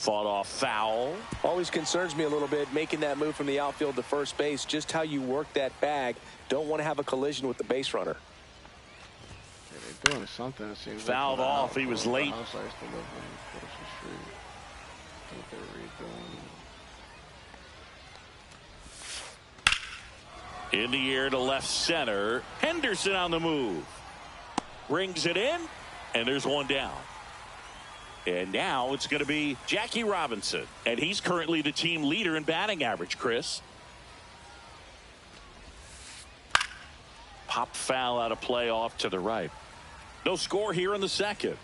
Fought off foul. Always concerns me a little bit making that move from the outfield to first base. Just how you work that bag. Don't want to have a collision with the base runner. Yeah, they're doing something. It seems fouled like off. He was late. In the air to left center. Henderson on the move. Brings it in, and there's one down. And now it's going to be Jackie Robinson. And he's currently the team leader in batting average, Chris. Pop foul out of play off to the right. No score here in the second.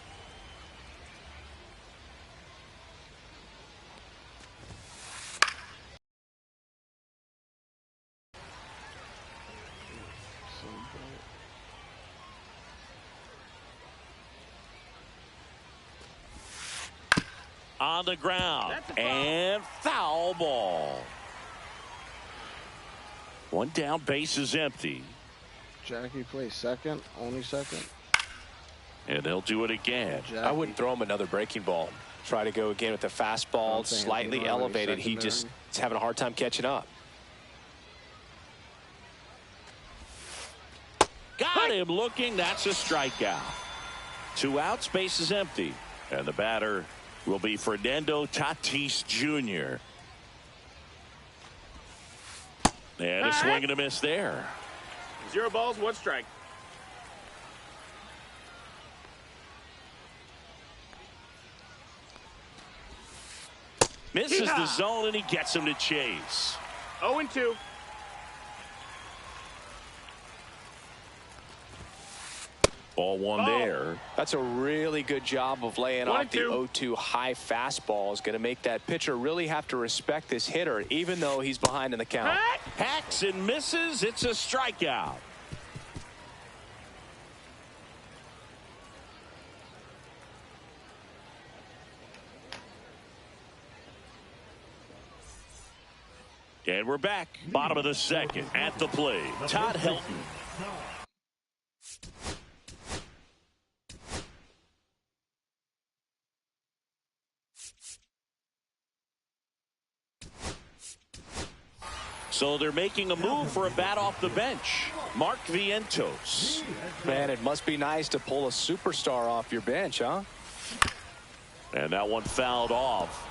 On the ground and foul ball. One down, base is empty. Jackie plays second, only second. And they'll do it again. Jackie. I wouldn't throw him another breaking ball. Try to go again with the fastball, slightly elevated. He just is having a hard time catching up. Got him looking. That's a strikeout. 2 outs, base is empty. And the batter will be Fernando Tatis Jr. And a swing and a miss there. 0 balls, 1 strike. Misses the zone, and he gets him to chase. 0-2. Ball one there. That's a really good job of laying off the 0-2 high fastball. Is going to make that pitcher really have to respect this hitter, even though he's behind in the count. Hacks and misses. It's a strikeout. And we're back. Bottom of the second. At the plate, Todd Helton. So they're making a move for a bat off the bench. Mark Vientos. Man, it must be nice to pull a superstar off your bench, huh? And that one fouled off.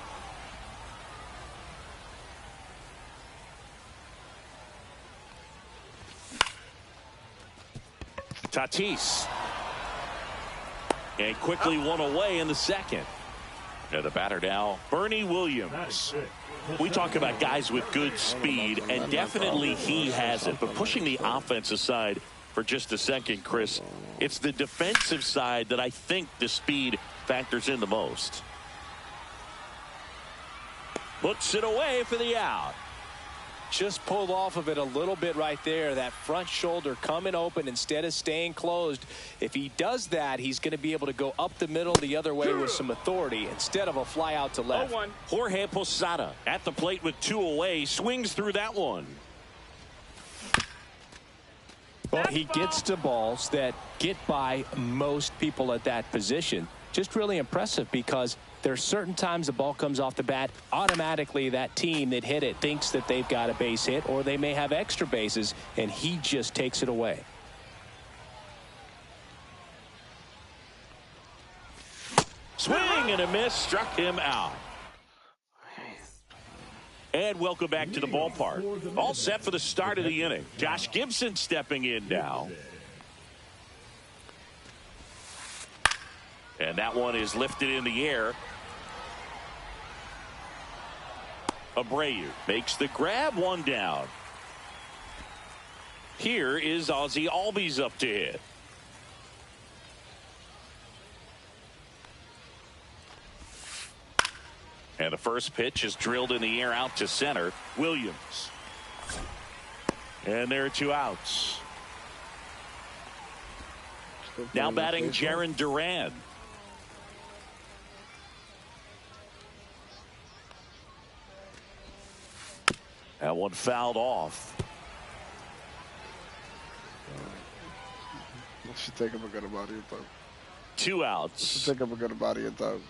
Tatis. And quickly one away in the second. And the batter now, Bernie Williams. We talk about guys with good speed, and definitely he has it. But pushing the offense aside for just a second, Chris, it's the defensive side that I think the speed factors in the most. Puts it away for the out. Just pulled off of it a little bit right there. That front shoulder coming open instead of staying closed. If he does that, he's going to be able to go up the middle the other way with some authority instead of a fly out to left. Jorge Posada at the plate with 2 away. Swings through that one. Well, he gets to balls that get by most people at that position. Just really impressive because there's certain times the ball comes off the bat, automatically that team that hit it thinks that they've got a base hit or they may have extra bases, and he just takes it away. Swing and a miss, struck him out. And welcome back to the ballpark. All set for the start of the inning. Josh Gibson stepping in now. And that one is lifted in the air. Abreu makes the grab, 1 down. Here is Ozzie Albies up to hit. And the first pitch is drilled in the air out to center. Williams. And there are 2 outs. Now batting Jarren Duran. That one fouled off. Let's take him a good amount of your time. 2 outs. Let's take him a good amount of your time.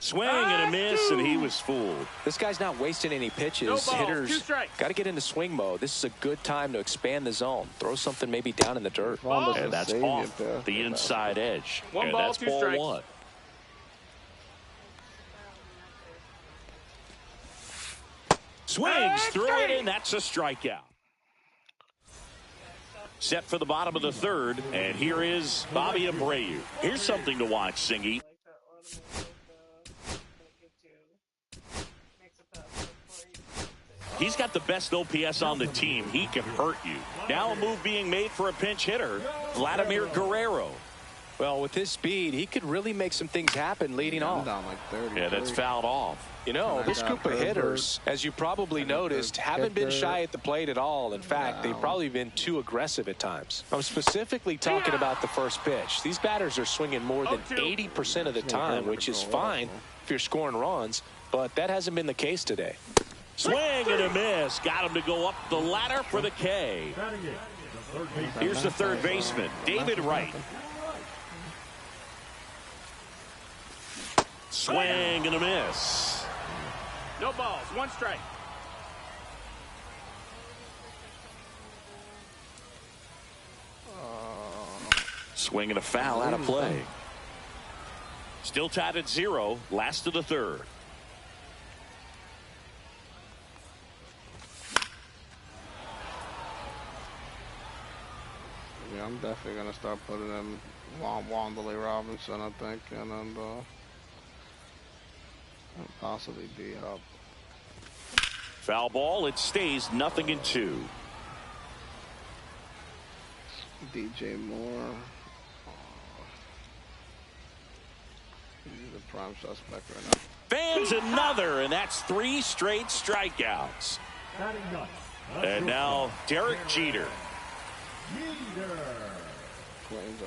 Swing and a miss, and he was fooled. This guy's not wasting any pitches. No balls, Hitters got to get into swing mode. This is a good time to expand the zone. Throw something maybe down in the dirt. And that's off the inside edge. One and ball, that's two ball strikes. one. Swings through it, and that's a strikeout. Set for the bottom of the third, and here is Bobby Abreu. Here's something to watch, Singy. He's got the best OPS on the team. He can hurt you. Now a move being made for a pinch hitter, Vladimir Guerrero. Well, with his speed, he could really make some things happen leading off. Down like 30. Yeah, that's fouled off. You know, this group of hitters, as you probably noticed, haven't been shy at the plate at all. In fact, they've probably been too aggressive at times. I'm specifically talking about the first pitch. These batters are swinging more than 80% of the time, which is fine if you're scoring runs, but that hasn't been the case today. Swing and a miss. Got him to go up the ladder for the K. Here's the third baseman, David Wright. Swing and a miss. No balls, one strike. Swing and a foul out of play. Still tied at 0, last of the third. Yeah, I'm definitely gonna start putting in Wanderley Robinson, I think, and possibly D-Hop. Foul ball. It stays 0-2. DJ Moore. He's a prime suspect right now. Fans another, and that's 3 straight strikeouts. And now Derek Jeter. Flames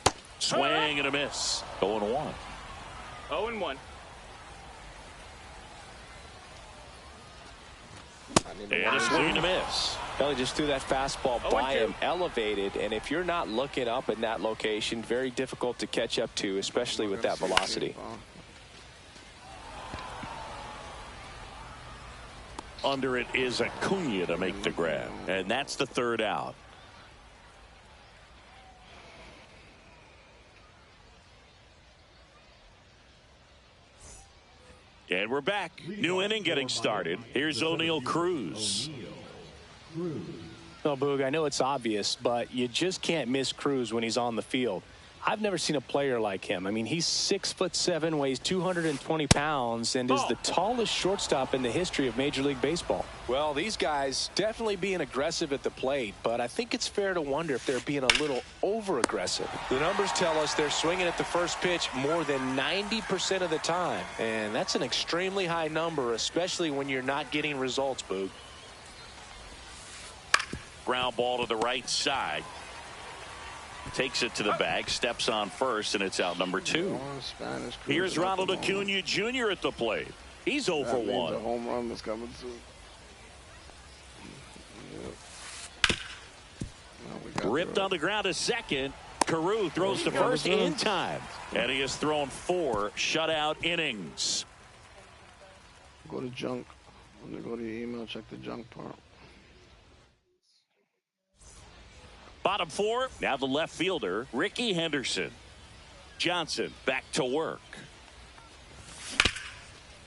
up. Swing and a miss. 0-1. 0-1. And a swing and a miss. Belly just threw that fastball by him, elevated, and if you're not looking up in that location, very difficult to catch up to, especially with that velocity. Under it is Acuna to make the grab, and that's the third out. And we're back. New inning getting started. Here's O'Neal Cruz. No, Boog, I know it's obvious, but you just can't miss Cruz when he's on the field. I've never seen a player like him. I mean, he's 6'7", weighs 220 pounds, and is the tallest shortstop in the history of Major League Baseball. Well, these guys definitely being aggressive at the plate, but I think it's fair to wonder if they're being a little over-aggressive. The numbers tell us they're swinging at the first pitch more than 90% of the time, and that's an extremely high number, especially when you're not getting results, Boog. Ground ball to the right side. Takes it to the bag, steps on first, and it's out number 2. Here's Ronald Acuna Jr. at the plate. He's 0 for 1. The home run was coming soon. Ripped on the ground to second. Carew throws to first in time. And he has thrown 4 shutout innings. Go to junk. When you go to your email, check the junk part. Bottom 4, now the left fielder, Ricky Henderson. Johnson back to work.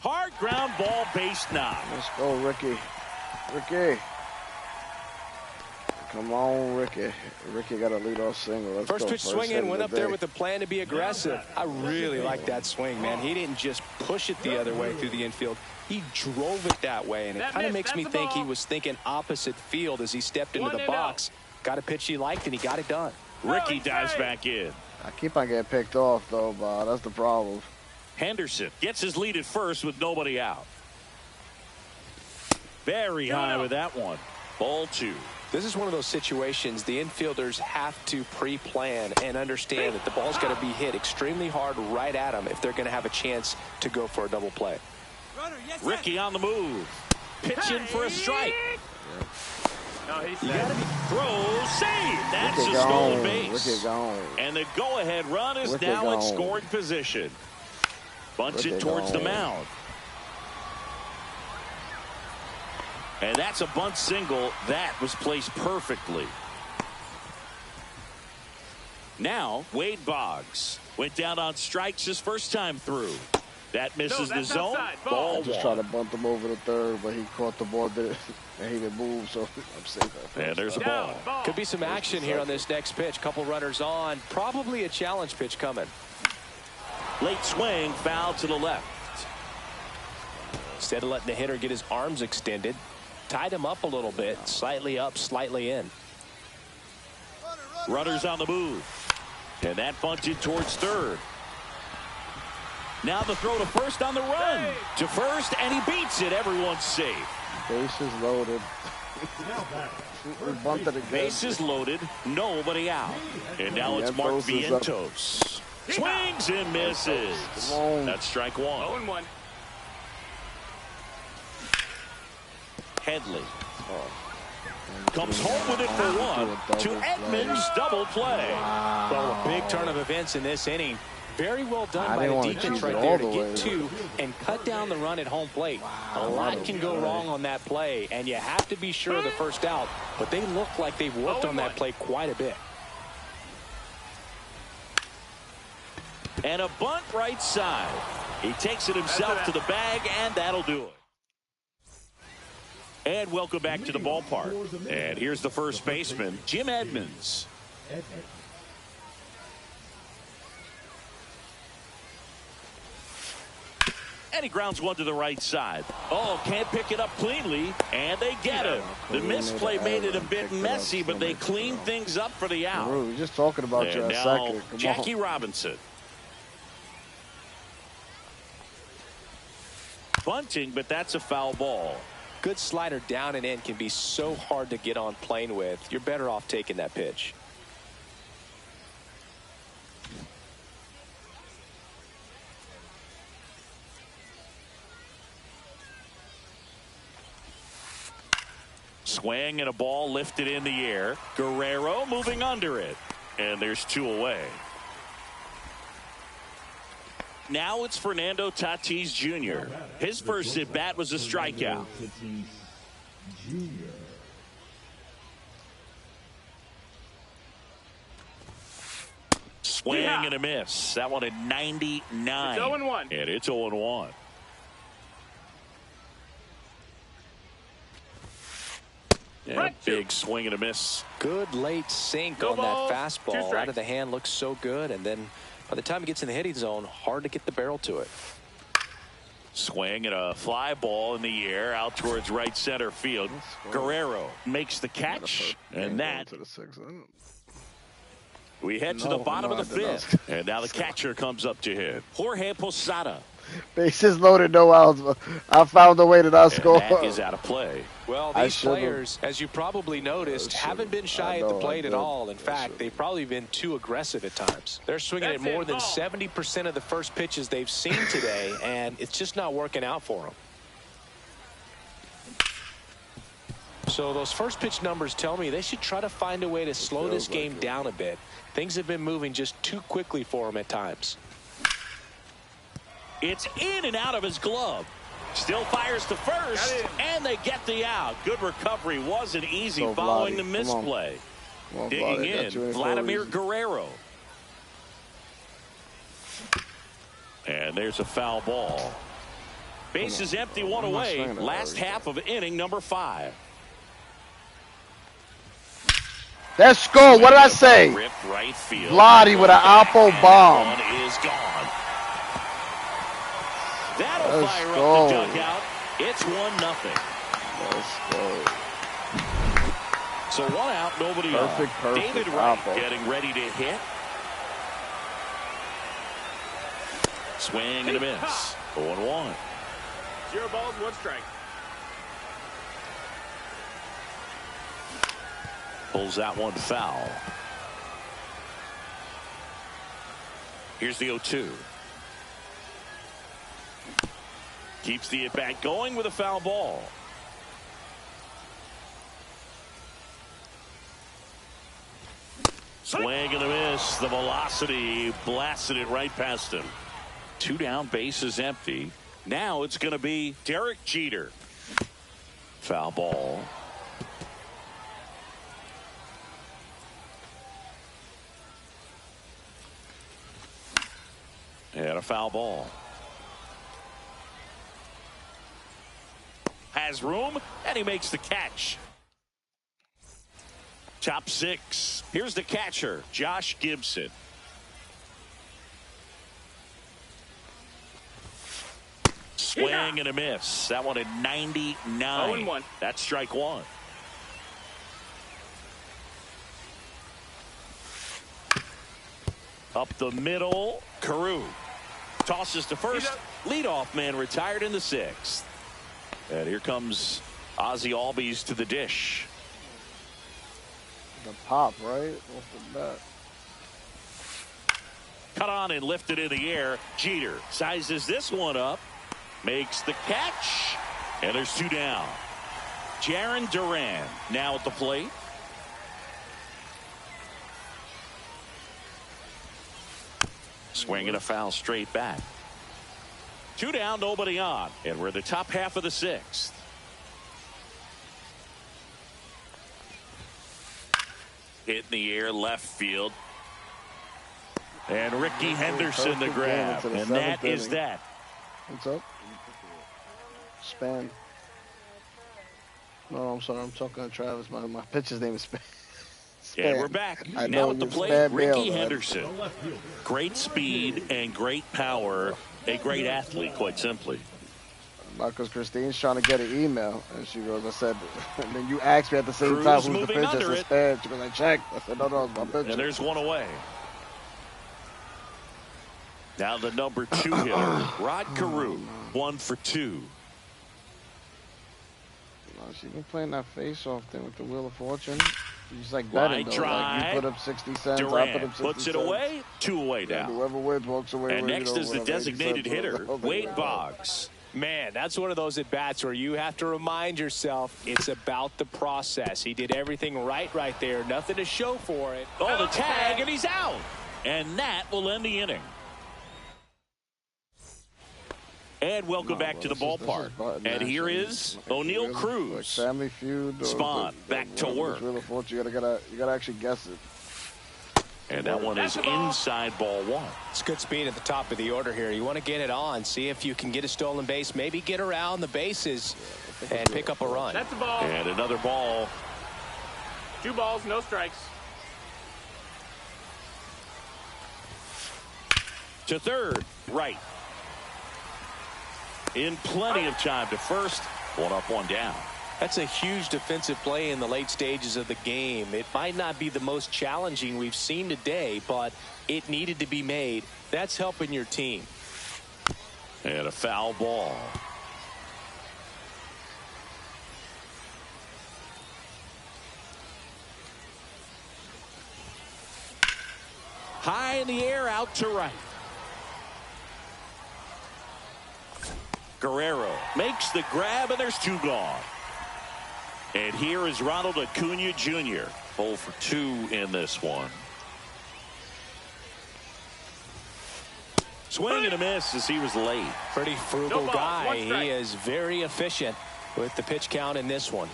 Hard ground ball, base knock. Let's go, Ricky. Ricky. Come on, Ricky. Ricky got a leadoff single. Let's First go. pitch swinging, went up there with a plan to be aggressive. I really like that swing, man. He didn't just push it the other way through the infield. He drove it that way, and it kind of makes me think he was thinking opposite field as he stepped into the box. Got a pitch he liked, and he got it done. Ricky dives back in. I keep on getting picked off, though, Bob. That's the problem. Henderson gets his lead at first with nobody out. Very high with that one. Ball 2. This is one of those situations the infielders have to pre-plan and understand that the ball's got to be hit extremely hard right at them if they're going to have a chance to go for a double play. Ricky on the move. Pitching for a strike. No, he You gotta be throw, save. That's Ricky a stolen gone. base. Ricky gone. And the go-ahead run is Ricky now in gone. scoring position. Bunts it towards the mound. And that's a bunt single. That was placed perfectly. Now, Wade Boggs went down on strikes his first time through. That misses the zone. Ball just trying to bunt him over the third, but he caught the ball and he didn't move, so I'm safe. And there's a ball. Could be some action here on this next pitch. Couple runners on. Probably a challenge pitch coming. Late swing, foul to the left. Instead of letting the hitter get his arms extended, tied him up a little bit. Slightly up, slightly in. Runners on the move. And that bunted towards third. Now the throw to first on the run. To first, and he beats it. Everyone's safe. Bases loaded. Bunted again. Bases loaded. Nobody out. And now it's Mark Vientos. Swings and misses. That's strike one. 0-1. Headley. Comes home with it for one. To Edmonds, double play. Well, a big turn of events in this inning. Very well done by the defense right there to get two and cut down the run at home plate. A lot can go wrong on that play, and you have to be sure of the first out, but they look like they've worked on that play quite a bit. And a bunt right side. He takes it himself to the bag, and that'll do it. And welcome back to the ballpark. And here's the first baseman, Jim Edmonds. And he grounds one to the right side. Oh, can't pick it up cleanly, and they get him. The misplay made it a bit messy, but they cleaned things up for the out. We were just talking about you in a second. Come Jackie on. Robinson. Bunting, but that's a foul ball. Good slider down and in can be so hard to get on plane with. You're better off taking that pitch. Swing and a ball lifted in the air. Guerrero moving under it. And there's two away. Now it's Fernando Tatis Jr. His first at bat was a strikeout. Swing and a miss. That one at 99. It's 0-1. And it's 0-1. Yeah, big swing and a miss. Good late sink on that fastball. Out of the hand, looks so good, and then by the time it gets in the hitting zone, hard to get the barrel to it. Swing and a fly ball in the air out towards right center field. Guerrero makes the catch, and that we head to the bottom of the fifth. And now the catcher comes up to hit. Jorge Posada. Bases loaded, no outs. I found a way to not score. That is out of play. Well, these players, as you probably noticed, haven't been shy at the plate at all. In fact, they've probably been too aggressive at times. They're swinging at more than 70% of the first pitches they've seen today, and it's just not working out for them. So those first pitch numbers tell me they should try to find a way to slow this game down a bit. Things have been moving just too quickly for them at times. It's in and out of his glove. Still fires to first, and they get the out. Good recovery. Wasn't easy following the misplay. Digging in, Vladimir Guerrero. And there's a foul ball. Base is empty, one away. Last half of inning number 5. Let's go. What did I say? Rip right field. Vladdy with an apple bomb. One is gone. That'll fire up the dugout. It's 1-0. Let's go. So one out, nobody on. Perfect. David Wright getting ready to hit. Swing and a miss. 0-1. 0 balls, 1 strike. Pulls that one foul. Here's the 0-2. Keeps the at-bat going with a foul ball. Swing and a miss. The velocity blasted it right past him. 2 down, bases empty. Now it's going to be Derek Jeter. Foul ball. And a foul ball. Has room, and he makes the catch. Top 6. Here's the catcher, Josh Gibson. Swing and a miss. That one at 99. 0-1. That's strike 1. Up the middle, Carew tosses to first. Leadoff man retired in the 6th. And here comes Ozzie Albies to the dish. The pop, right? Off the bat. Cut on and lifted in the air. Jeter sizes this one up. Makes the catch. And there's 2 down. Jarren Duran now at the plate. Swing and a foul straight back. 2 down, nobody on. And we're the top half of the 6th. Hit in the air, left field. And Ricky Henderson the grab. And that is that. What's up? Span. No, I'm sorry. I'm talking to Travis. My pitcher's name is Span. And we're back. Now at the plate, Ricky Henderson. Great speed and great power. A great athlete, quite simply. Because Christine's trying to get an email, and she goes, I said, and then you asked me at the same time who's the pitcher. I said, Span. She goes, I checked. I said, no, it's my pitcher. And there's one away. Now the number 2 hitter, Rod Carew, 1 for 2. She's been playing that face-off thing with the Wheel of Fortune. She's like line betting, drive. Like you put up 60 cents, Durant I put up 60 puts it cents. away, 2 away now. Whoever wins walks away. And next is the designated hitter, Wade Boggs. Man, that's one of those at-bats where you have to remind yourself it's about the process. He did everything right there. Nothing to show for it. Oh, the tag, and he's out. And that will end the inning. And welcome back to the ballpark. And here is O'Neill Cruz. Like Family Feud. Spawn back to work. Wheel of Fortune, you gotta actually guess it. And that one is inside ball 1. It's good speed at the top of the order here. You want to get it on, see if you can get a stolen base, maybe get around the bases and pick up a run. That's a ball. And another ball. 2 balls, no strikes. To third, right. In plenty of time to first. 1 up, 1 down. That's a huge defensive play in the late stages of the game. It might not be the most challenging we've seen today, but it needed to be made. That's helping your team. And a foul ball. High in the air, out to right. Guerrero makes the grab, and there's 2 gone. And here is Ronald Acuna Jr. 0 for 2 in this one. Swing and a miss as he was late. Pretty frugal guy. He is very efficient with the pitch count in this one.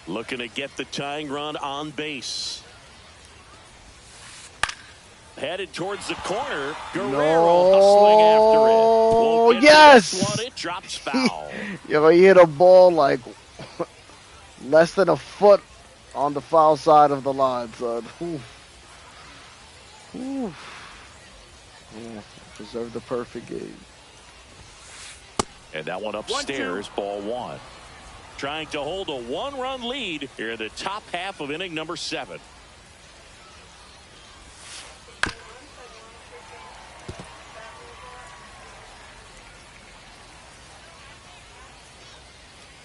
Looking to get the tying run on base. Headed towards the corner. Guerrero hustling after it. Oh, yes! One, it drops foul. He hit a ball like less than a foot on the foul side of the line, son. Preserved the perfect game. And that one upstairs, ball 1. Trying to hold a 1-run lead here in the top half of inning number 7.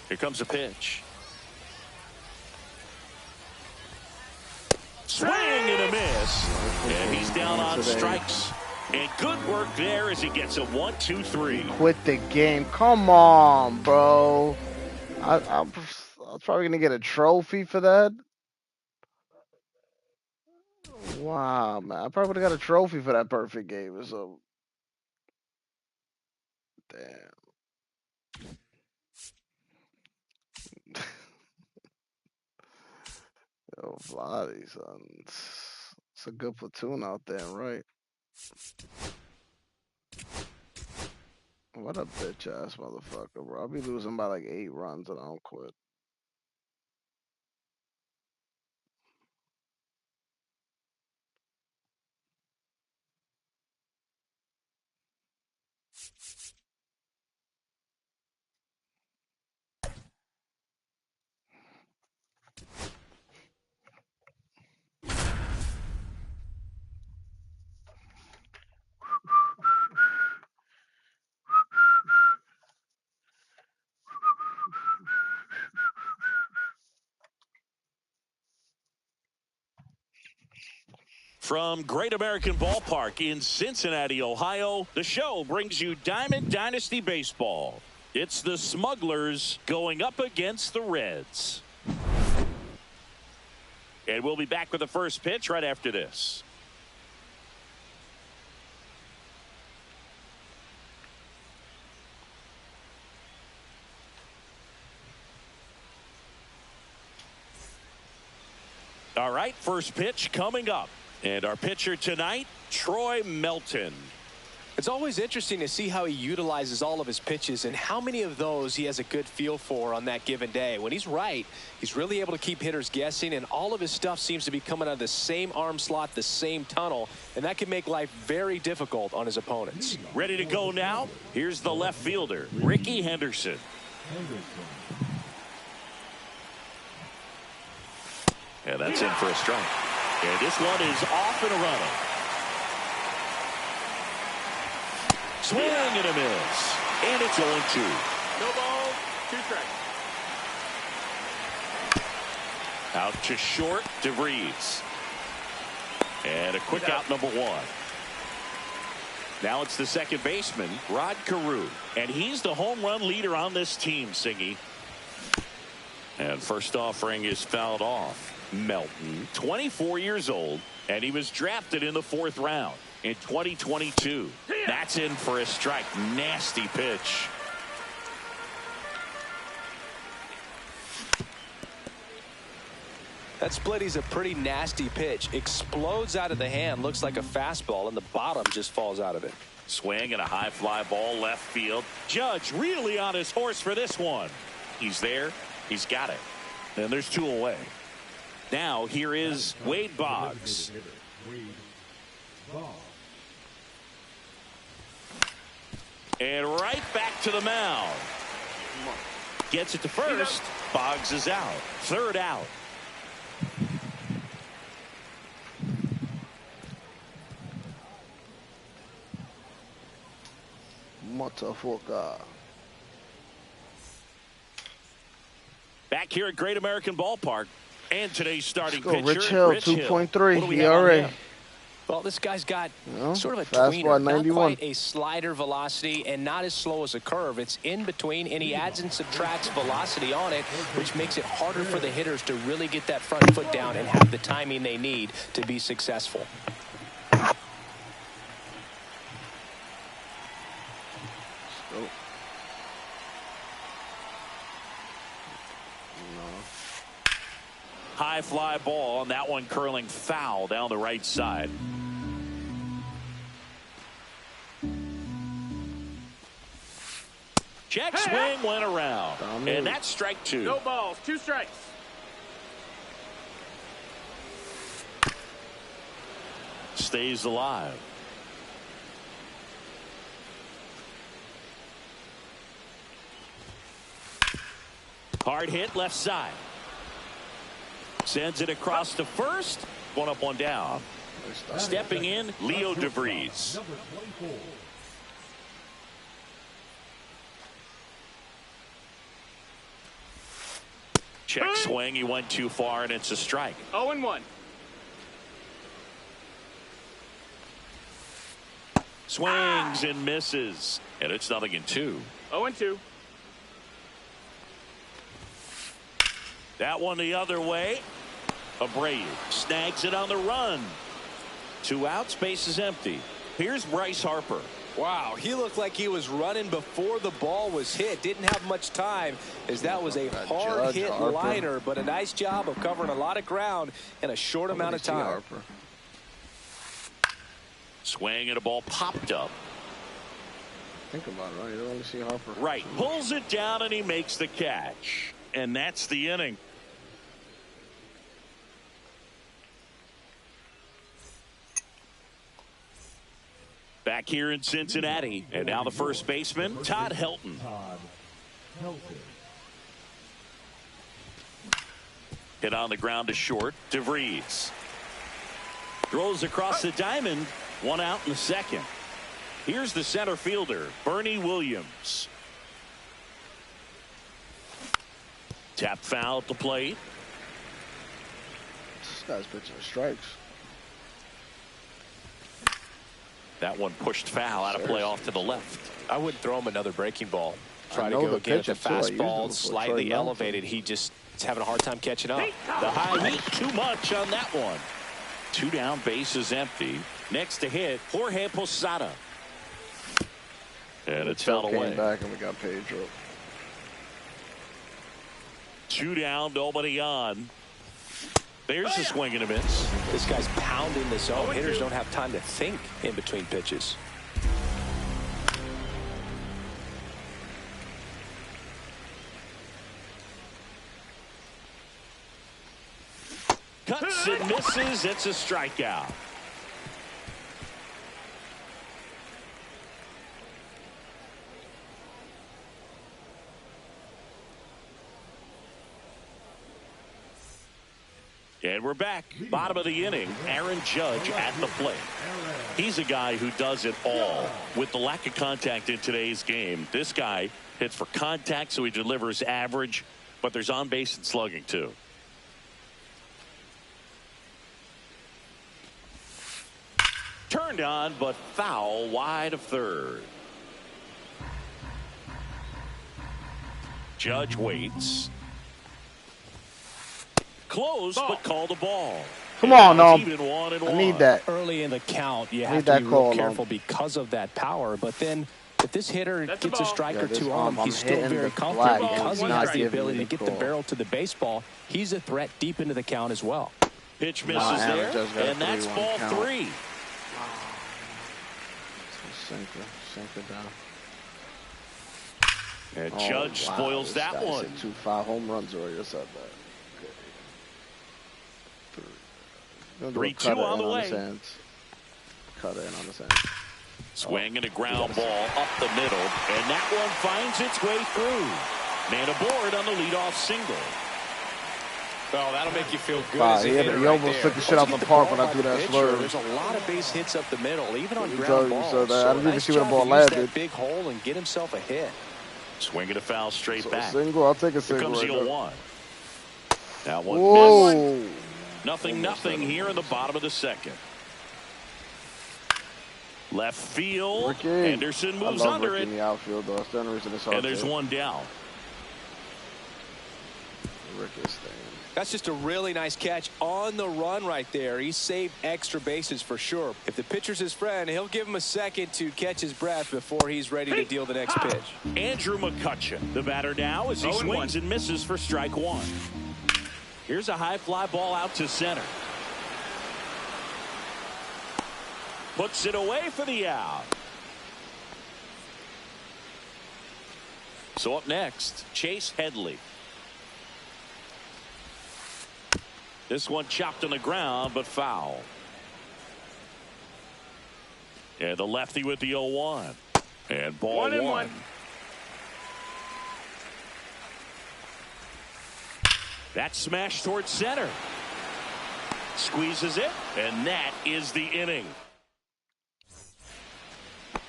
Here comes a pitch. Swing and a miss. And he's down on strikes. And good work there as he gets a 1-2-3. Quit the game. Come on, bro. I'm probably going to get a trophy for that. Wow, man. I probably would have got a trophy for that perfect game or something. Damn. Yo, Vladdy, son. It's a good platoon out there, right? What a bitch ass motherfucker, bro. I'll be losing by like 8 runs and I don't quit. From Great American Ballpark in Cincinnati, Ohio, the show brings you Diamond Dynasty Baseball. It's the Smugglers going up against the Reds. And we'll be back with the first pitch right after this. All right, first pitch coming up. And our pitcher tonight, Troy Melton. It's always interesting to see how he utilizes all of his pitches and how many of those he has a good feel for on that given day. When he's right, he's really able to keep hitters guessing, and all of his stuff seems to be coming out of the same arm slot, the same tunnel, and that can make life very difficult on his opponents. Ready to go now? Here's the left fielder, Ricky Henderson. And that's in for a strike. And this one is off and a runner. Swing and a miss. And it's 0-2. No balls, 2 strikes. Out to short, DeVries. And a quick out, number 1. Now it's the second baseman, Rod Carew. And he's the home run leader on this team, Singy. And first offering is fouled off. Melton, 24 years old, and he was drafted in the 4th round in 2022. That's in for a strike. Nasty pitch. That splitty's a pretty nasty pitch. Explodes out of the hand, looks like a fastball, and the bottom just falls out of it. Swing and a high fly ball left field. Judge really on his horse for this one. He's there. He's got it. And there's 2 away. Now here is Wade Boggs. And right back to the mound. Gets it to first. Boggs is out. 3rd out. Motherfucker. Back here at Great American Ballpark. And today's starting pitcher, Rich Hill, 2.3 ERA. Well, this guy's got sort of a fastball tweener, 91. not quite a slider velocity and not as slow as a curve. It's in between, and he adds and subtracts velocity on it, which makes it harder for the hitters to really get that front foot down and have the timing they need to be successful. High fly ball, and that one curling foul down the right side. Check swing went around. And that's strike 2. No balls, 2 strikes. Stays alive. Hard hit left side. Sends it across to first. 1 up, 1 down. Stepping in, Leo DeVries. Check swing. He went too far, and it's a strike. 0-1. Swings and misses. And it's 0-2. 0-2. That one the other way. Abreu snags it on the run. 2 outs, base is empty. Here's Bryce Harper. Wow, he looked like he was running before the ball was hit. Didn't have much time, as that was a hard hit liner, but a nice job of covering a lot of ground in a short amount of time. Swing and a ball popped up. Think about it, right? You don't really see Harper. Right, pulls it down and he makes the catch, and that's the inning. Back here in Cincinnati, and now the first baseman, Todd Helton. Hit on the ground to short. DeVries throws across the diamond. 1 out in the second. Here's the center fielder, Bernie Williams. Tap foul at the plate. This guy's pitching strikes. That one pushed foul out of play off to the left. I wouldn't throw him another breaking ball. Try to go again with the fastball, slightly elevated. He just is having a hard time catching up. The high heat, too much on that one. 2 down, base is empty. Next to hit, Jorge Posada. And it's fouled away. Back and we got Pedro. 2 down, nobody on. There's a swing and a miss. This guy's pounding the zone. Hitters don't have time to think in between pitches. Cuts and misses. It's a strikeout. And we're back. Bottom of the inning. Aaron Judge at the plate. He's a guy who does it all. With the lack of contact in today's game, this guy hits for contact, so he delivers average, but there's on base and slugging too. Turned on, but foul wide of third. Judge waits. Close, but call the ball. Come on, no. I need that. Early in the count, you have to be real careful because of that power. But then, if this hitter gets a strike or two on him, he's still very comfortable because he has the ability to get the barrel to the baseball. He's a threat deep into the count as well. Pitch misses there, and that's ball 3. Sinker down. And Judge spoils that one. 2-5 home runs already. Just said that. 3-2 on the way. Cut in on the sand. Swing and a ground ball up the middle, and that one finds its way through. Man aboard on the leadoff single. Oh, that'll make you feel good. He almost took the shit out the park when I threw that slurve. There's a lot of base hits up the middle, even on ground balls. So I didn't even see where the ball landed. Big hole and get himself a hit. Swing and a foul straight back. Single, I'll take a single. Here comes the 0-1. That one missed. Nothing here in the bottom of the second. Left field. Anderson moves under it. In the outfield, though. That's the only reason it's hard. And there's one down. Rick is staying. That's just a really nice catch on the run right there. He saved extra bases for sure. If the pitcher's his friend, he'll give him a second to catch his breath before he's ready to deal the next pitch. Andrew McCutchen, the batter now, as he swings and misses for strike 1. Here's a high fly ball out to center. Puts it away for the out. So up next, Chase Headley. This one chopped on the ground, but foul. And the lefty with the 0-1. And ball 1. That smash towards center. Squeezes it, and that is the inning.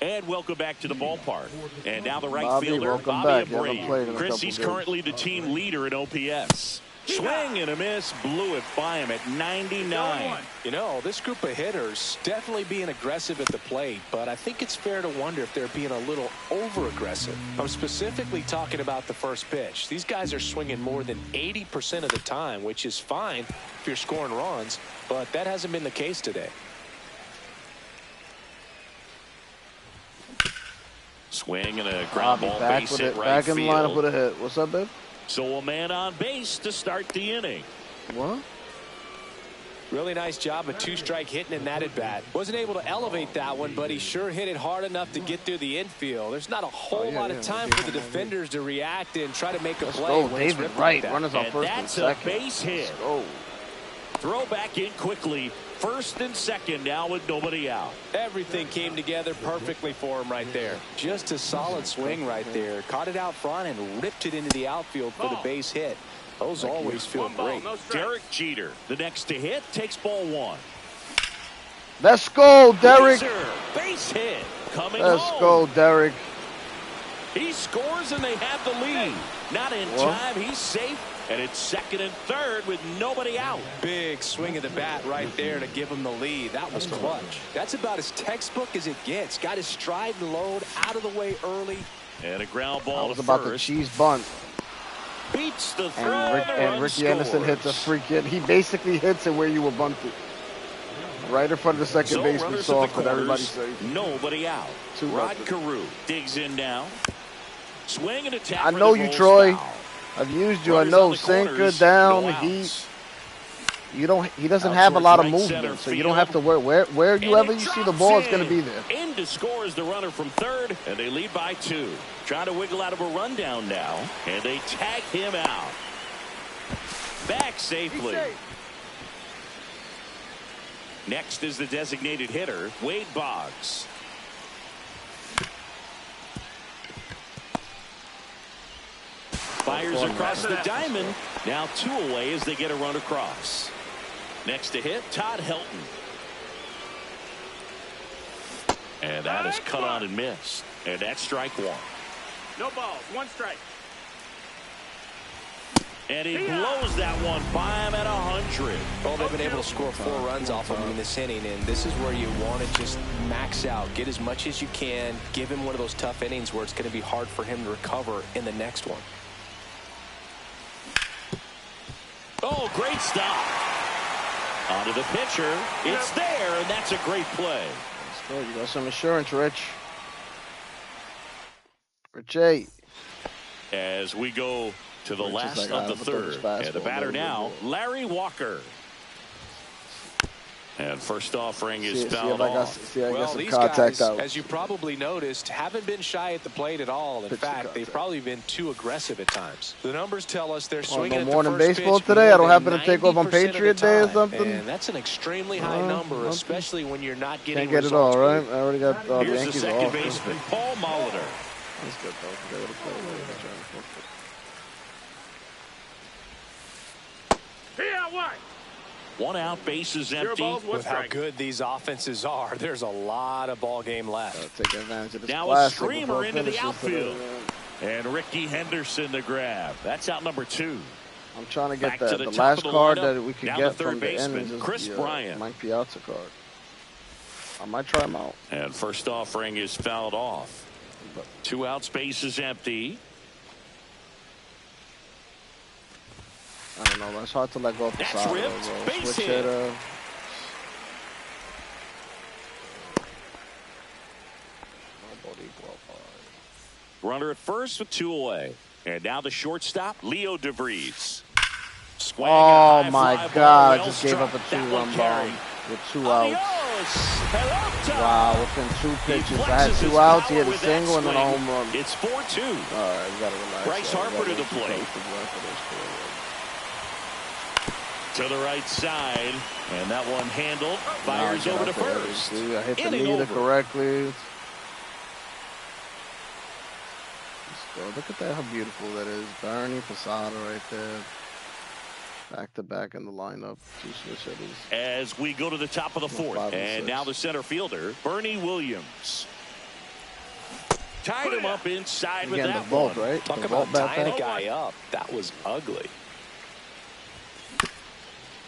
And welcome back to the ballpark. And now the right fielder, Bobby Abreu. Chris, he's currently the team leader in OPS. Swing and a miss, blew it by him at 99. You know, this group of hitters definitely being aggressive at the plate, but I think it's fair to wonder if they're being a little over-aggressive. I'm specifically talking about the first pitch. These guys are swinging more than 80% of the time, which is fine if you're scoring runs, but that hasn't been the case today. Swing and a ground ball back base with hit it. right Back in the field. lineup with a hit. What's up, babe? So a man on base to start the inning. What? Really nice job of two-strike hitting in that at bat. Wasn't able to elevate that one, but he sure hit it hard enough to get through the infield. There's not a whole lot of time for the defenders to react and try to make a play. Let's go, David Wright. Runners on first and second. That's a base hit. Throw back in quickly. First and second now with nobody out. Everything came together perfectly for him right there. Just a solid swing right there. Caught it out front and ripped it into the outfield for the base hit. Those always feel great. Derek Jeter, the next to hit, takes ball one. Let's go, Derek. Base hit coming Let's home. go, Derek. He scores and they have the lead. Not in time. He's safe. And it's second and third with nobody out. Big swing of the bat right there to give him the lead. That was clutch. That's about as textbook as it gets. Got his stride and load out of the way early. And a ground ball I was to about first. to cheese bunt. Beats the throw. And Ricky Anderson hits a freaking. He basically hits it where you were bunted. Right in front of the second baseman, soft, but everybody's safe. Nobody out. Rod Carew digs in now. Swing and a tap. I know you, Troy. I've used you. I know. Sinker down. He doesn't have a lot of movement, so you don't have to worry. Wherever you see the ball, it's going to be there. In to score is the runner from third, and they lead by 2. Trying to wiggle out of a rundown now, and they tag him out. Back safely. Next is the designated hitter, Wade Boggs. Fires across the diamond. Now 2 away as they get a run across. Next to hit, Todd Helton. And that is cut on and missed. And that's strike 1. No balls, 1 strike. And he blows that one by him at 100. Well, they've been able to score 4 runs off of him in this inning, and this is where you want to just max out. Get as much as you can. Give him one of those tough innings where it's going to be hard for him to recover in the next one. Oh, great stop. Onto the pitcher. It's there, and that's a great play. Let's go. You got some insurance, Rich. Richie. As we go to the last of the third. And the batter now, Larry Walker. And first offering is fouled off. Well, these guys, as you probably noticed, haven't been shy at the plate at all. In fact, they've probably been too aggressive at times. The numbers tell us they're swinging at the morning first baseball pitch today. I don't happen to take off on Patriot Day or something. And that's an extremely high number, especially when you're not getting Can't get it all, right? I already got the Here's Yankees the second off. baseman, Paul Molitor. That's good, though. They would have played. Here, what? 1 out, bases empty. With how good these offenses are, there's a lot of ball game left. Take advantage of this now a streamer into the outfield. And Ricky Henderson the grab. That's out number 2. I'm trying to get the last card that we could get from the end is Chris Bryant. Mike Piazza card. I might try him out. And first offering is fouled off. 2 outs, bases empty. I don't know. It's hard to let go of the That's side. ripped. Base Switch hit. hitter. Runner at first with 2 away. And now the shortstop, Leo DeVries. Oh my God! I just gave up a 2-run bomb with 2 outs. Wow! Within 2 pitches, I had 2 outs. He had a single and then a home run. It's 4-2. All right, you gotta relax. Bryce Harper to the plate. To the right side, and that one handled. Fires over to first. I hit the meter correctly. Look at that, how beautiful that is. Bernie Posada right there. Back to back in the lineup. 2 switch hitters. As we go to the top of the 4th, and now the center fielder, Bernie Williams. Tied him up inside with that vault, one. right? Talk about tying a guy up. That was ugly.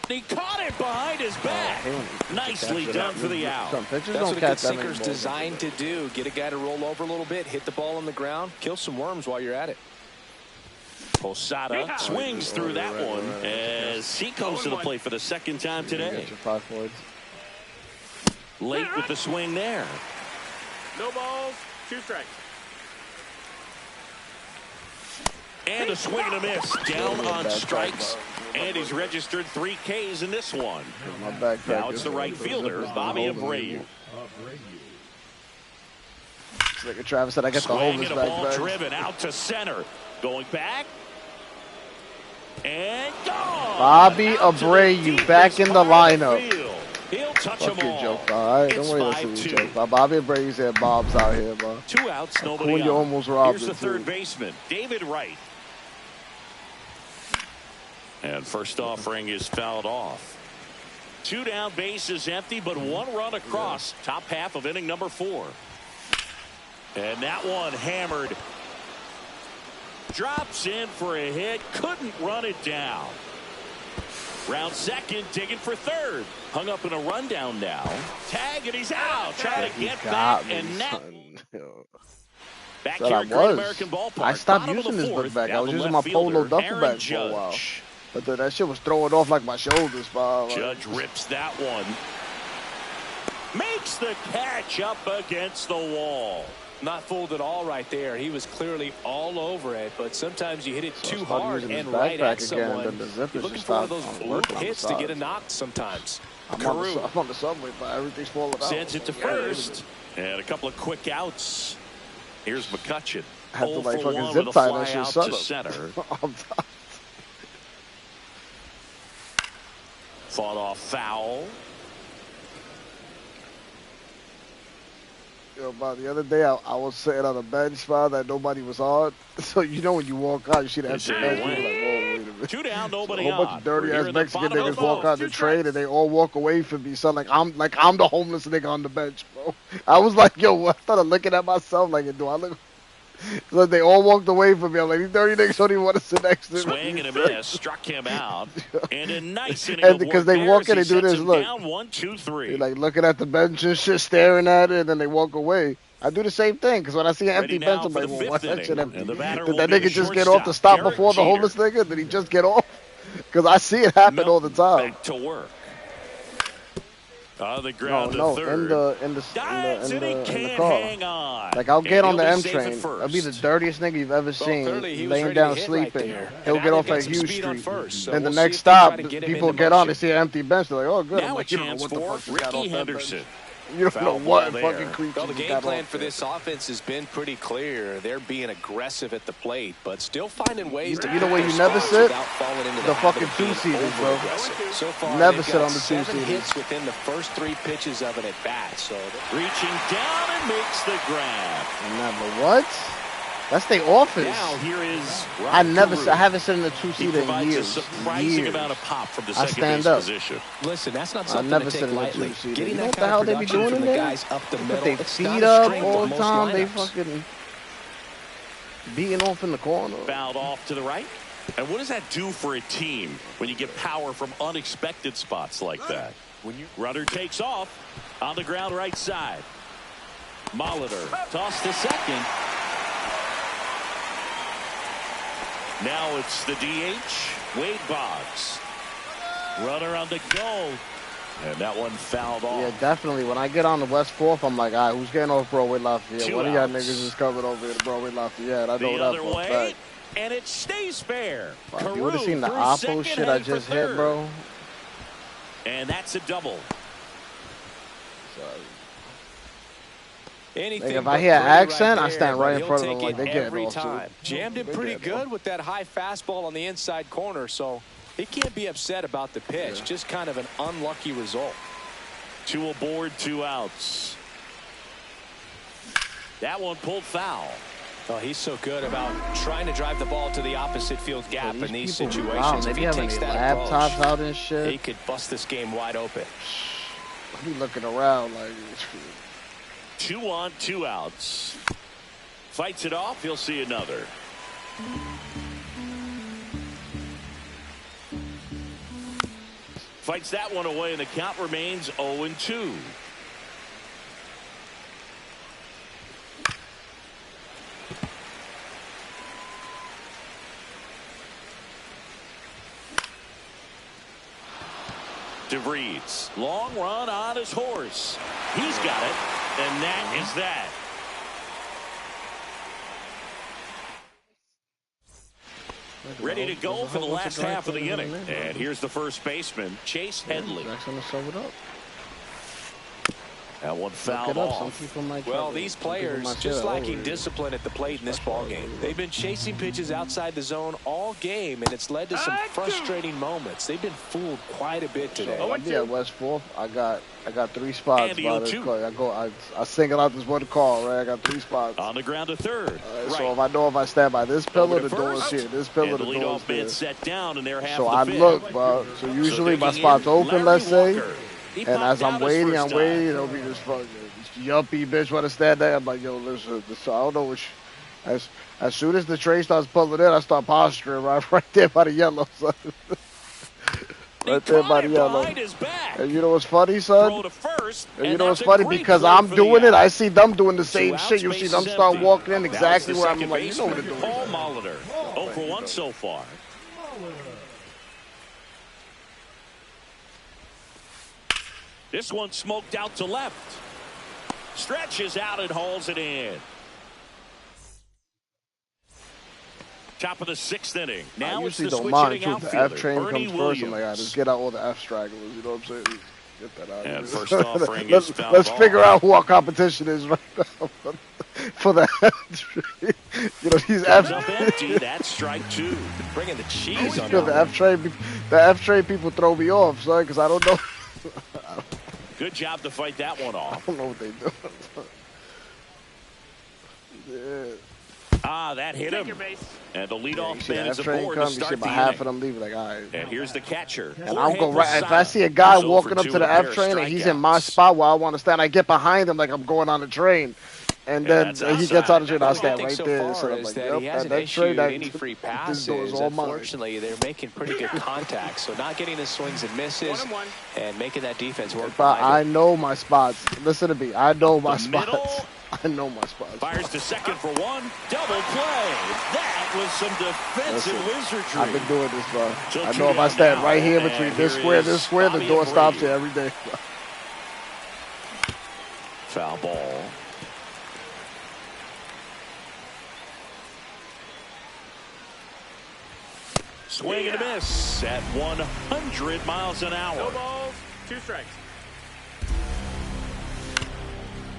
He caught it behind his back. Nicely done for the out. That's what a good sinker's designed to do. Get a guy to roll over a little bit, hit the ball on the ground, kill some worms while you're at it. Posada swings through that one as he comes to the plate for the 2nd time today. Late with the swing there. No balls, 2 strikes. And a swing and a miss. Down on strikes. And he's registered 3 Ks in this one. Now it's the right fielder, Bobby Abreu. Like Travis said, I get the whole Swing and a ball driven out to center. Going back. And gone. Bobby Abreu back in the lineup. He'll touch them all. Joke, all right? Don't worry about the joke. Bobby Abreu said Bob's out here, bro. 2 outs, nobody Acuna on. almost robbed Here's the third baseman, David Wright. And first offering is fouled off. 2 down, bases empty, but 1 run across. Top half of inning number 4. And that one hammered. Drops in for a hit. Couldn't run it down. Round second, digging for third. Hung up in a rundown now. Tag, and he's out. Trying to get back, and that. Back here at Great American Ballpark. I stopped using this book back. I was using my polo duffel bag for a while. But that shit was throwing off like my shoulders, bro. Judge rips that one. Makes the catch up against the wall. Not fooled at all right there. He was clearly all over it, but sometimes you hit it too hard and right at someone. You're looking for one of those bloop hits to get a knock sometimes. I'm on the subway, but everything's falling out. Sends it to first. And a couple of quick outs. Here's McCutcheon. I had to like fucking zip tie that shit to center. Fought off foul. Yo, about the other day, I was sitting on a bench spot that nobody was on. So, you know, when you walk out, you see that empty bench. You're like, whoa, wait a minute. 2 down, nobody so a whole bunch of dirty-ass Mexican niggas walk out the trade, and they all walk away from me. So, like I'm the homeless nigga on the bench, bro. I was like, yo, I started looking at myself like, do I look... So they all walked away from me. I'm like, these dirty niggas don't even want to sit next to me. Swing and a miss, struck him out. And a nice inning of because they walk in and do this, look. Down 1, 2, 3. They're like looking at the bench and shit, staring at it, and then they walk away. I do the same thing, because when I see an empty bench, I'm like, well, what's that shit empty? Did that nigga just get off to stop before the homeless nigga? Did he just get off? Because I see it happen all the time. Back to work. On the ground to third. in the car. Like, I'll get on the M train. I'll be the dirtiest nigga you've ever seen, laying down sleeping. He'll get off at Hughes Street. Then the next stop, people get on, they see an empty bench. They're like, oh, good. I'm like, you don't know what the fuck just got off that bench. You don't know what fucking creature. Well, the game plan for this offense has been pretty clear. They're being aggressive at the plate, but still finding ways to. You know where you never sit? The fucking 2-seaters, bro. So far, never sit on the 2-seaters. Hits within the first 3 pitches of an at bat. So reaching down and makes the grab. Never what? That's their office. Now here is I haven't sat in a 2-seater in years. A surprising amount of pop from the second stand base up. Position. Listen, that's not something to take lightly. You know what the hell they be doing in there? Put their feet up all the time. They fucking beating off in the corner. Fouled off to the right. And what does that do for a team when you get power from unexpected spots like that? When your runner takes off on the ground right side. Molitor tossed to second. Now it's the DH, Wade Boggs. Runner on the go. And that one fouled off. Yeah, definitely. When I get on the West 4th, I'm like, all right, who's getting off Broadway Lafayette? One of y'all niggas is coming over here to Broadway Lafayette. I know that for a fact. And it stays fair. Fuck, you would have seen the Oppo shit I just hit, bro. And that's a double. Like if I hear accent, I stand right in front of them like they get it off. Jammed it pretty good with that high fastball on the inside corner, so he can't be upset about the pitch. Yeah. Just kind of an unlucky result. 2 aboard, 2 outs. That one pulled foul. Oh, he's so good about trying to drive the ball to the opposite field gap in these situations. Wow, if he takes that laptops out and shit, he could bust this game wide open. I'll be looking around like 2 on, 2 outs. Fights it off. He'll see another. Fights that one away, and the count remains 0-2. DeVries, long run on his horse. He's got it, and that is that. Ready to go for the last half of the inning. And here's the first baseman, Chase Headley. That one fouled off. Well, these players just lacking discipline at the plate in this ballgame. They've been chasing pitches outside the zone all game, and it's led to some frustrating moments. They've been fooled quite a bit today. I'll be at West 4th. I got 3 spots by this call. I single out this one call, right? I got 3 spots. On the ground to third. So if I stand by this pillar, the door is here. This pillar, the door is here. Set down in their half so I look, bro. So usually my spot's open, let's say. And as I'm waiting, it'll be this fucking yuppie bitch want to stand there. I'm like, yo, listen, I don't know which. As soon as the tray starts pulling in, I start posturing right there by the yellow, son. Right there by the yellow. And you know what's funny, son? And you know what's funny? Because I'm doing it, I see them doing the same shit. You see them start walking in exactly where I'm like, you know what they're doing. Paul Molitor, 0 for 1 so far. This one smoked out to left. Stretches out and hauls it in. Top of the 6th inning. Now it's the switching outfielder. The F train Bernie comes Williams. first. I'm like, just get out all the F stragglers. You know what I'm saying? Get that out. And first offering is fouled let's off. figure out who our competition is right now for the F train. You know, these F empty. That's strike 2. Bringing the cheese on the F train people throw me off, son, because I don't know. Good job to fight that one off. I don't know what they do. Ah, that hit him. And the leadoff man is train aboard come, to start the half inning. of them leave like, all right. And here's the catcher. And I'll go right. If I see a guy walking up to the F train and he's in my spot where I want to stand, I get behind him like I'm going on the train. And then he gets on the train, I stand right there. So I'm like, yep, that train, any free passes. Unfortunately, they're making pretty good contact. So not getting the swings and misses and making that defense work. But I know my spots. Listen to me. I know my spots. I know my spots. Fires to second for 1. Double play. That was some defensive wizardry. I've been doing this, bro. So I know if I stand right here between this square, the door stops here every day. Foul ball. Swing and a miss at 100 miles an hour. No balls, 2 strikes.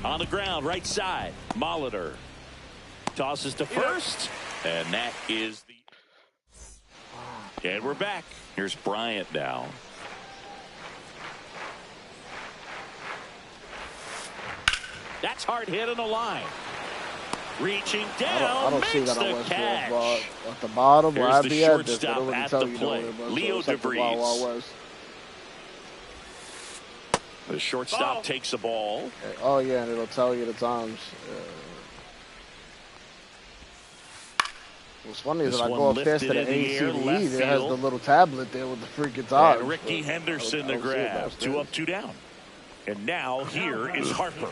On the ground, right side. Molitor tosses to first, and that is the. And we're back. Here's Bryant now. That's hard hit on the line. Reaching down, I don't see that makes the catch. At the bottom, where I'd be at, shortstop at the plate. Leo DeVries. The shortstop takes the ball. Oh, yeah, and it'll tell you the times. What's funny is that I go upstairs to the ACDE, it has the little tablet there with the freaking times. And Ricky Henderson to grab. 2 up, 2 down. And now here is Harper.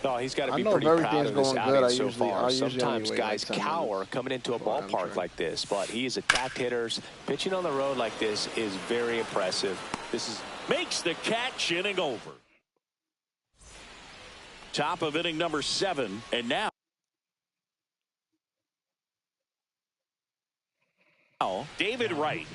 Oh, he's got to be pretty proud of this outing so far. Sometimes guys cower coming into a ballpark like this, but he's attacked hitters. Pitching on the road like this is very impressive. This is makes the catch, inning over. Top of inning number 7, and now David Wright.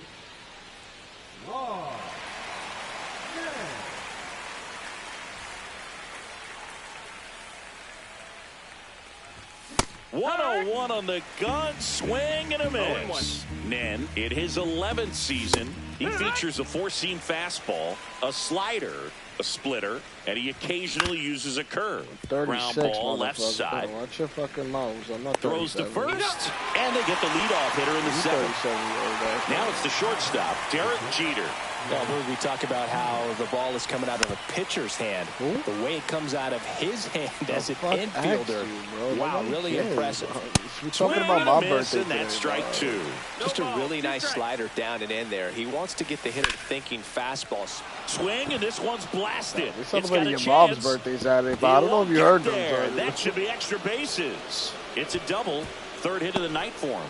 101 on the gun, swing and a miss. Nen, in his 11th season, he features a 4-seam fastball, a slider, a splitter, and he occasionally uses a curve. Ground ball left side. Watch your fucking mouths. I'm not throws to first, and they get the leadoff hitter in the 7th. Now it's the shortstop, Derek Jeter. Well, we talk about how the ball is coming out of a pitcher's hand. The way it comes out of his hand as an infielder. Wow, really impressive. We're talking about my birthday. And that's strike 2. Just a really nice slider down and in there. He wants to get the hitter thinking fastballs. Swing, and this one's blasted. We're celebrating your mom's birthday Saturday, but I don't know if you heard them. That should be extra bases. It's a double. 3rd hit of the night for him.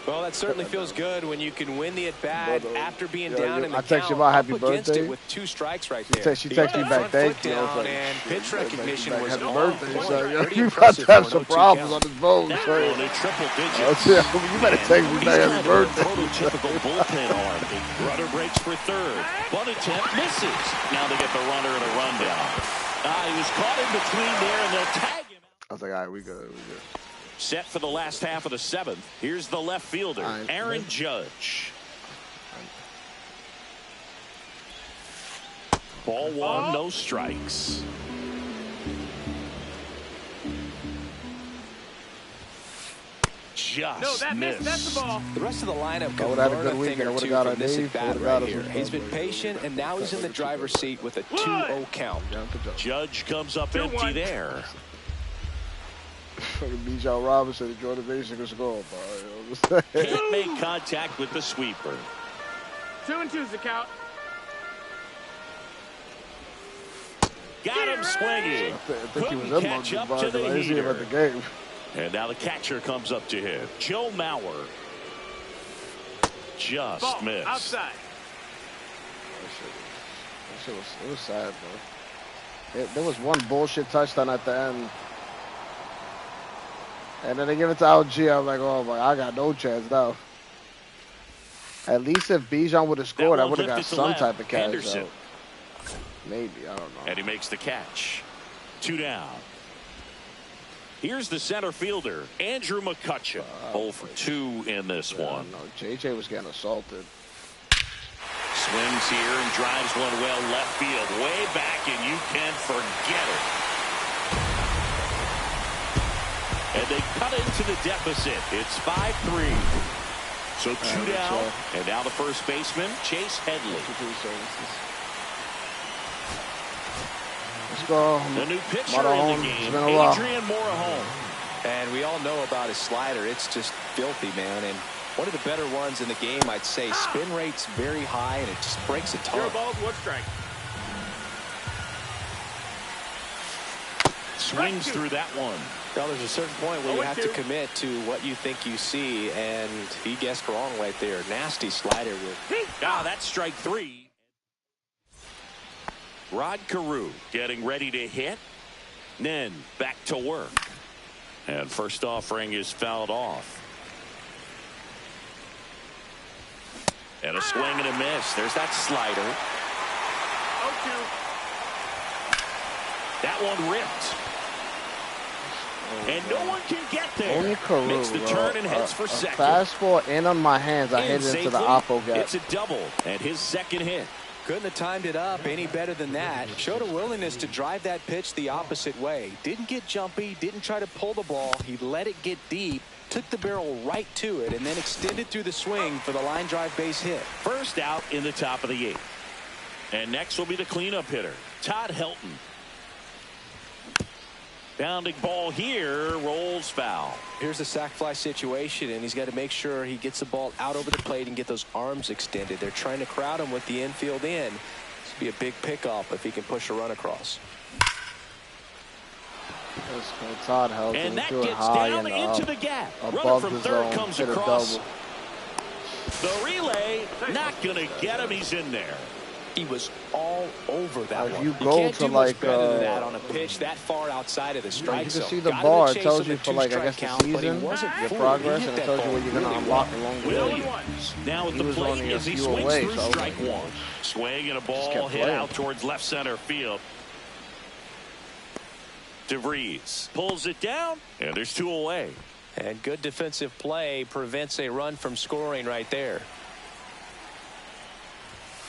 Well, that certainly feels good when you can win the at-bat after being down in the count. I text you about happy birthday. It with 2 strikes right there. She texted me back, thank you. Down and pitch recognition was happy on birthday. point. So, Pretty you about to have some 0-2 problems count. on this phone. That So. one in triple digits. You better text me back happy birthday. Prototypical bullpen arm. Runner breaks for third. Bunt attempt misses. Now they get the runner and a rundown. He was caught in between there, and they'll tag him. I was like, all right, we good. Set for the last half of the 7th. Here's the left fielder, Aaron Judge. Ball 1, no strikes. Just missed. That's the ball. The rest of the lineup I would have had a good week. I would have got a this Dave. at bat right here. He's been patient, and now he's in the driver's seat with a 2-0 count. Judge comes up empty there. Fucking Bijan Robinson and Jordan Mason can score. Can't make contact with the sweeper. 2-2's the count. Got him swinging. I think he was Couldn't catch up to the I didn't see him at the game. And now the catcher comes up to him. Joe Mauer. Just Ball missed. outside. It was sad, bro. There was one bullshit touchdown at the end. And then they give it to LG. I'm like, oh my, I got no chance now. At least if Bijan would have scored, I would have got some type of cash out. Maybe, I don't know. And he makes the catch. 2 down. Here's the center fielder, Andrew McCutcheon. 0 for 2 in this one. No, JJ was getting assaulted. Swings here and drives one well left field. Way back, and you can forget it. And they cut into the deficit. It's 5-3. So 2 down, and now the first baseman, Chase Headley. Let's go. The new pitcher in the game, Adrian Morahome. And we all know about his slider. It's just filthy, man. And one of the better ones in the game, I'd say. Spin rate's very high, and it just breaks a ton. 0 balls, 1 strike. Swings through that one. Well, there's a certain point where you have to commit to what you think you see, and he guessed wrong right there. Nasty slider. That's strike 3. Rod Carew getting ready to hit. Then back to work. And first offering is fouled off. And a swing and a miss. There's that slider. 0-2. That one ripped. And no one can get there. Only Carew, makes the turn and heads for second. Fastball in on my hands. I hit it into the oppo gap. It's a double and his second hit. Couldn't have timed it up any better than that. Showed a willingness to drive that pitch the opposite way. Didn't get jumpy, didn't try to pull the ball. He let it get deep, took the barrel right to it, and then extended through the swing for the line drive base hit. First out in the top of the 8th. And next will be the cleanup hitter, Todd Helton. Bounding ball here, rolls foul. Here's the sac fly situation, and he's got to make sure he gets the ball out over the plate and get those arms extended. They're trying to crowd him with the infield in. This would be a big pickoff if he can push a run across. Todd Helton. And that gets down into the gap. Runner from third comes across. The relay, not going to get him. He's in there. He was all over that one. You can't do like much better than that on a pitch that far outside of the strike zone. You can see the bar. It tells you for like I guess the season, your progress, and it tells you what you're gonna unlock along the way. Williams now at the plate as he swings through strike 1. Swing and a ball hit out towards left center field. DeVries pulls it down, and there's 2 away. And good defensive play prevents a run from scoring right there.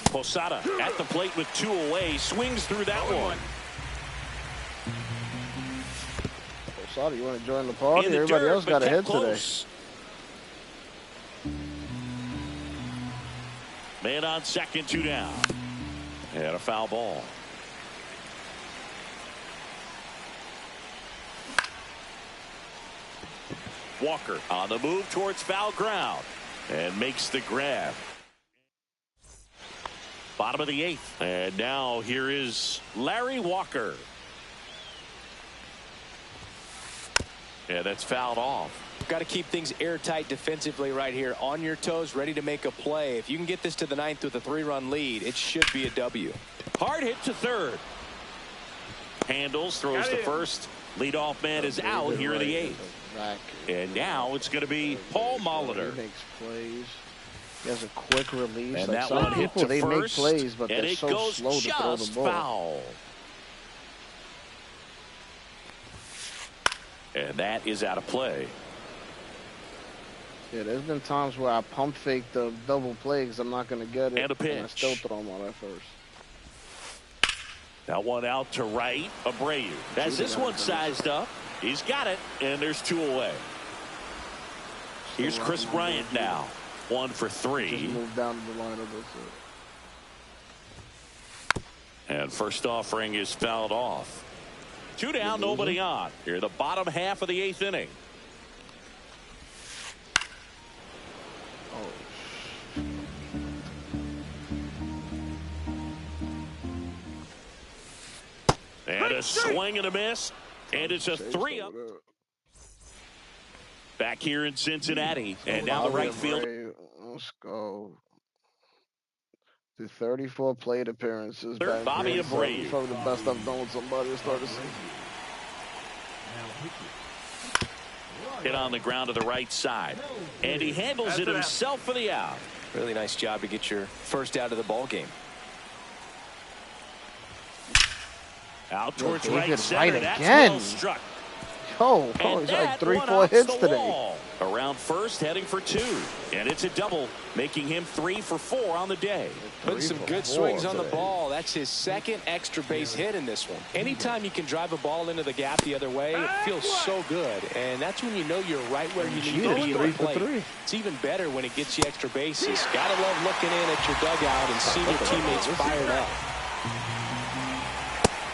Posada at the plate with 2 away, swings through that one. Posada, you want to join the party? Everybody else got a hit today. Man on second, 2 down. And a foul ball. Walker on the move towards foul ground and makes the grab. Bottom of the 8th. And now here is Larry Walker. Yeah, that's fouled off. got to keep things airtight defensively right here. On your toes, ready to make a play. If you can get this to the ninth with a 3-run lead, it should be a W. Hard hit to third. Handles, throws to first. Leadoff man is out here in the 8th. And now it's going to be Paul Molitor. He makes plays. He has a quick release. And like that some one hit people, to they first, make plays, but and they're it so goes slow to throw the just ball. foul. And that is out of play. Yeah, there's been times where I pump fake the double play because I'm not going to get it. And a pitch. And I still throw him on at first. That one out to right. Abreu. As this one sized up, he's got it, and there's 2 away. Here's Chris Bryant now. 1 for 3. Just move down to the lineup. And first offering is fouled off. 2 down, nobody on. Here, the bottom half of the 8th inning. And a swing and a miss. And it's a 3-up. Back here in Cincinnati. And now the right field. Let's go. The 34 plate appearances. Bobby Abreu. Probably the best I've done with somebody to start the season. Hit on the ground to the right side. And he handles it himself for the out. Really nice job to get your first out of the ball game. Out towards right center. Right That's again. well struck. Oh, he's like 3-4 hits today. Around first, heading for 2. And it's a double, making him 3 for 4 on the day. Putting some good swings on the ball. That's his second extra base hit in this one. Anytime you can drive a ball into the gap the other way, it feels so good. And that's when you know you're right where you need to be at the plate. It's even better when it gets you extra bases. Gotta love looking in at your dugout and seeing your teammates fired up.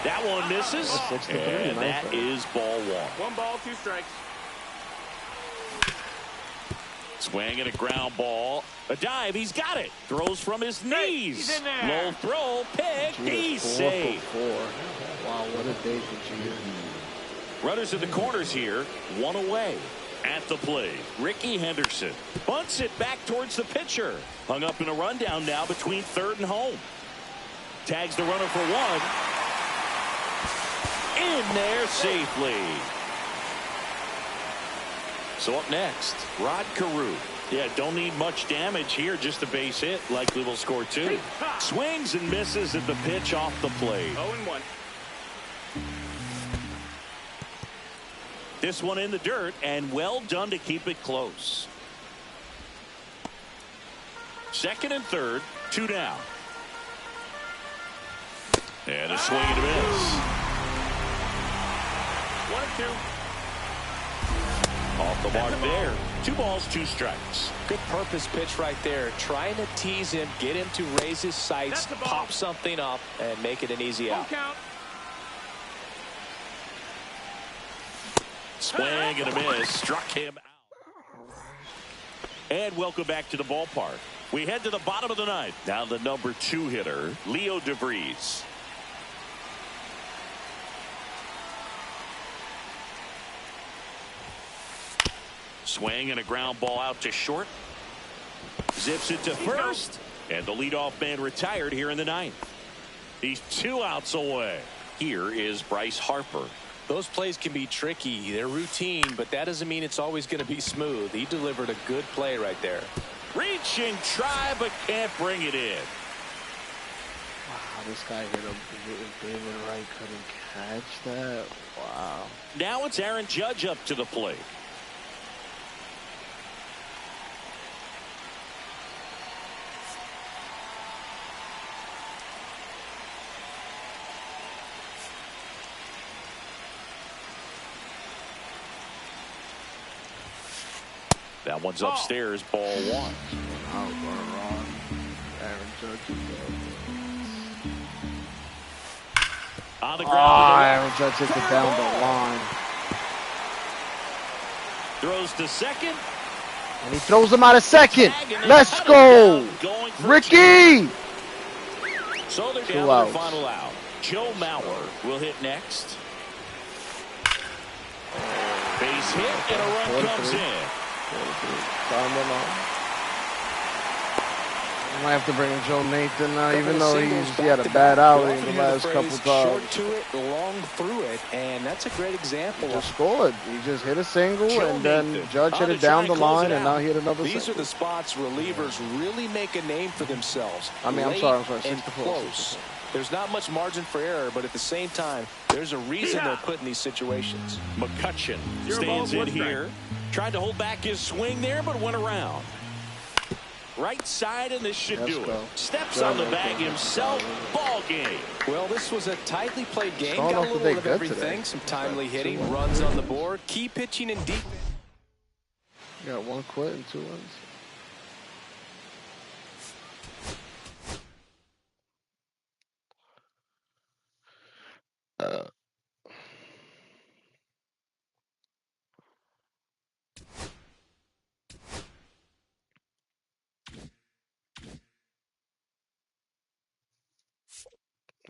That one misses, and that is ball 1. 1 ball, 2 strikes. Swing and a ground ball. A dive, he's got it. Throws from his knees. He's in there. Low throw, pick, he's safe. Wow, what a day for Gio. Runners in the corners here, 1 away. At the plate, Ricky Henderson bunts it back towards the pitcher. Hung up in a rundown now between third and home. Tags the runner for 1. In there safely. So up next, Rod Carew. Yeah, don't need much damage here, just a base hit. Likely will score 2. Swings and misses at the pitch off the plate. 0-1. This one in the dirt, and well done to keep it close. Second and third, 2 down. And a swing and a miss. 1-2. Off the mark there. 2 balls, 2 strikes. Good purpose pitch right there. Trying to tease him, get him to raise his sights, pop something up, and make it an easy out. Count. Swing and a miss. Struck him out. And welcome back to the ballpark. We head to the bottom of the 9th. Now the number 2 hitter, Leo DeVries. Swing and a ground ball out to short. Zips it to first. And the leadoff man retired here in the 9th. He's 2 outs away. Here is Bryce Harper. Those plays can be tricky. They're routine, but that doesn't mean it's always going to be smooth. He delivered a good play right there. Reach and try, but can't bring it in. Wow, this guy hit a David Wright couldn't catch that. Wow. Now it's Aaron Judge up to the plate. That one's upstairs, ball 1. On the ground. Aaron Judge took it down the line. Throws to second. And he throws him out of second. Let's go. Ricky. So they're down to the final out. Joe Mauer will hit next. Base base hit, and a run comes in. I might have to bring in Joe Nathan even though he had a bad outing the last couple times. Short to it, long through it, and that's a great example. He just scored. He just hit a single, and then Judge hit it down the line, and now he hit another single. These are the spots relievers really make a name for themselves. I'm sorry, 64. Close. There's not much margin for error, but at the same time, there's a reason they're put in these situations. McCutcheon stands in here. Tried to hold back his swing there, but went around. Right side, and this should do it. Steps on the bag himself. Ball game. Well, this was a tightly played game. Got a little bit of everything. Some timely hitting, runs on the board, key pitching, and deep. You got 1 quit and 2 wins.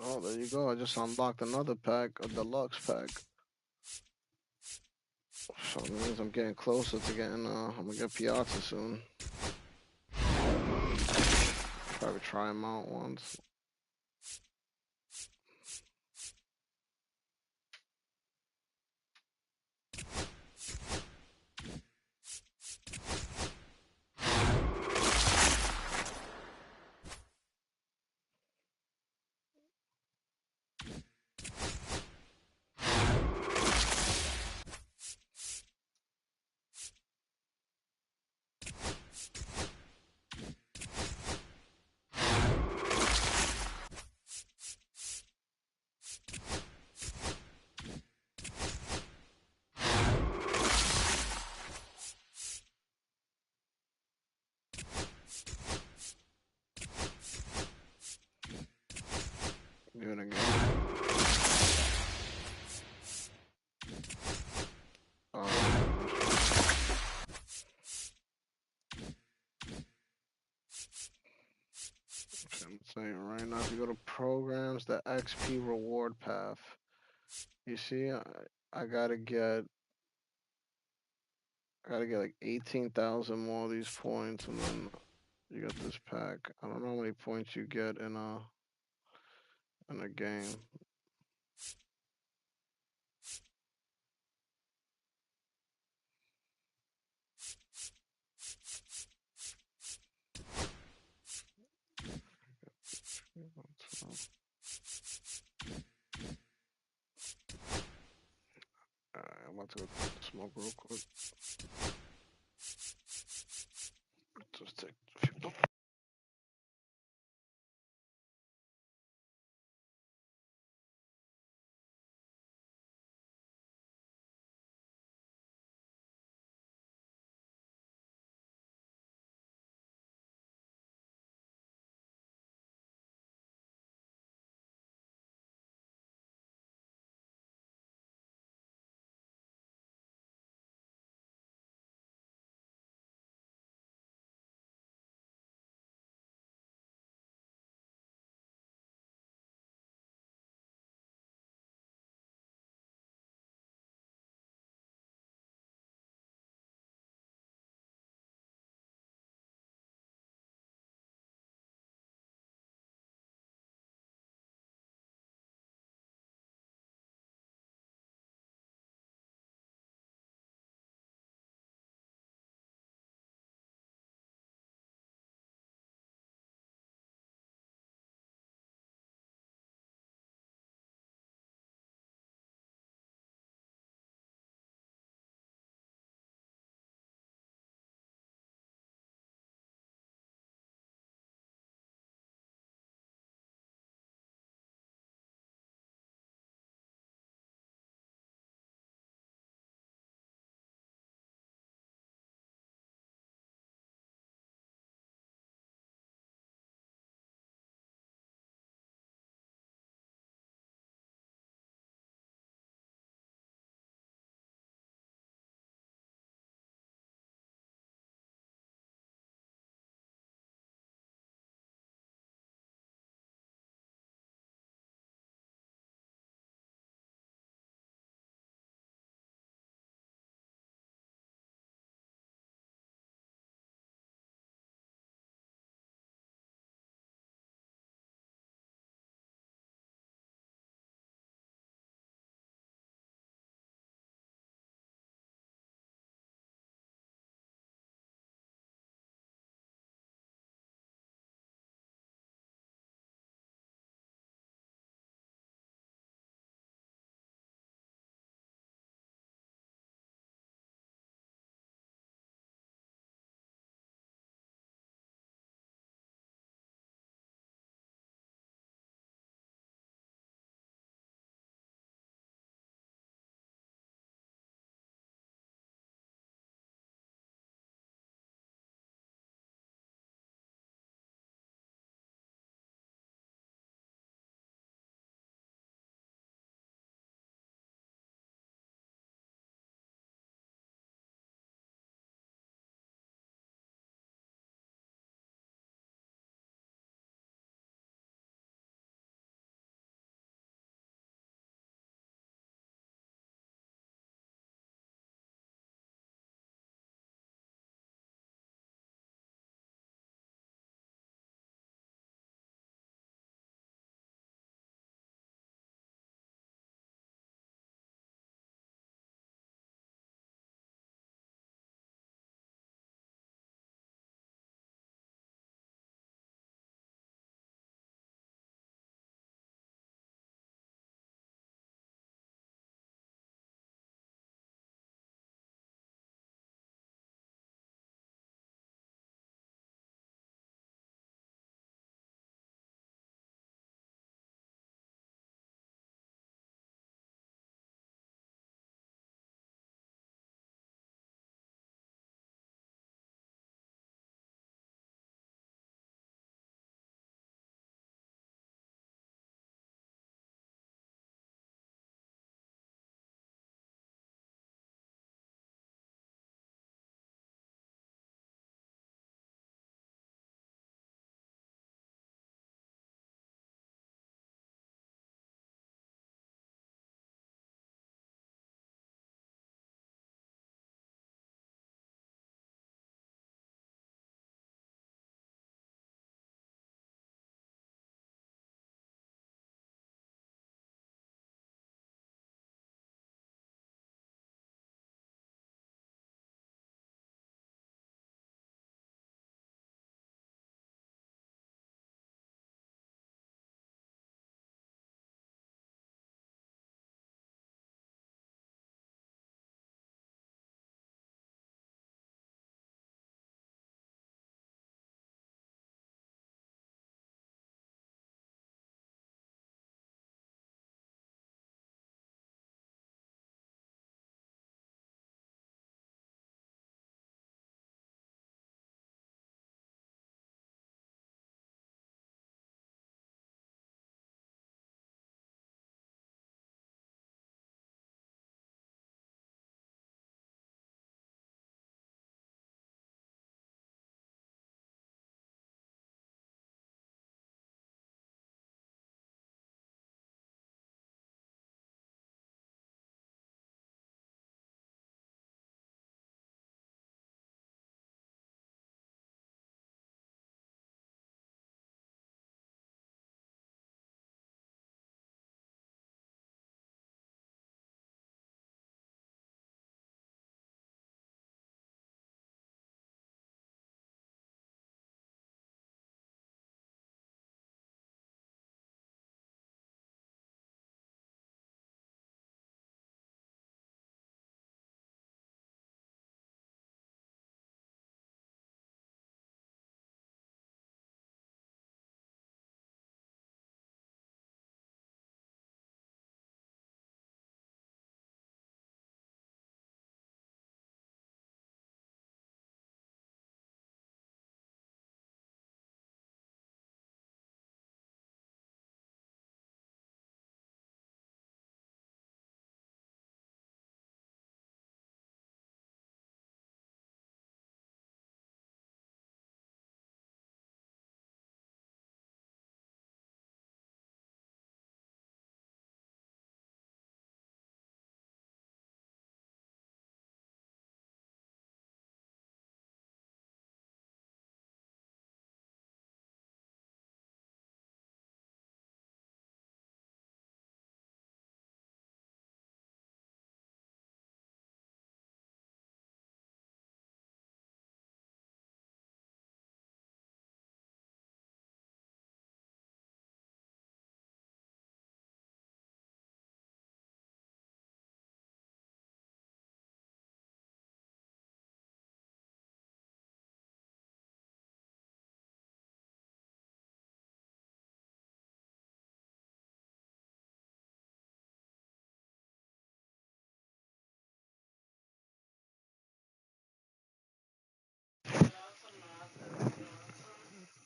Oh, there you go. I just unlocked another pack, a deluxe pack. So that means I'm getting closer to getting, I'm gonna get Piazza soon. Probably try him out once. Do it again. I'm saying right now, if you go to programs, the XP reward path, you see, I gotta get like 18,000 more of these points, and then you got this pack. I don't know how many points you get in a game. I'm about to go smoke real quick. Just take a few.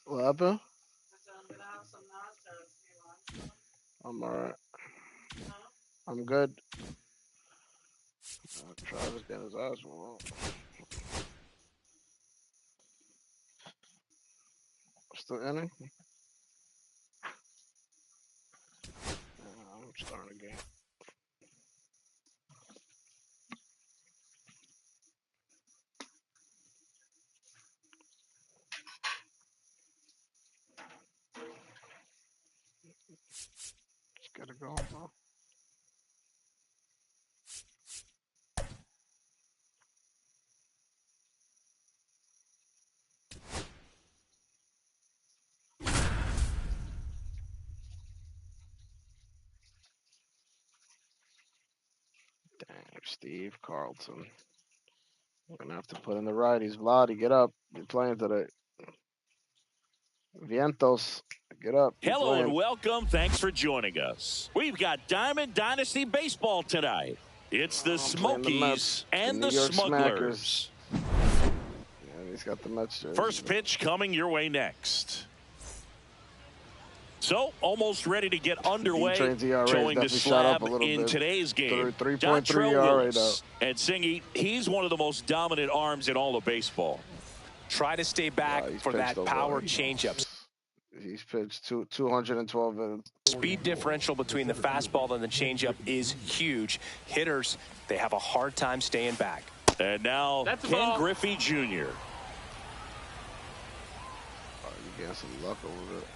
What happened? I'm alright. I'm good. Travis getting his ass whooped. Still inning? I'm starting again. Just gotta go, bro. Damn, Steve Carlton. We're gonna have to put in the righties. Vladi, get up. You're playing today. Vientos, get up. You're Hello playing. and welcome. Thanks for joining us. We've got Diamond Dynasty Baseball tonight. It's the Smokies and the Smugglers. Yeah, he's got the Mets jersey. First pitch coming your way next. So, almost ready to get underway. Showing the slab in today's game. 3.3 ERA though. And Singy, he's one of the most dominant arms in all of baseball. Try to stay back for that power changeup. He's pitched 212 innings. Speed differential between the fastball and the changeup is huge. Hitters, they have a hard time staying back. And now, Ken Griffey Jr. Oh, you getting some luck over it.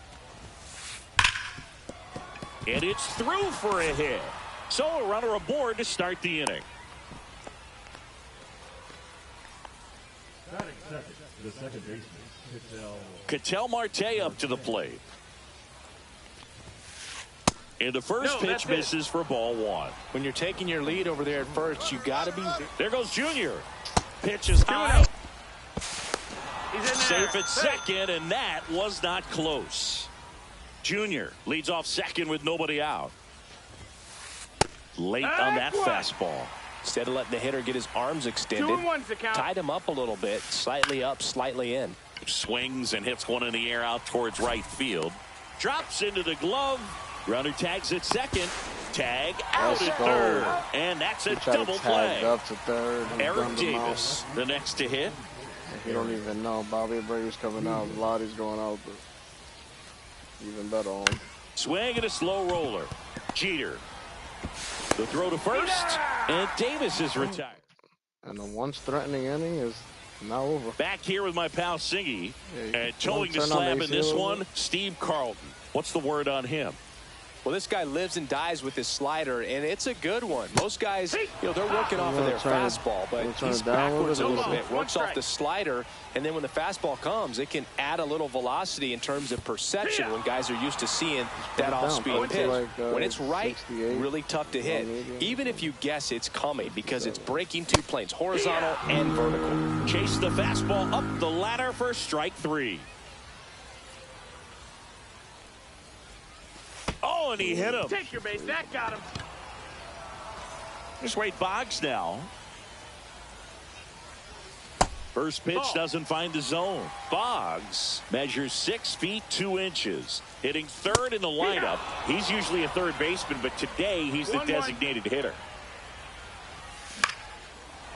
And it's through for a hit. So a runner aboard to start the inning. The second baseman, Ketel Marte up to the plate. And the first pitch misses for ball one. When you're taking your lead over there at first, you got to be. There goes Junior. Pitch is high. He's in there. Safe at second, and that was not close. Junior leads off second with nobody out. Late on that fastball. Instead of letting the hitter get his arms extended, 2-1's the count. tied him up a little bit, slightly up, slightly in. Swings and hits one in the air out towards right field. Drops into the glove. Runner tags at second. Tag out at third. And that's a double play. Up to third. Eric Davis, the next to hit. You don't even know. Bobby Abreu's coming out. Vladdy's going out. But even better on. Swing and a slow roller. Jeter. The throw to first. And Davis is retired. And the once threatening inning is now over. Back here with my pal Singy. Yeah, And towing the slab in this one, Steve Carlton. What's the word on him? Well, this guy lives and dies with his slider, and it's a good one. Most guys, they're working off of their fastball, but he's backwards a little bit, works off the slider, and then when the fastball comes, it can add a little velocity in terms of perception when guys are used to seeing that off-speed pitch. When it's right, really tough to hit, even if you guess it's coming, because it's breaking two planes, horizontal and vertical. Chase the fastball up the ladder for strike three. Oh, and he hit him. Take your base. That got him. Here's Wade Boggs now. First pitch doesn't find the zone. Boggs measures 6 feet 2 inches. Hitting third in the lineup. He's usually a third baseman, but today he's the designated hitter.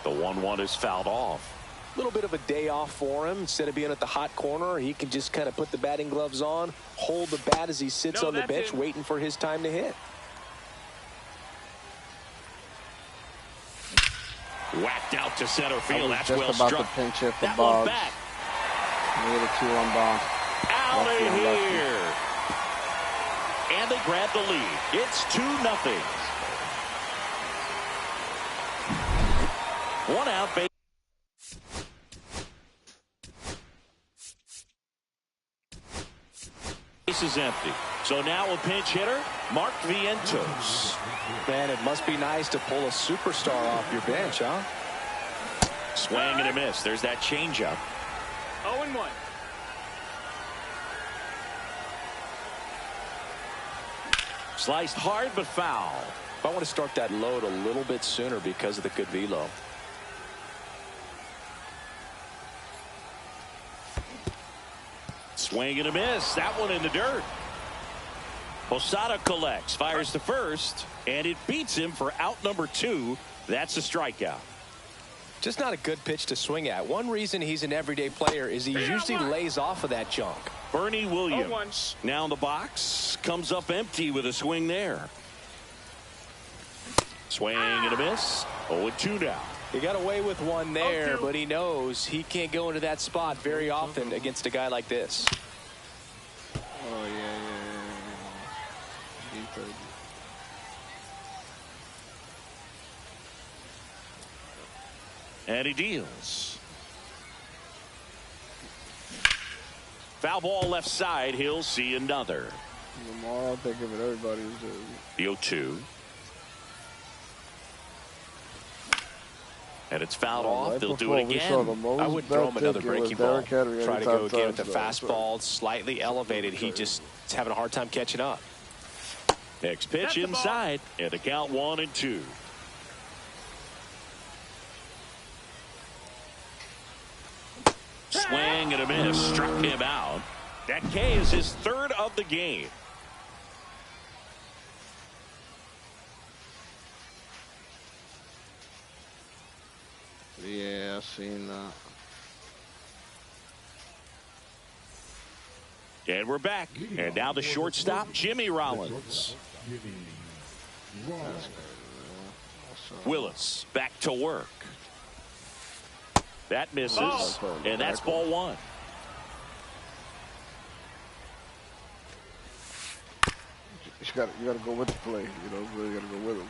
The 1-1 is fouled off. A little bit of a day off for him. Instead of being at the hot corner, he can just kind of put the batting gloves on, hold the bat as he sits on the bench, waiting for his time to hit. Whacked out to center field. That's just well about struck. To pinch hit for that Boggs. one back. Near the 2-1 bomb. Out of here. And they grab the lead. It's 2-0. One out. Base is empty. So now a pinch hitter, Mark Vientos. Man, it must be nice to pull a superstar off your bench, huh? Swing and a miss. There's that changeup. 0-1. Sliced hard but foul. I want to start that load a little bit sooner because of the good velo. Swing and a miss. That one in the dirt. Posada collects, fires to first, and it beats him for out number 2. That's a strikeout. Just not a good pitch to swing at. One reason he's an everyday player is he usually lays off of that junk. Bernie Williams now in the box, comes up empty with a swing there. Swing and a miss. 0-2 now. He got away with one there, but he knows he can't go into that spot very often against a guy like this. Oh, yeah. And he deals. Foul ball left side. He'll see another. Lamar, they give it everybody. The 0-2. And it's fouled off. Right, they'll do it again. I would throw him another breaking ball. Try to go again with the fastball slightly elevated. He just is having a hard time catching up. Next pitch inside. And the count 1-2. Swing and a miss. Struck him out. That K is his 3rd of the game. Yeah, I seen that. And we're back. And now the shortstop, Jimmy Rollins. Willis back to work. That misses, and that's ball 1. You gotta go with the play. You know, really gotta go with him.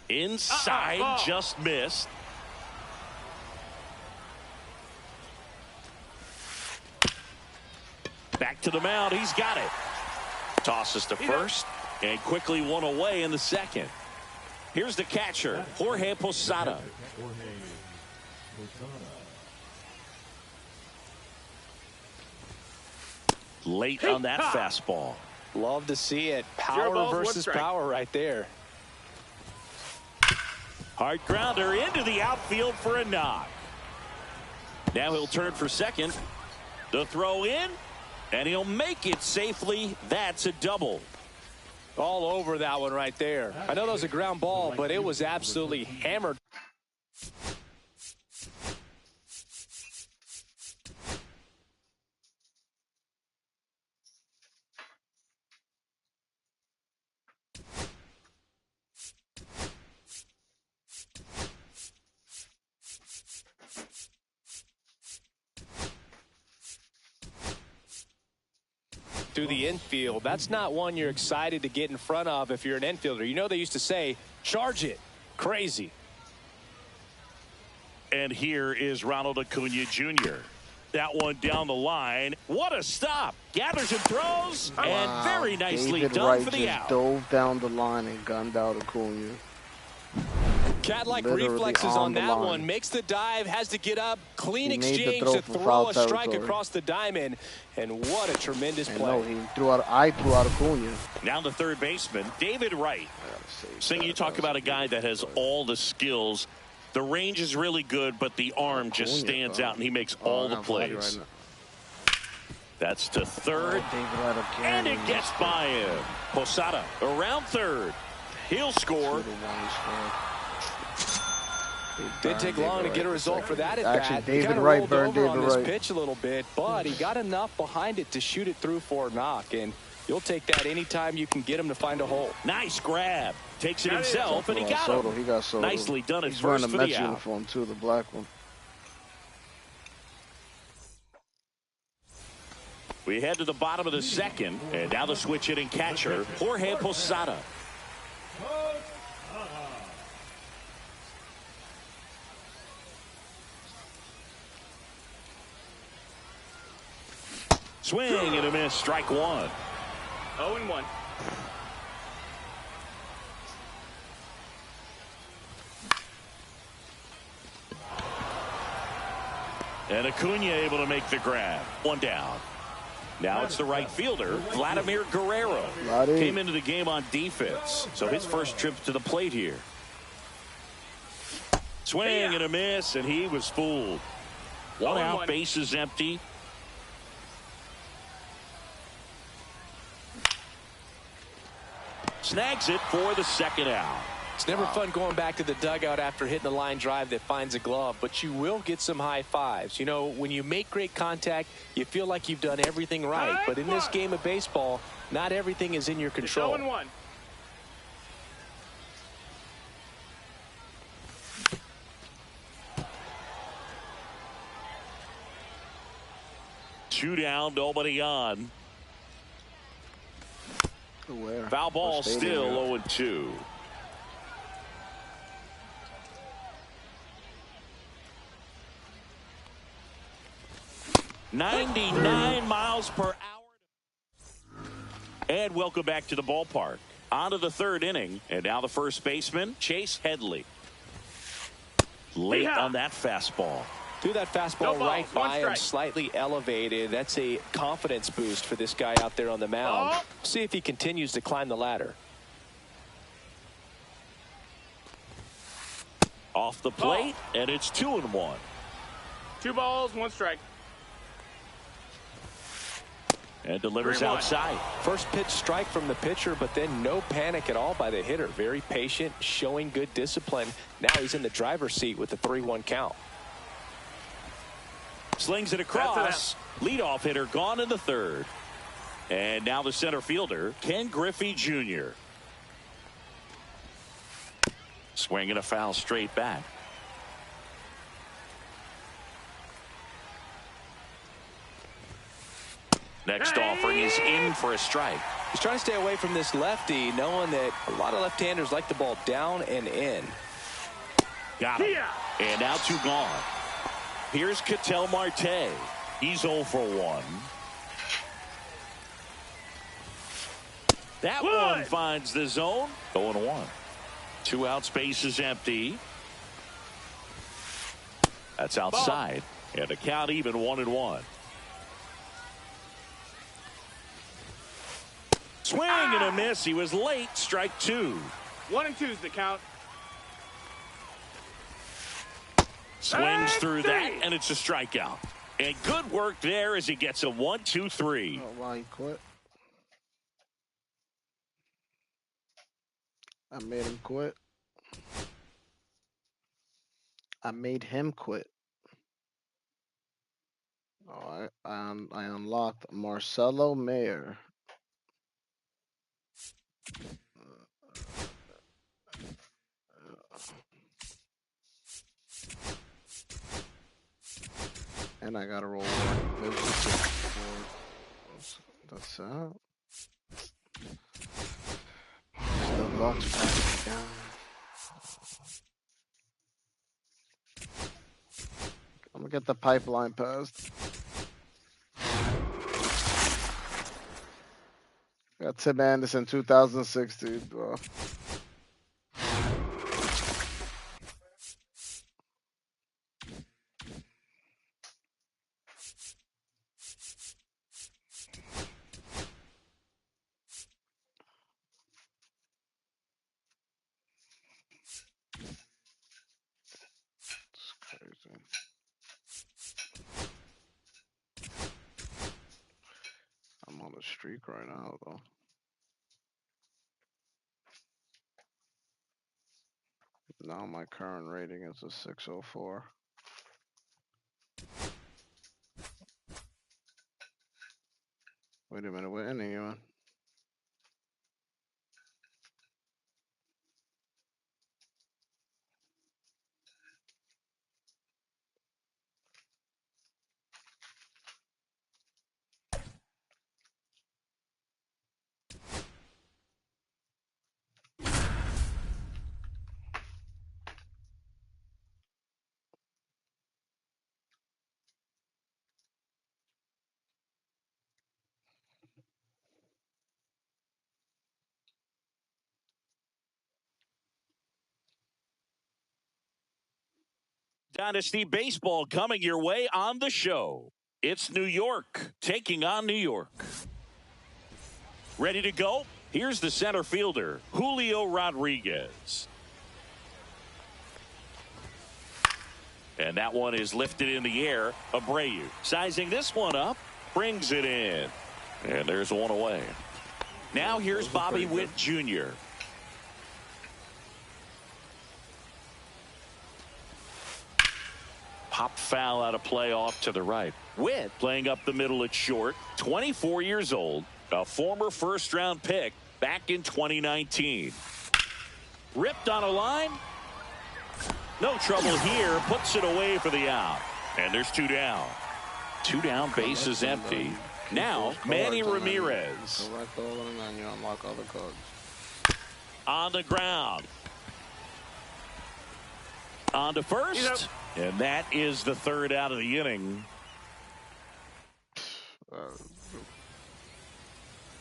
Inside, just missed. Back to the mound. He's got it. Tosses to first, and quickly one away in the second. Here's the catcher, Jorge Posada. Late on that fastball. Love to see it. Power versus power right there. Hard grounder into the outfield for a knock. Now he'll turn for second. The throw in, and he'll make it safely. That's a double. All over that one right there. I know that was a ground ball, but it was absolutely hammered. Through the infield. That's not one you're excited to get in front of if you're an infielder. You know, they used to say, charge it. Crazy. And here is Ronald Acuna Jr. That one down the line. What a stop. Gathers and throws. Wow. And very nicely David done Wright for the out. Dove down the line and gunned out Acuna. Cat-like reflexes on that one. Makes the dive, has to get up. Clean exchange to throw a strike across the diamond. And what a tremendous play. No, he threw out. I threw out Acuna. Now the third baseman, David Wright. Sing, you talk about a guy that has all the skills. The range is really good, but the arm just stands out, and he makes all the plays. That's to third, and it gets by him. Posada around third. He'll score. Didn't take long to get a result for that at bat. Actually, David Wright burned David on this pitch a little bit, but he got enough behind it to shoot it through for a knock, and you'll take that anytime you can get him to find a hole. Nice grab. Takes it himself, and he got him. He got Soto. Nicely done at He's first wearing for the Mets the out. uniform too, the black one. We head to the bottom of the second, and now the switch hitting catcher, Jorge Posada. Swing and a miss, strike one. 0-1. And Acuna able to make the grab. One down. Now it's the right fielder, Vladimir Guerrero. Came into the game on defense, so his first trip to the plate here. Swing and a miss, and he was fooled. One out, base is empty. Snags it for the second out. It's never fun going back to the dugout after hitting a line drive that finds a glove, but you will get some high fives. You know, when you make great contact, you feel like you've done everything right. But in this game of baseball, not everything is in your control. 0-1. Two down, nobody on. Foul ball, still 0-2. .99 miles per hour. And welcome back to the ballpark. On to the third inning, and now the first baseman, Chase Headley. Late on that fastball. Threw that fastball right by him, slightly elevated. That's a confidence boost for this guy out there on the mound. See if he continues to climb the ladder. Off the plate, and it's 2-1. 2 balls, 1 strike. And delivers outside. First pitch strike from the pitcher, but then no panic at all by the hitter. Very patient, showing good discipline. Now he's in the driver's seat with the 3-1 count. Slings it across. Leadoff hitter gone in the third. And now the center fielder, Ken Griffey Jr. Swinging a foul straight back. Next offering is in for a strike. He's trying to stay away from this lefty, knowing that a lot of left-handers like the ball down and in. Got him. And now 2 gone. Here's Ketel Marte. He's 0 for 1. That one finds the zone. 0-1. 2 outs, base is empty. That's outside. And the count even 1-1. Swing and a miss. He was late. Strike 2. 1-2 is the count. Swings through that, and it's a strikeout. And good work there as he gets a 1-2-3. Oh, wow, he quit. I made him quit. I made him quit. Oh, I unlocked Marcelo Mayer. And I gotta roll one. That's out. The box back down. I'm gonna get the pipeline passed. Got Tim Anderson 2016, bro. I'm on a streak right now, though. Now my current rating is a 604. Wait a minute, what inning you in? Dynasty Baseball coming your way on the show. It's New York taking on New York. Ready to go? Here's the center fielder, Julio Rodriguez. And that one is lifted in the air. Abreu sizing this one up, brings it in. And there's one away. Now here's Bobby Witt Jr. Pop foul out of play off to the right. Witt playing up the middle at short. 24 years old. A former first-round pick back in 2019. Ripped on a line. No trouble here. Puts it away for the out. And there's two down. Two down, base is empty. Now, Manny Ramirez. On the ground. On to first. And that is the third out of the inning.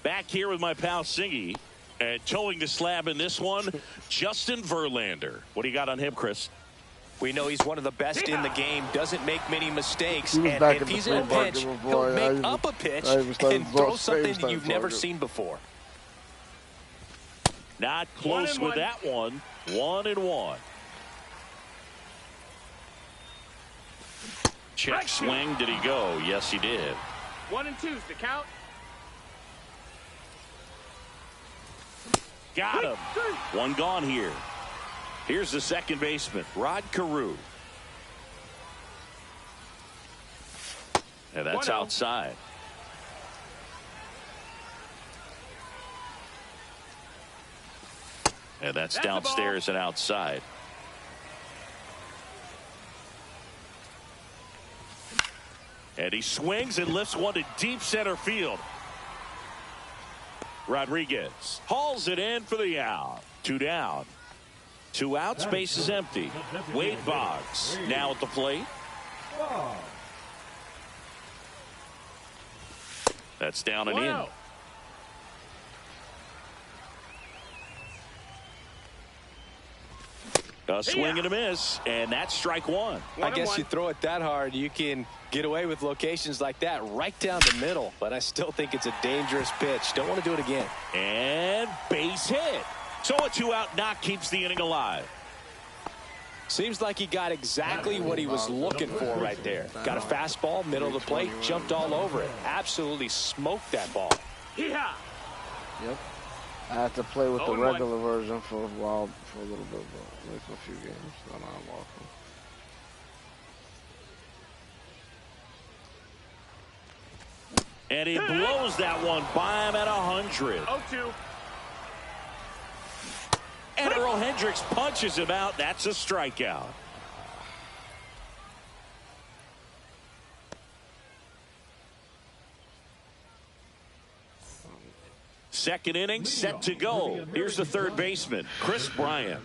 Back here with my pal Singy. And towing the slab in this one, Justin Verlander. What do you got on him, Chris? We know he's one of the best in the game, doesn't make many mistakes, and if he's in a pinch, he'll make up a pitch and throw something that you've never seen before. Not close with that one. 1-1. Check swing. Did he go? Yes, he did. 1-2's the count. Got him. One gone here. Here's the second baseman, Rod Carew. And that's outside. And that's downstairs and outside. And he swings and lifts one to deep center field. Rodriguez hauls it in for the out. Two down. Two outs, base is empty. Wade Boggs now at the plate. That's down and in. A swing and a miss, and that's strike one. I guess you throw it that hard, you can get away with locations like that right down the middle, but I still think it's a dangerous pitch. Don't want to do it again. And base hit. So a two-out knock keeps the inning alive. Seems like he got exactly what he was looking for right there. Got a fastball, middle of the plate, jumped all over it. Absolutely smoked that ball. Yeah. Yep. I had to play with the regular version for a while, for a little bit, but like a few games. Then I'm off. And he blows that one by him at 100. 0-2. And Earl Hendricks punches him out. That's a strikeout. Second inning set to go. Here's the third baseman, Chris Bryant.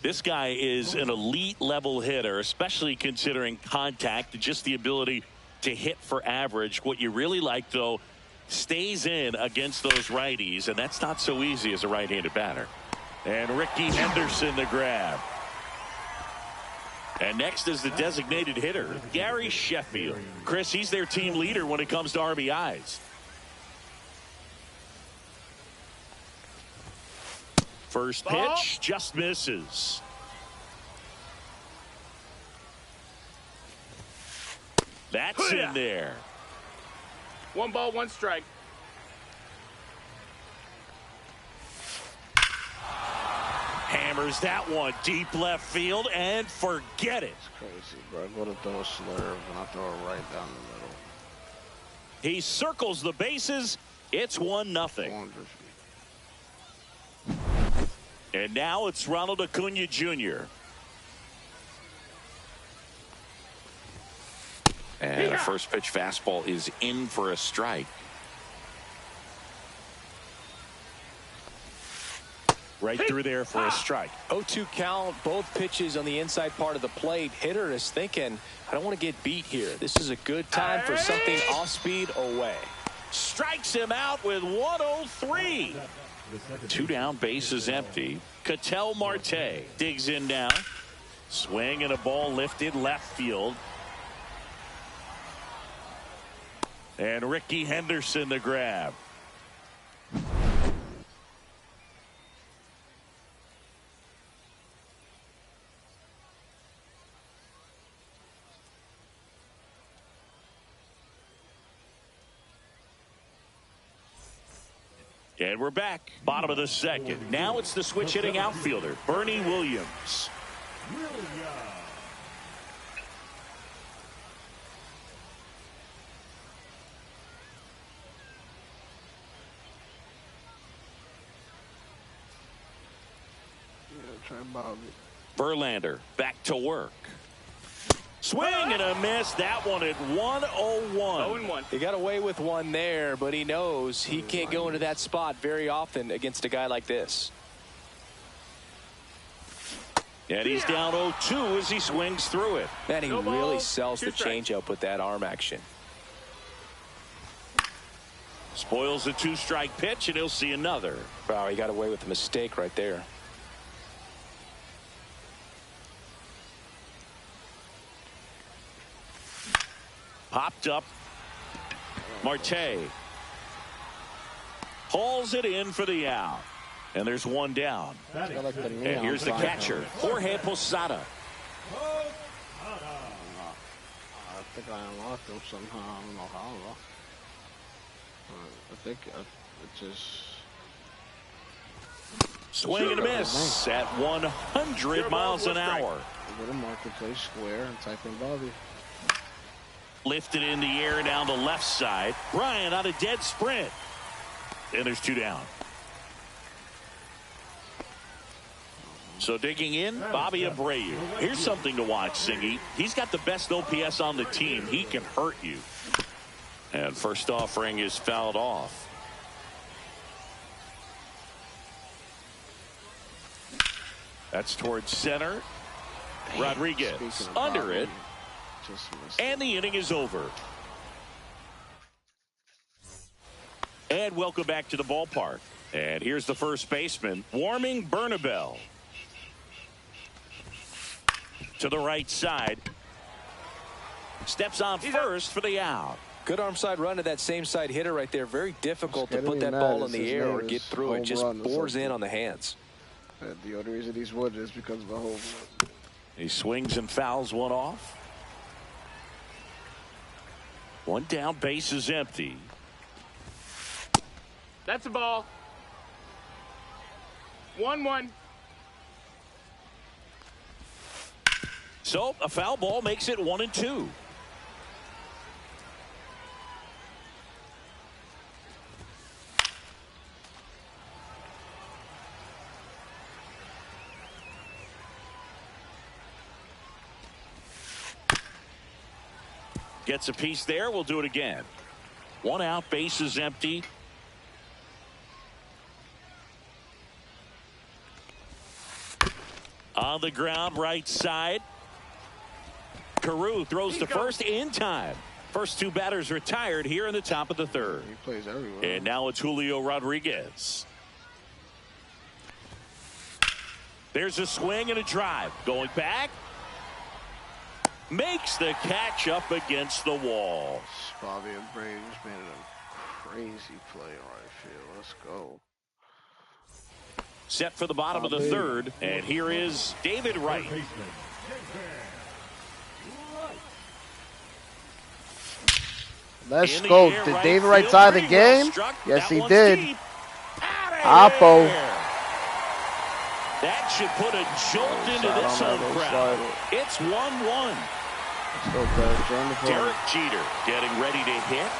This guy is an elite level hitter, especially considering contact and just the ability to hit for average. What you really like, though, stays in against those righties, and that's not so easy as a right-handed batter. And Ricky Henderson the grab. And next is the designated hitter, Gary Sheffield. Chris, he's their team leader when it comes to RBIs. First pitch just misses. That's in there. 1 ball, 1 strike. Hammers that one deep left field and forget it. It's crazy, bro. I go to throw a slurve and I throw it right down the middle. He circles the bases. It's 1-0. And now it's Ronald Acuna Jr. And a first pitch fastball is in for a strike. Right through there for a strike. 0-2 count, both pitches on the inside part of the plate. Hitter is thinking, I don't want to get beat here. This is a good time for something off speed away. Strikes him out with 103. Two down, base is empty. Ketel Marte digs in now. Swing and a ball lifted left field. And Ricky Henderson the grab. And we're back. Bottom of the second. Now it's the switch hitting outfielder, Bernie Williams. Try Bobby. Verlander back to work. Swing and a miss. That one at 101. 0-1. He got away with one there, but he knows he can't go into that spot very often against a guy like this. And he's down 0-2 as he swings through it. Man, he really sells the changeup with that arm action. Spoils the 2-strike pitch, and he'll see another. Wow, he got away with a mistake right there. Popped up. Marte hauls it in for the out. And there's one down. And here's the catcher, Jorge Posada. I think I unlocked him somehow. I don't know how. I think it just... Swing and a miss at 100 miles an hour. Go to marketplace square and type in Bobby. Lifted in the air down the left side. Bryant on a dead sprint. And there's 2 down. So digging in, Bobby Abreu. Here's something to watch, Singy. He's got the best OPS on the team. He can hurt you. And first offering is fouled off. That's towards center. Rodriguez under it. And the inning is over. And welcome back to the ballpark. And here's the first baseman, Warming Bernabel. To the right side. Steps on first for the out. Good arm side run to that same side hitter right there. Very difficult to put that ball in the air or get through it. Just bores in on the hands. The only reason he's won is because of the home run. He swings and fouls one off. One down, base is empty. That's a ball. 1-1. So a foul ball makes it 1-2. Gets a piece there. We'll do it again. One out, base is empty. On the ground, right side. Carew throws to first in time. First 2 batters retired here in the top of the third. He plays everywhere. And now it's Julio Rodriguez. There's a swing and a drive. Going back. Makes the catch up against the wall. Bobby Abreu just made a crazy play right field. Let's go. Set for the bottom of the third. And here is David Wright. Let's go. Did David Wright tie the game? Yes, he did. Oppo. That should put a jolt into this home crowd. It's 1-1. Derek Jeter getting ready to hit.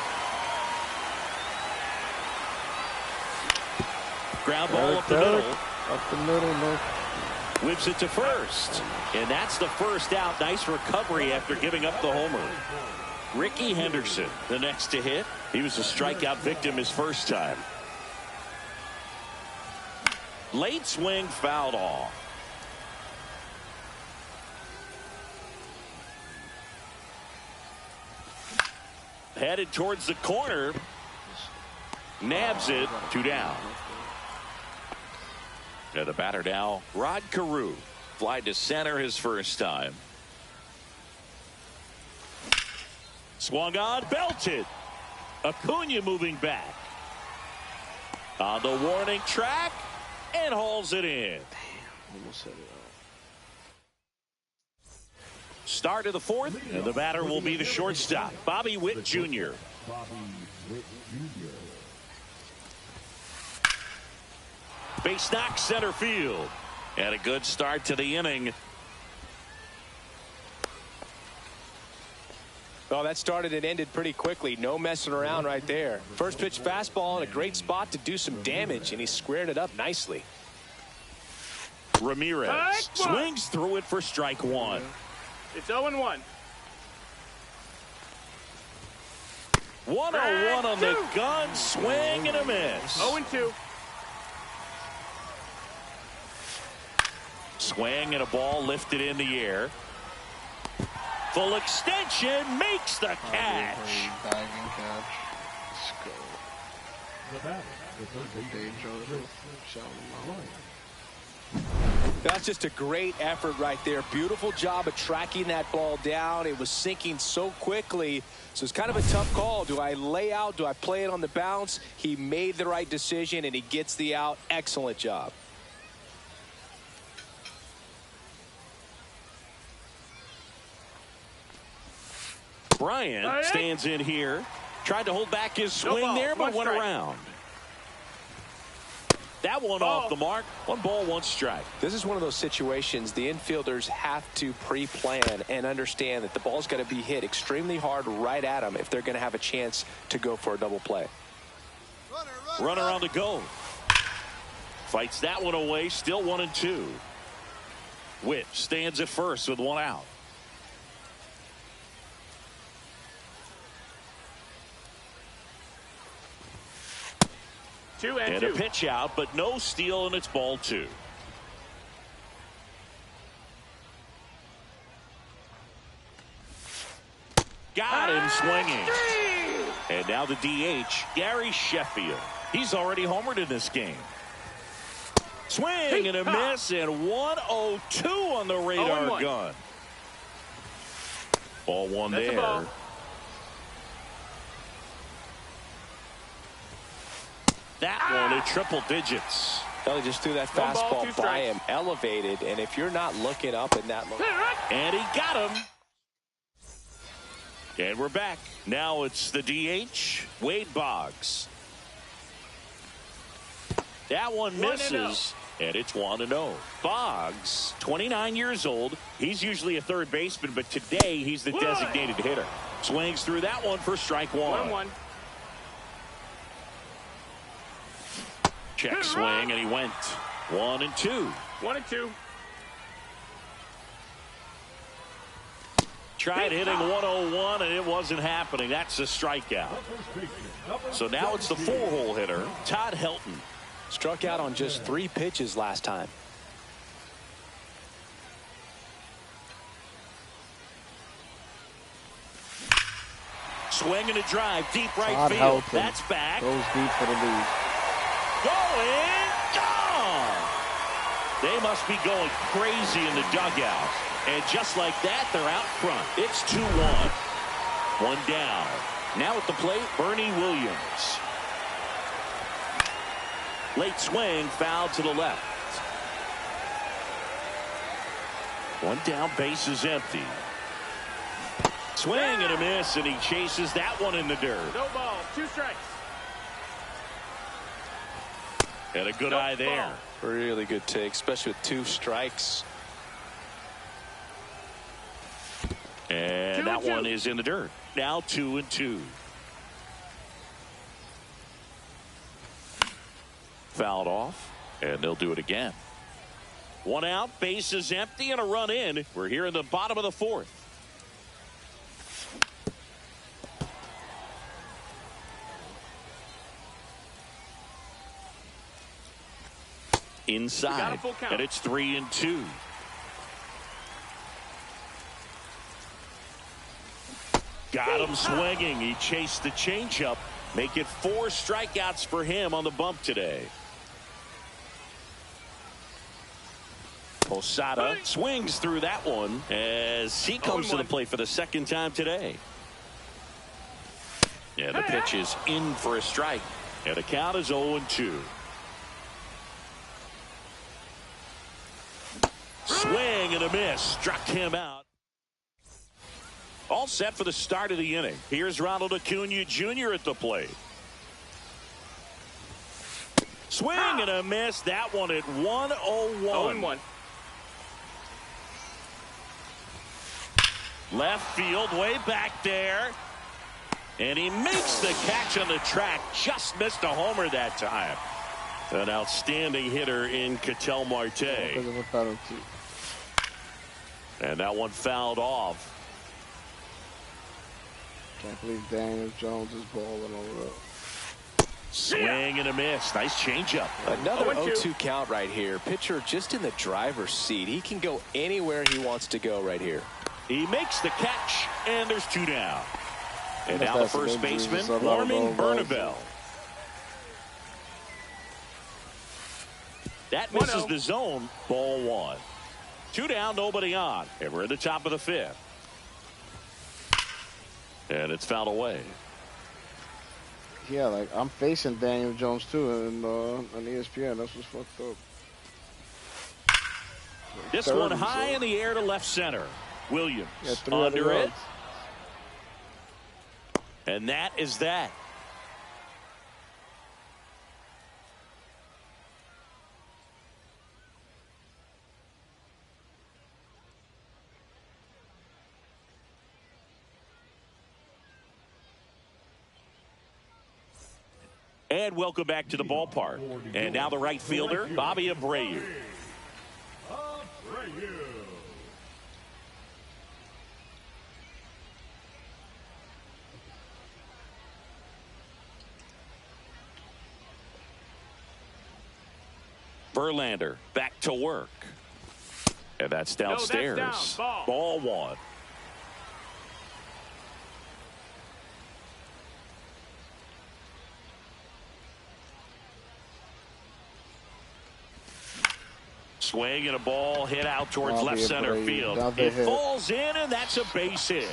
Ground ball up the middle. Up the middle, no. Whips it to first. And that's the first out. Nice recovery after giving up the homer. Ricky Henderson, the next to hit. He was a strikeout victim his first time. Late swing fouled off. Headed towards the corner. Nabs it. 2 down. And the batter now, Rod Carew. Fly to center his first time. Swung on, belted. Acuna moving back. On the warning track. And hauls it in. Start of the fourth, and the batter will be the shortstop, Bobby Witt Jr. Base knock center field. And a good start to the inning. Well, that started and ended pretty quickly. No messing around right there. First pitch fastball in a great spot to do some damage, and he squared it up nicely. Ramirez swings through it for strike one. It's 0-1. 1-0-1 on the gun. Swing and a miss. 0-2. Swing and a ball lifted in the air. Full extension makes the catch. Diving catch. Let's go. The batter, the third baseman, That's just a great effort right there. Beautiful job of tracking that ball down. It was sinking so quickly. So it's kind of a tough call. Do I lay out? Do I play it on the bounce? He made the right decision, and he gets the out. Excellent job. Bryant stands in here. Tried to hold back his swing there, but went around. That one off the mark. 1 ball, 1 strike. This is one of those situations the infielders have to pre-plan and understand that the ball's got to be hit extremely hard right at them if they're going to have a chance to go for a double play. Runner on the go. Fights that one away. Still 1-2. Witt stands at first with 1 out. And a pitch out, but no steal, and it's ball 2. Got him swinging. And now the DH, Gary Sheffield. He's already homered in this game. Swing and a miss, and 1-0-2 on the radar gun. Ball 1 there. That one at triple digits. Well, he just threw that fastball by him, elevated, and if you're not looking up in that look. And he got him. And we're back. Now it's the DH, Wade Boggs. That one misses, and it's 1-0. Boggs, 29 years old. He's usually a third baseman, but today he's the designated hitter. Swings through that one for strike 1. 1-1. Check swing, and he went 1-2. 1-2. Tried hitting 101, and it wasn't happening. That's a strikeout. So now it's the 4-hole hitter, Todd Helton. Struck out on just 3 pitches last time. Swing and a drive, deep right Todd field. Helton That's back. goes deep for the lead. Going, gone. They must be going crazy in the dugout. And just like that, they're out front. It's 2-1. 1 down. Now at the plate, Bernie Williams. Late swing, foul to the left. 1 down, base is empty. Swing and a miss, and he chases that one in the dirt. No ball, 2 strikes. And a good eye there. Really good take, especially with 2 strikes. And that one is in the dirt. Now 2-2. Fouled off, and they'll do it again. 1 out, base is empty, and a run in. We're here in the bottom of the 4th. Inside, and it's 3-2. Got him swinging. He chased the changeup. Make it 4 strikeouts for him on the bump today. Posada swings through that one as he comes to the plate for the 2nd time today. Yeah, the pitch is in for a strike. And the count is 0-2. Swing and a miss. Struck him out. All set for the start of the inning. Here's Ronald Acuna Jr. at the plate. Swing and a miss. That one at 101. 0-1. Left field, way back there. And he makes the catch on the track. Just missed a homer that time. An outstanding hitter in Ketel Marte. And that one fouled off. Can't believe Daniel Jones is balling over that. Swing and a miss. Nice changeup. Another 0-2 count right here. Pitcher just in the driver's seat. He can go anywhere he wants to go right here. He makes the catch, and there's 2 down. And now the first baseman, Norman Bernabel. That misses the zone. Ball 1. 2 down, nobody on. And we're at the top of the 5th. And it's fouled away. Yeah, like I'm facing Daniel Jones too on ESPN. That's what's fucked up. This one high in the air to left center. Williams under it. And that is that. And welcome back to the ballpark. And now the right fielder, Bobby Abreu. Verlander back to work. And that's downstairs. No, that's down. Ball 1. Swing and a ball hit out towards left center field. It falls in, and that's a base hit.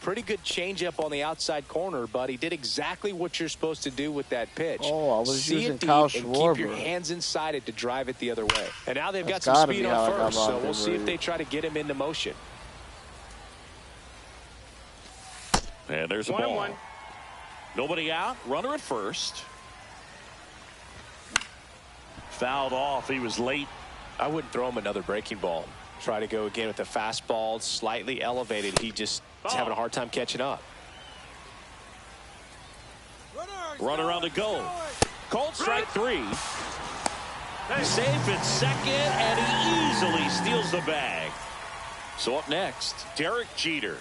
Pretty good changeup on the outside corner, but he did exactly what you're supposed to do with that pitch. Oh, I was See using it deep Kyle and Schwarber. keep your hands inside it to drive it the other way. And now they've got That's some speed gotta on be how I first, got so Bobby we'll see if Abreu. they try to get him into motion. And there's a 1-1. ball. Nobody out. Runner at first. Fouled off. He was late. I wouldn't throw him another breaking ball. Try to go again with the fastball, slightly elevated. He just is having a hard time catching up. Runner on the go. Called strike 3. Safe at second, and he easily steals the bag. So up next, Derek Jeter.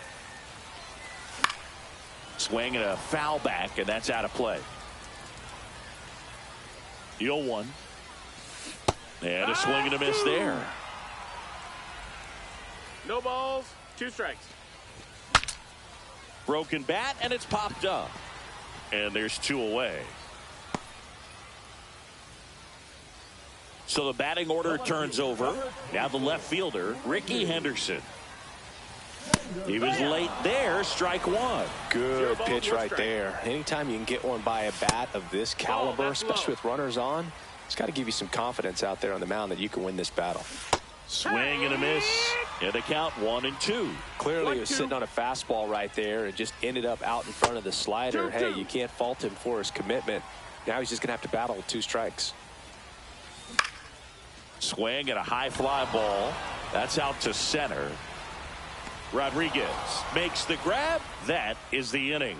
Swing and a foul back, and that's out of play. The 0-1. And a swing and a miss there. No balls, 2 strikes. Broken bat, and it's popped up. And there's 2 away. So the batting order turns over. Now the left fielder, Ricky Henderson. He was late there. Strike 1. Good pitch right there. Anytime you can get one by a bat of this caliber, especially with runners on, it's got to give you some confidence out there on the mound that you can win this battle. Swing and a miss. And the count 1-2. Clearly he was sitting on a fastball right there and just ended up out in front of the slider. Hey, you can't fault him for his commitment. Now he's just going to have to battle with 2 strikes. Swing and a high fly ball. That's out to center. Rodriguez makes the grab. That is the inning.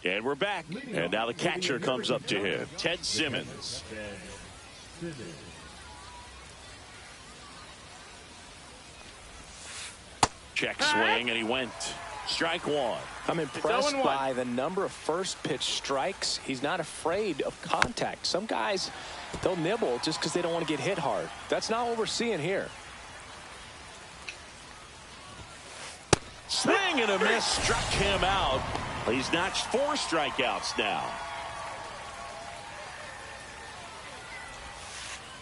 And we're back. And now the catcher comes up to him. Ted Simmons. Check swing, and he went. Strike 1. I'm impressed by the number of first pitch strikes. He's not afraid of contact. Some guys, they'll nibble just because they don't want to get hit hard. That's not what we're seeing here. Swing and a miss, struck him out. He's notched 4 strikeouts now.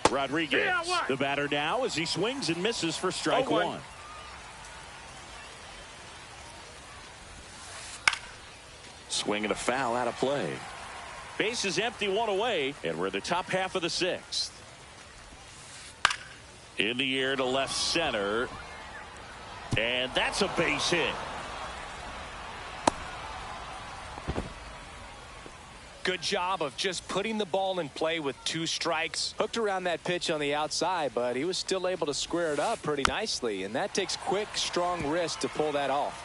Rodriguez, the batter now, as he swings and misses for strike 1. Swing and a foul out of play. Base is empty, 1 away, and we're in the top half of the 6th. In the air to left center. And that's a base hit. Good job of just putting the ball in play with 2 strikes. Hooked around that pitch on the outside, but he was still able to square it up pretty nicely. And that takes quick, strong wrist to pull that off.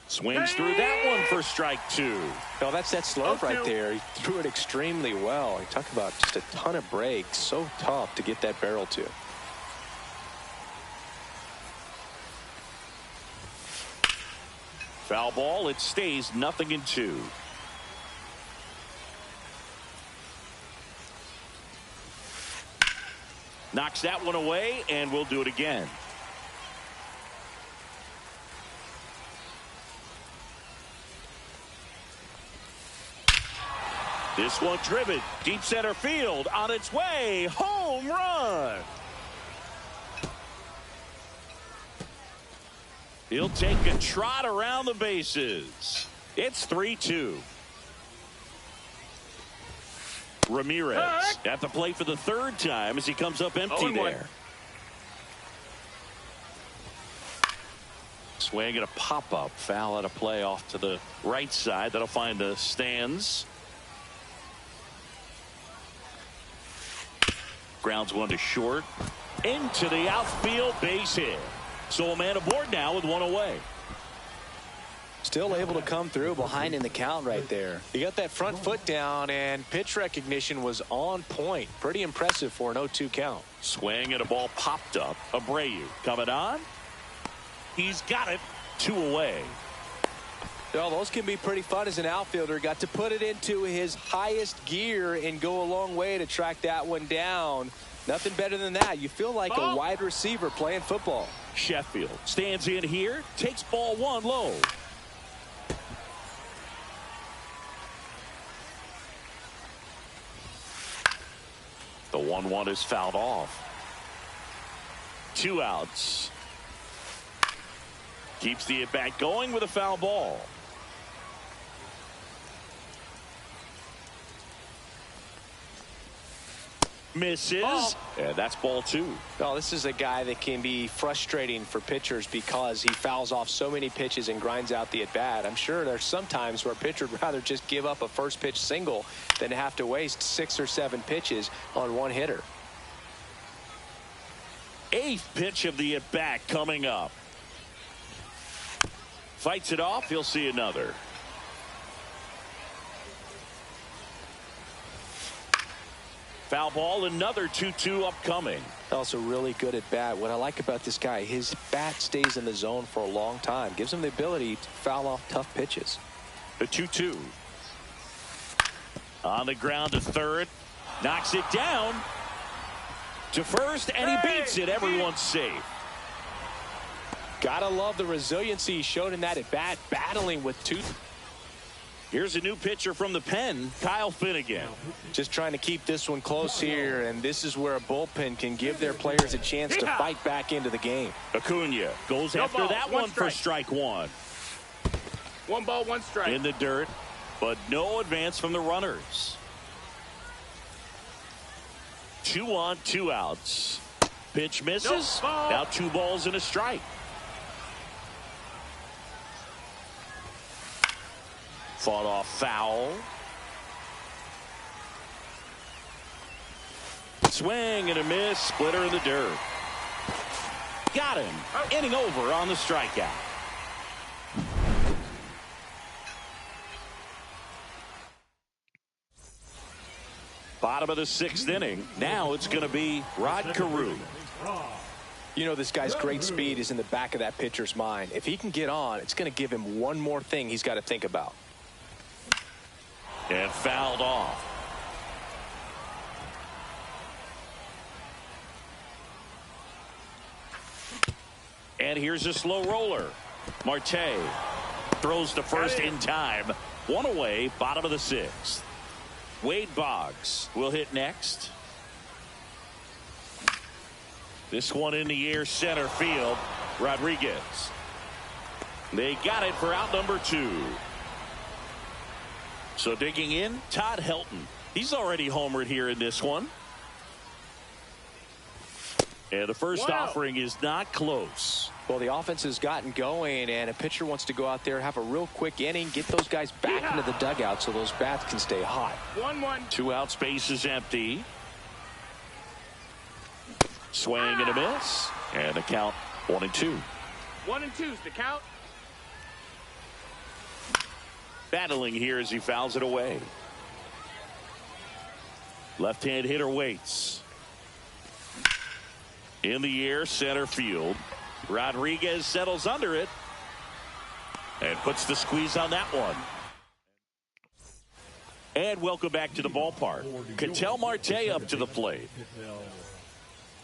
Swings through that one for strike 2. No, that's that slope right there. He threw it extremely well. He talked about just a ton of breaks. So tough to get that barrel to. Foul ball. It stays 0-2. Knocks that one away, and we'll do it again. This one driven deep center field, on its way, home run. He'll take a trot around the bases. It's 3-2. Ramirez at the plate for the 3rd time as he comes up empty there. Swing and a pop-up. Foul at a play off to the right side. That'll find the stands. Grounds one to short. Into the outfield, base hit. So a man aboard now with one away. Still able to come through behind in the count right there. He got that front foot down, and pitch recognition was on point. Pretty impressive for an 0-2 count. Swing and a ball popped up. Abreu coming on. He's got it. 2 away. Well, those can be pretty fun as an outfielder. Got to put it into his highest gear and go a long way to track that one down. Nothing better than that. You feel like a wide receiver playing football. Sheffield stands in here, takes ball 1 low. The 1-1 is fouled off. 2 outs. Keeps the at-bat going with a foul ball. Misses. And that's ball 2. Well, this is a guy that can be frustrating for pitchers because he fouls off so many pitches and grinds out the at-bat. I'm sure there's some times where a pitcher would rather just give up a first pitch single than have to waste 6 or 7 pitches on one hitter. 8th pitch of the at-bat coming up. Fights it off. He'll see another. Foul ball, another 2-2 upcoming. Also really good at bat. What I like about this guy, his bat stays in the zone for a long time. Gives him the ability to foul off tough pitches. The 2-2. On the ground to 3rd. Knocks it down to 1st, and he beats it. Everyone's safe. Gotta love the resiliency he showed in that at bat, battling with 2. Here's a new pitcher from the pen, Kyle Finnegan. Just trying to keep this one close here, and this is where a bullpen can give their players a chance to fight back into the game. Acuna goes after that one for strike 1. 1 ball, 1 strike. In the dirt, but no advance from the runners. 2 on, 2 outs. Pitch misses. Now 2 balls and a strike. Fought off foul. Swing and a miss. Splitter in the dirt. Got him. Inning over on the strikeout. Bottom of the 6th inning. Now it's going to be Rod Carew. You know, this guy's great speed is in the back of that pitcher's mind. If he can get on, it's going to give him one more thing he's got to think about. And fouled off. And here's a slow roller. Marte throws to first in time. 1 away, bottom of the 6th. Wade Boggs will hit next. This one in the air, center field. Rodriguez. They got it for out number 2. So digging in, Todd Helton. He's already homered here in this one. And the first offering is not close. Well, the offense has gotten going, and a pitcher wants to go out there, have a real quick inning, get those guys back into the dugout so those bats can stay hot. 1-1. 2 out, space is empty. Swing and a miss. And the count 1-2. 1-2's the count. Battling here as he fouls it away. Left-hand hitter waits. In the air, center field. Rodriguez settles under it and puts the squeeze on that one. And welcome back to the ballpark. Ketel Marte up to the plate.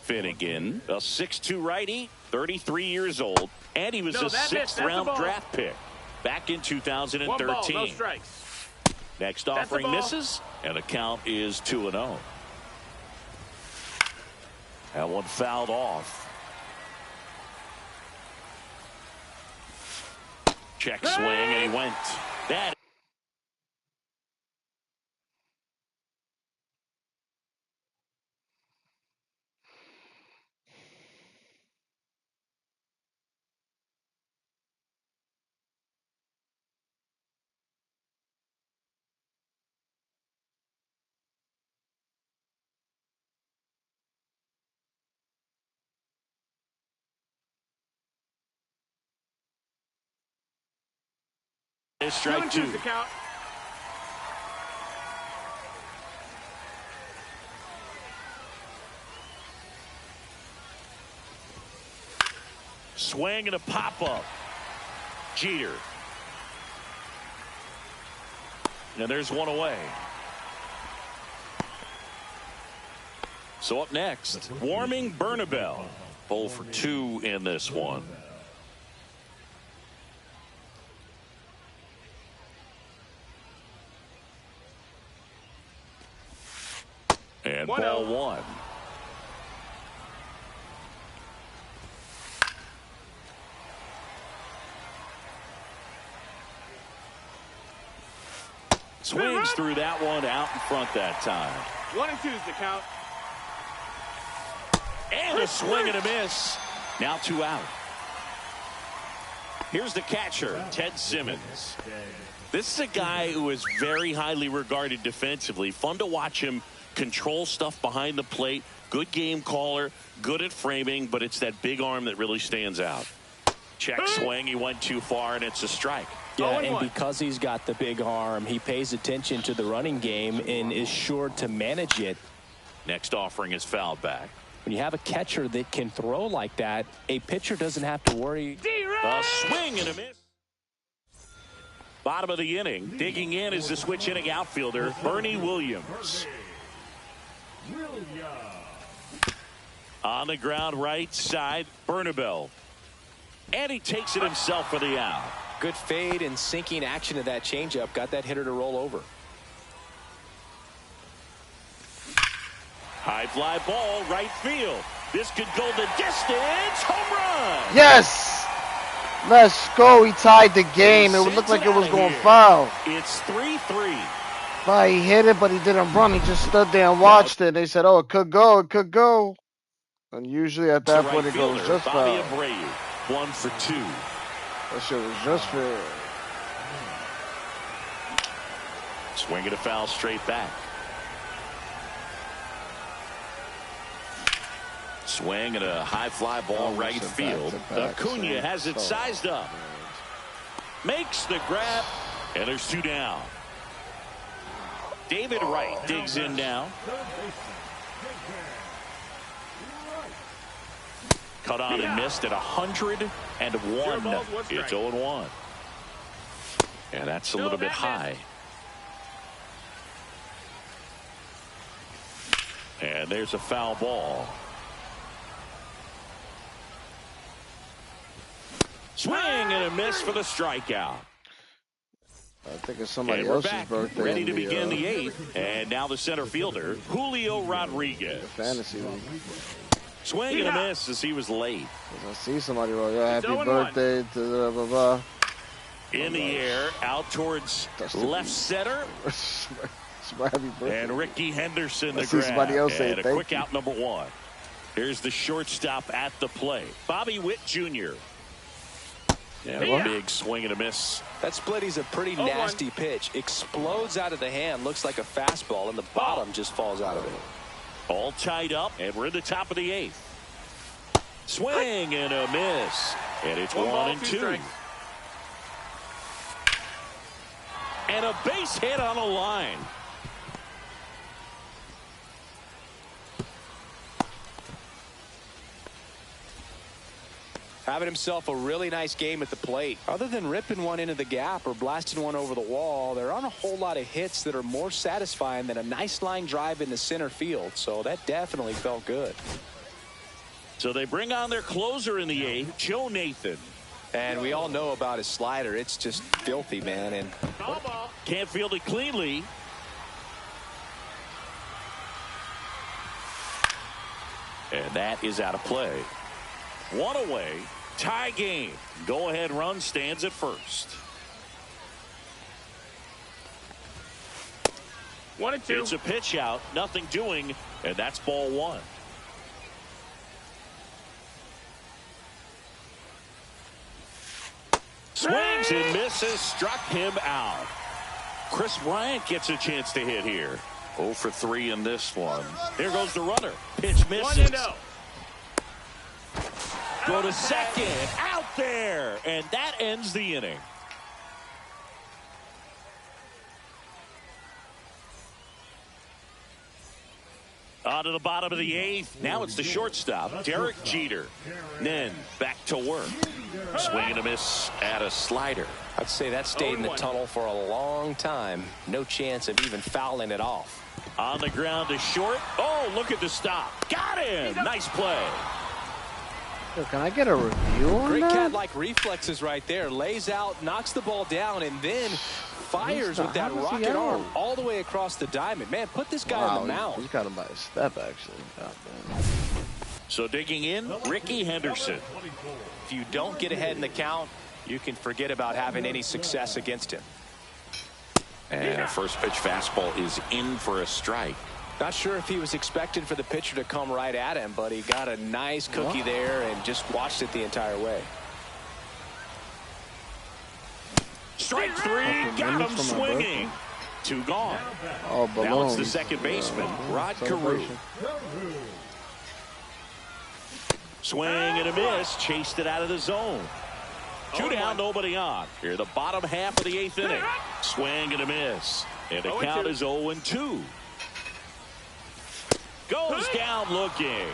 Finnegan, a 6'2 righty, 33 years old, and he was a 6th-round draft pick back in 2013. 1 ball, no strikes. Next offering misses, and the count is 2-0. That one fouled off. Check swing, and he went. That. Strike 2. The count. Swing and a pop-up. Jeter. And there's one away. So up next, Warming Bernabel. 0 for 2 in this one. And ball 1. Swings through that one out in front that time. 1-2's the count. And a swing and a miss. Now 2 out. Here's the catcher, Ted Simmons. This is a guy who is very highly regarded defensively. Fun to watch him control stuff behind the plate. Good game caller, good at framing, but it's that big arm that really stands out. Check swing, he went too far, and it's a strike. Yeah, and because he's got the big arm, he pays attention to the running game and is sure to manage it. Next offering is fouled back. When you have a catcher that can throw like that, a pitcher doesn't have to worry. A swing and a miss. Bottom of the inning, digging in is the switch hitting outfielder, Bernie Williams. On the ground right side, Bernabel. And he takes it himself for the out. Good fade and sinking action of that changeup got that hitter to roll over. High fly ball, right field. This could go the distance. Home run. Yes. Let's go. He tied the game. It would look like it was going foul. It's 3-3. But he hit it, but he didn't run. He just stood there and watched it. They said, oh, it could go. It could go. And usually at that point, it goes just foul. 1 for 2. That shit was just fair. Swing and a foul straight back. Swing and a high fly ball right field. Acuna has it sized up. Makes the grab, and there's 2 down. David Wright digs in now. Cut on and missed at 101. It's 0-1. And that's a little bit high. And there's a foul ball. Swing and a miss for the strikeout. I think it's somebody else's birthday. Ready to begin the 8th. And now the center fielder, Julio Rodriguez. Fantasy league. Swing and a miss as he was late. I see somebody wrote, yeah, happy birthday to blah, blah, blah. In the air, out towards left center. And Ricky Henderson the grab. And a quick out number 1. Here's the shortstop at the plate, Bobby Witt Jr. Yeah, big swing and a miss. That splitty's a pretty nasty pitch. Explodes out of the hand, looks like a fastball, and the bottom just falls out of it. All tied up, and we're in the top of the 8th. Swing and a miss. And it's 1-2. And a base hit on a line. Having himself a really nice game at the plate. Other than ripping one into the gap or blasting one over the wall, there aren't a whole lot of hits that are more satisfying than a nice line drive in the center field. So that definitely felt good. So they bring on their closer in the 8th, Joe Nathan. And we all know about his slider. It's just filthy, man. And can't field it cleanly. And that is out of play. 1 away, tie game. Go ahead run stands at first. 1-2. It's a pitch out, nothing doing, and that's ball 1. Swings and misses, struck him out. Chris Bryant gets a chance to hit here. 0 for 3 in this one. Here goes the runner. Pitch misses. 1-0. Go to second, out there, and that ends the inning. On to the bottom of the 8th. Now it's the shortstop, Derek Jeter. Then back to work. Swing and a miss at a slider. I'd say that stayed in the tunnel for a long time. No chance of even fouling it off. On the ground to short. Oh, look at the stop. Got him. Nice play. Yo, can I get a review on Great that? cat-like reflexes right there. Lays out, knocks the ball down, and then fires with that rocket arm all the way across the diamond. Man, put this guy on the mound. He's got him by a step, actually. So digging in, Ricky Henderson. If you don't get ahead in the count, you can forget about having any success against him. And a first pitch fastball is in for a strike. Not sure if he was expecting for the pitcher to come right at him, but he got a nice cookie there and just watched it the entire way. Strike 3, got him swinging. 2 gone. Oh, now it's the second baseman, Rod Carew. Swing and a miss, chased it out of the zone. 2 down, nobody on. Here, the bottom half of the 8th inning. Swing and a miss. And the count is 0-2. Goes down looking.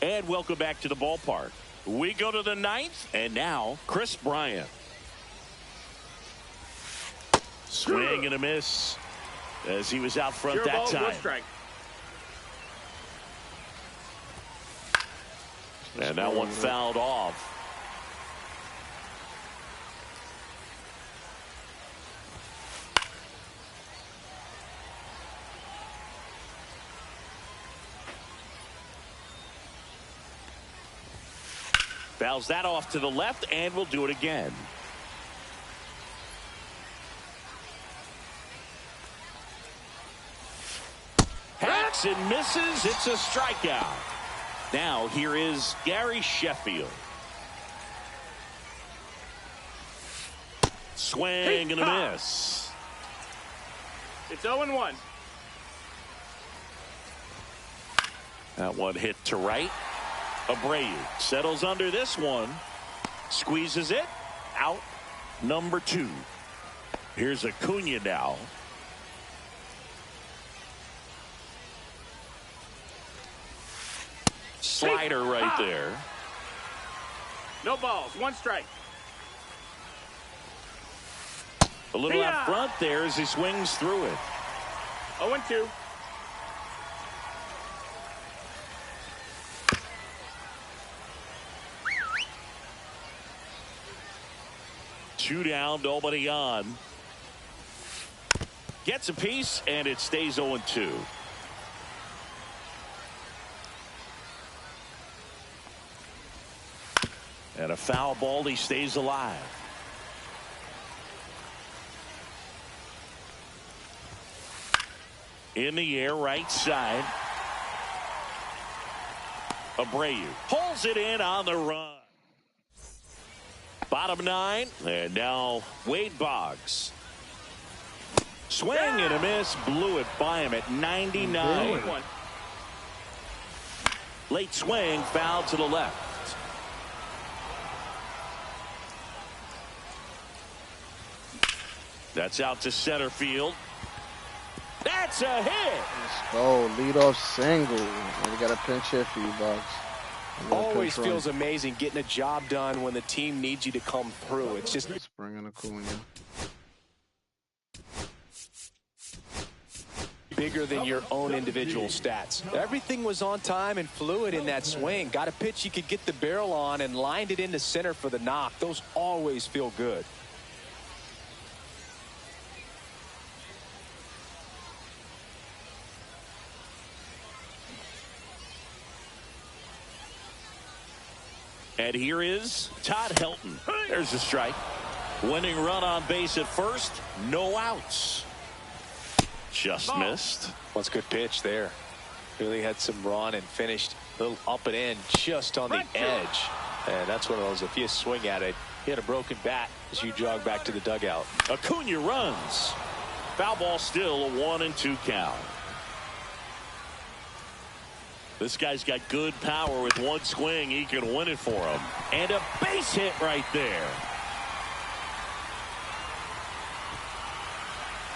And welcome back to the ballpark. We go to the 9th, and now Chris Bryant. Swing and a miss as he was out front that time. And that one fouled off. Fouls that off to the left, and we'll do it again. Hacks and misses. It's a strikeout. Now here is Gary Sheffield. Swing and a miss. It's 0-1. That one hit to right. Abreu settles under this one. Squeezes it. Out number 2. Here's Acuna now. Slider right there. No balls. 1 strike. A little out front there as he swings through it. 0-2. Two down, nobody on. Gets a piece, and it stays 0-2. And a a foul ball. He stays alive. In the air, right side. Abreu pulls it in on the run. Bottom 9, and now Wade Boggs. Swing and a miss, blew it by him at 99. Late swing, foul to the left. That's out to center field. That's a hit. Let's go. Leadoff single. We got a pinch hit for you, Bucks. Always feels amazing getting a job done when the team needs you to come through. It's just bringing Acuna. Bigger than your own individual stats. Everything was on time and fluid in that swing. Got a pitch you could get the barrel on and lined it into center for the knock. Those always feel good. And here is Todd Helton. There's a strike. Winning run on base at first. No outs. Just missed. What's a good pitch there. Really had some run and finished a little up and in just on the edge. And that's one of those, if you swing at it, you had a broken bat as you jog back to the dugout. Acuna runs. Foul ball still, a 1-2 count. This guy's got good power. With one swing, he can win it for him. And a base hit right there.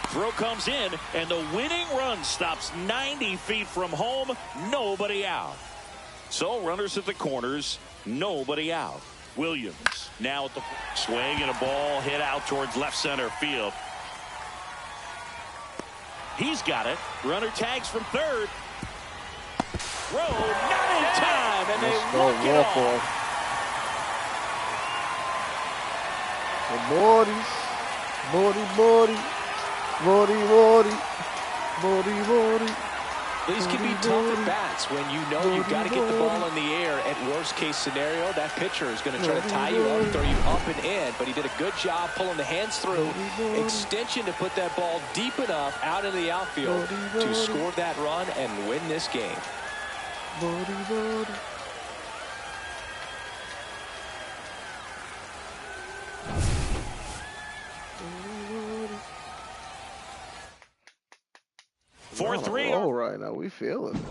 Throw comes in, and the winning run stops 90 feet from home. Nobody out. So runners at the corners, nobody out. Williams now at the swing, and a ball hit out towards left center field. He's got it. Runner tags from third. Throw, not in time, and they walk it off. The Bori. These can be tough at bats when you know you've got to get the ball in the air. At worst case scenario, that pitcher is going to try to tie you up, throw you up and in. But he did a good job pulling the hands through. Extension to put that ball deep enough out into the outfield to score that run and win this game. Bori. 4-3. All right, now we feeling it.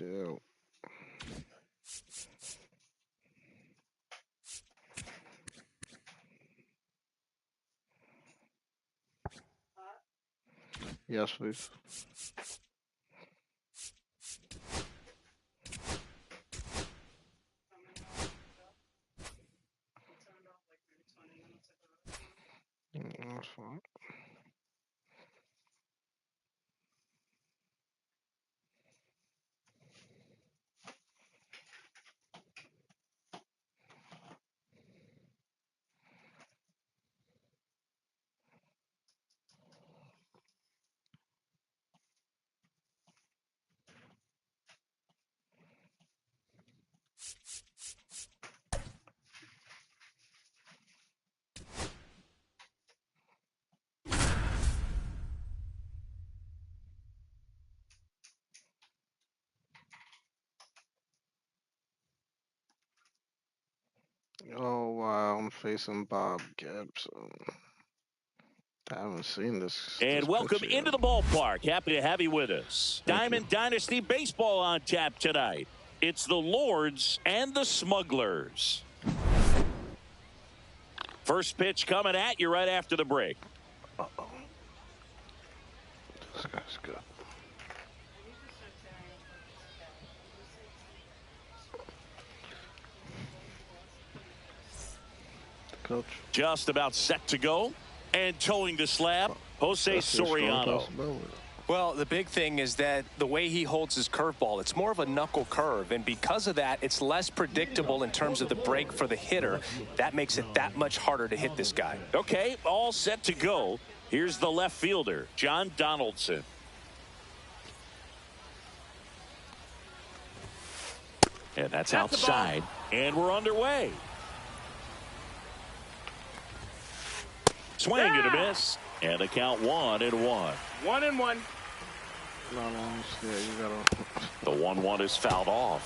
Chill. Yes, please. That's fine. Oh wow, I'm facing Bob Gibson. I haven't seen this. And welcome into the ballpark. Happy to have you with us. Diamond Dynasty Baseball on tap tonight. It's the Lords and the Smugglers. First pitch coming at you right after the break. Uh-oh. This guy's good. Coach. Just about set to go. And towing the slab, Jose Soriano. Well, the big thing is that the way he holds his curveball, it's more of a knuckle curve. And because of that, it's less predictable in terms of the break for the hitter. That makes it that much harder to hit this guy. Okay, all set to go. Here's the left fielder, John Donaldson. And that's outside. And we're underway. Swing and a miss. And the count 1-1. 1-1. No, yeah, you gotta. The 1-1 is fouled off.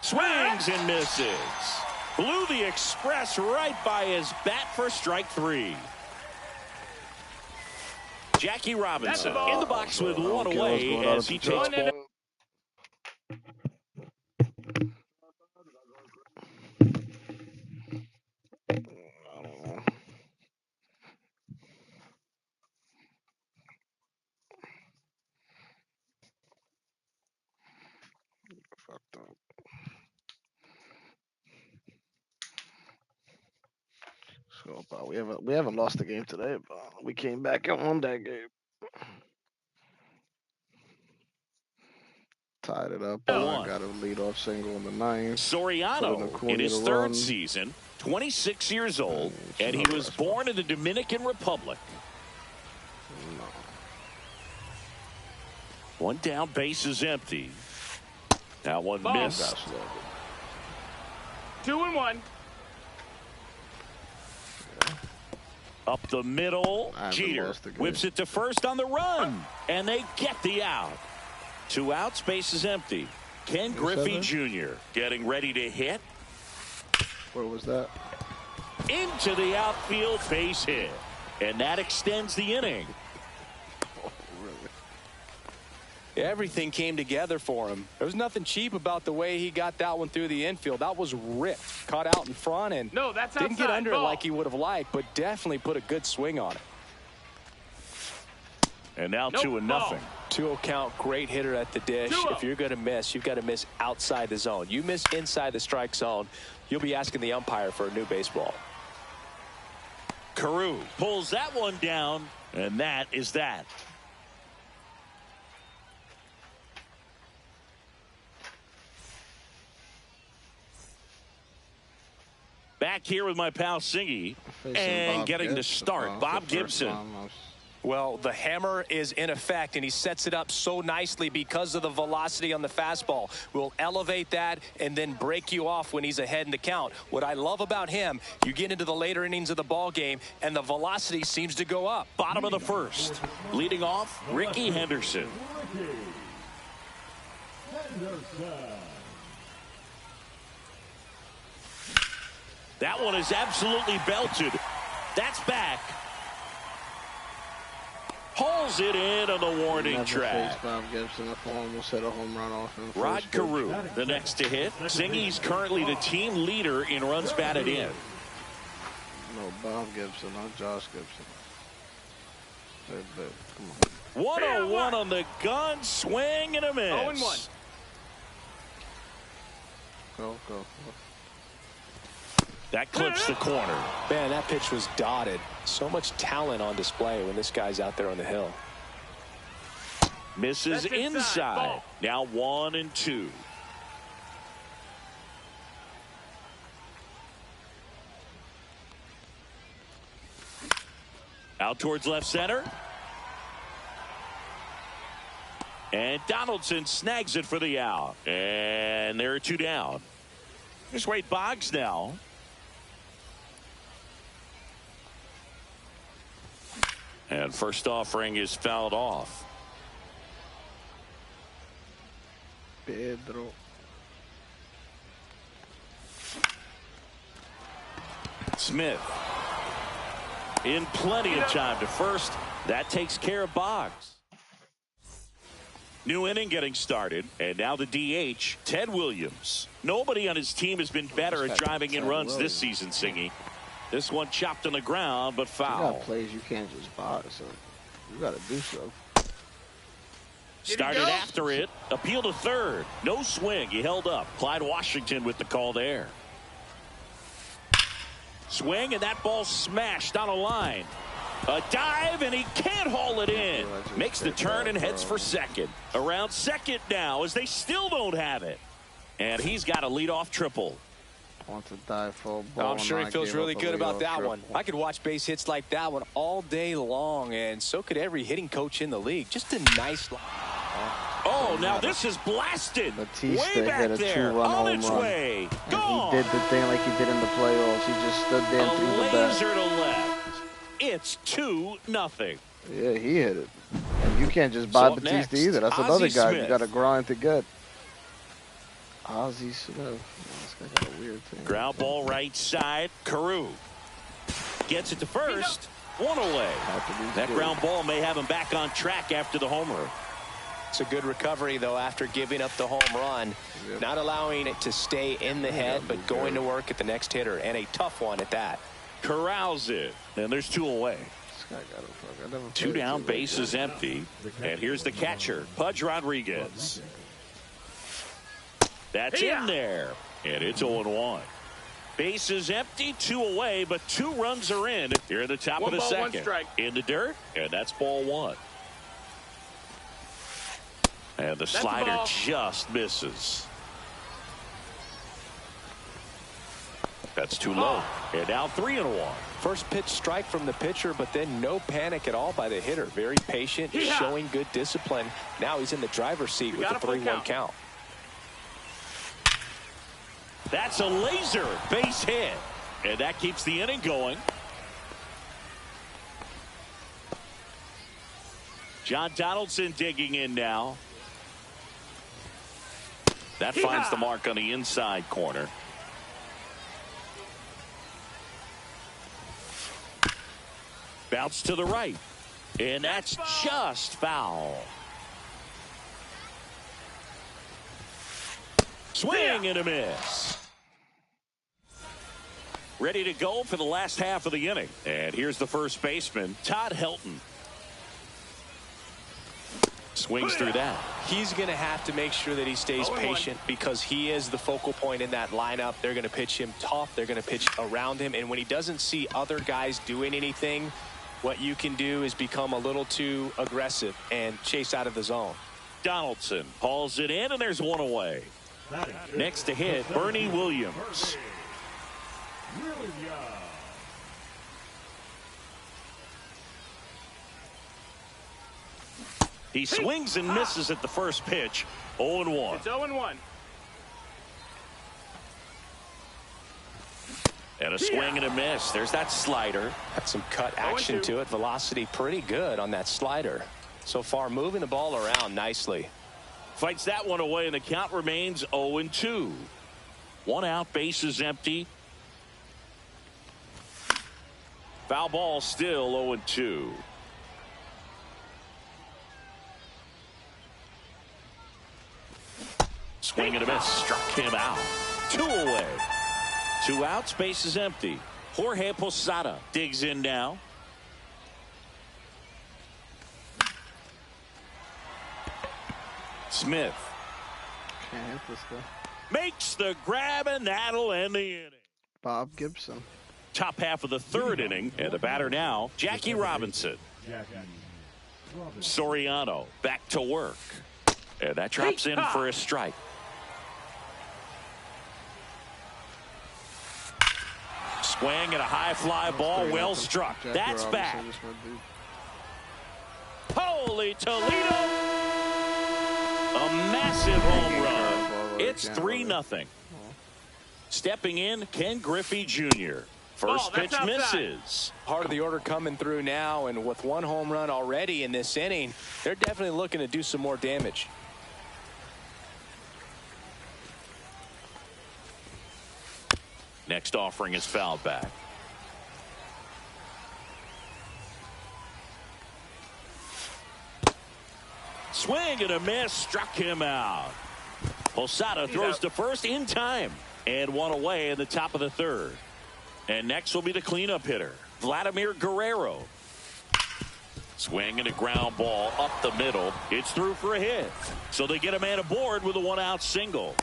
Swings and misses. Blew the express right by his bat for strike 3. Jackie Robinson in the box with one away as he takes ball. Fucked up. So, but we haven't lost the game today, but we came back and won that game. Tied it up. I got a leadoff single in the 9th. Soriano in his 3rd season, 26 years old, and he was born in the Dominican Republic. No. One down, base is empty. That one missed. 2-1. Up the middle, Jeter whips it to first on the run, and they get the out. 2 outs, base is empty. Ken Griffey Jr. getting ready to hit. Where was that? Into the outfield, base hit. And that extends the inning. Oh, really? Everything came together for him. There was nothing cheap about the way he got that one through the infield. That was ripped. Caught out in front and didn't get under it like he would have liked, but definitely put a good swing on it. And now 2-0. 2-0 count, great hitter at the dish. If you're going to miss, you've got to miss outside the zone. You miss inside the strike zone, you'll be asking the umpire for a new baseball. Carew pulls that one down, and that is that. Back here with my pal Singy, and getting the start, Bob Gibson. Well, the hammer is in effect, and he sets it up so nicely because of the velocity on the fastball. Will elevate that and then break you off when he's ahead in the count. What I love about him, you get into the later innings of the ball game, and the velocity seems to go up. Bottom of the 1st. Leading off, Ricky Henderson. That one is absolutely belted. That's back. Pulls it in on the warning track. Bob Gibson, if almost hit a home run off him. Rod Carew, the next to hit. Singy's currently the team leader in runs batted in. No, Bob Gibson, not Josh Gibson. Come on. 1-0-1 on the gun, swing and a miss. 0-1. Go. That clips the corner. Man, that pitch was dotted. So much talent on display when this guy's out there on the hill. Misses inside. Now 1-2. Out towards left center. And Donaldson snags it for the out. And there are 2 down. Here's Wade Boggs now. And first offering is fouled off. Pedro. Smith. In plenty of time to first. That takes care of Boggs. New inning getting started. And now the DH, Ted Williams. Nobody on his team has been better at driving in runs this season, Singy. This one chopped on the ground, but foul. You got plays you can't just box, so you got to do so. Started after it. Appeal to third. No swing. He held up. Clyde Washington with the call there. Swing, and that ball smashed on a line. A dive, and he can't haul it in. Makes the turn and heads for second. Around second now as they still don't have it. And he's got a leadoff triple. Want to dive for a ball. I'm sure he feels really good about that one. I could watch base hits like that one all day long, and so could every hitting coach in the league. Just a nice. Oh, now this is blasted. Batista way back hit a there, two-run on home its run. way. And Gone. he did the thing like he did in the playoffs. He just stood there and threw the bat. Laser to left. It's 2-0. Yeah, he hit it. And you can't just buy Batista next, either. That's another Ozzie guy Smith. you got to grind to get. Ozzie Smith. This guy got a weird thing. Ground ball right side. Carew gets it to first. One away. That ground ball may have him back on track after the homer. It's a good recovery, though, after giving up the home run. Yep. Not allowing it to stay in the head, but going to work at the next hitter, and a tough one at that. Corrals it, and there's 2 away. This guy got a fuck. 2 down, base is empty. And here's the catcher, Pudge Rodriguez. That's in there, and it's 0-1. Base is empty, 2 away, but 2 runs are in. Here in the top of the second. In the dirt, and that's ball 1. And the slider just misses. That's too low. And now 3-1. First pitch strike from the pitcher, but then no panic at all by the hitter. Very patient, showing good discipline. Now he's in the driver's seat with the 3-1 count. That's a laser base hit. And that keeps the inning going. John Donaldson digging in now. That finds the mark on the inside corner. Bounce to the right. And that's just foul. Swing and a miss. Ready to go for the last half of the inning. And here's the first baseman, Todd Helton. Swings through that. He's going to have to make sure that he stays patient because he is the focal point in that lineup. They're going to pitch him tough. They're going to pitch around him. And when he doesn't see other guys doing anything, what you can do is become a little too aggressive and chase out of the zone. Donaldson hauls it in, and there's 1 away. Next to hit, Bernie Williams. He swings and misses at the first pitch. 0-1. It's 0-1. And a swing and a miss. There's that slider. Got some cut action to it. Velocity pretty good on that slider. So far, moving the ball around nicely. Fights that one away, and the count remains 0-2. 1 out, base is empty. Foul ball, still 0-2. Swing and a miss, struck him out. 2 away. 2 outs, base is empty. Jorge Posada digs in now. Smith can't hit this guy. Makes the grab, and that'll end the inning. Bob Gibson. Top half of the 3rd inning, and the batter now, Jackie Robinson. Soriano back to work, and that drops in for a strike. Swing and a high fly ball, well struck. That's back. Holy Toledo! A massive home run. It's 3-0. Stepping in, Ken Griffey Jr. First pitch misses. Part of the order coming through now, and with 1 home run already in this inning, they're definitely looking to do some more damage. Next offering is fouled back. Swing and a miss, struck him out. Posada throws to first in time, and 1 away in the top of the 3rd. And next will be the cleanup hitter, Vladimir Guerrero. Swing and a ground ball up the middle. It's through for a hit. So they get a man aboard with a 1-out single.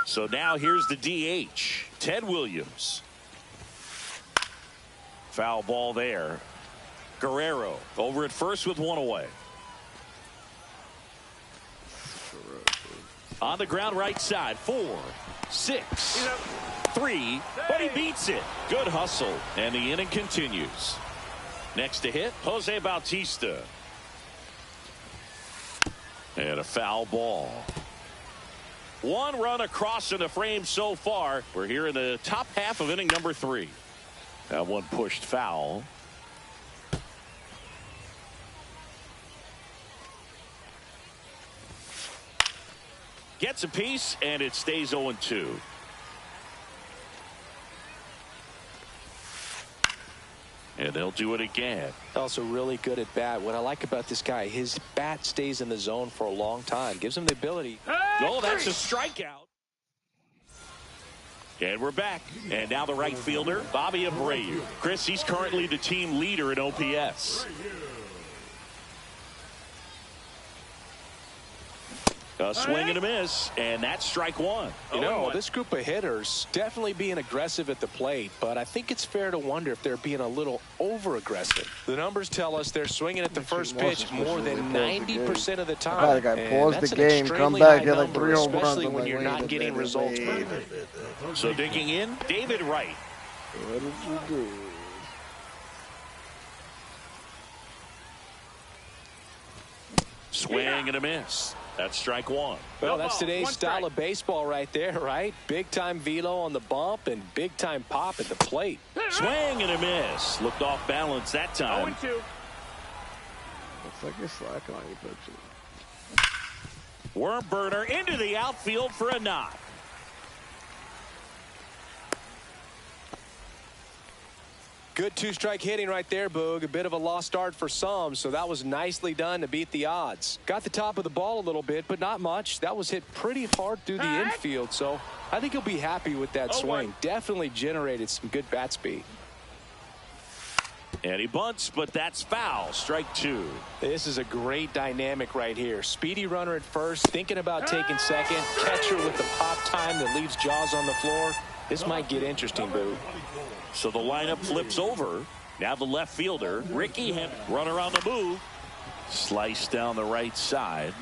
So now here's the DH, Ted Williams. Foul ball there. Guerrero over at first with 1 away. On the ground right side, 4, 6, 3, but he beats it. Good hustle, and the inning continues. Next to hit, Jose Bautista. And a foul ball. 1 run across in the frame so far. We're here in the top half of inning number 3. That one pushed foul. Gets a piece, and it stays 0-2. And they'll do it again. Also really good at bat. What I like about this guy, his bat stays in the zone for a long time. Gives him the ability. Oh, that's a strikeout. And we're back. And now the right fielder, Bobby Abreu. Chris, he's currently the team leader in OPS. A swing and a miss, and that's strike 1. You know, this group of hitters definitely being aggressive at the plate, but I think it's fair to wonder if they're being a little over-aggressive. The numbers tell us they're swinging at the first pitch more than 90% of the time. Pause the game, come back, get like 3 home runs. Especially when you're not getting results. So digging in, David Wright. What did you do? Swing and a miss. That's strike 1. Well, that's today's style of baseball right there, right? Big-time velo on the bump and big-time pop at the plate. Swing and a miss. Looked off balance that time. 0-2. Looks like you're slacking on your pitches. Worm burner into the outfield for a knock. Good 2-strike hitting right there, Boog. A bit of a lost start for some, so that was nicely done to beat the odds. Got the top of the ball a little bit, but not much. That was hit pretty hard through the infield, so I think he'll be happy with that swing. Definitely generated some good bat speed. And he bunts, but that's foul. Strike 2. This is a great dynamic right here. Speedy runner at first, thinking about taking second. Catcher with the pop time that leaves Jaws on the floor. This might get interesting, Boog. So the lineup flips over. Now the left fielder, Ricky Henry, runner on the move. Slice down the right side.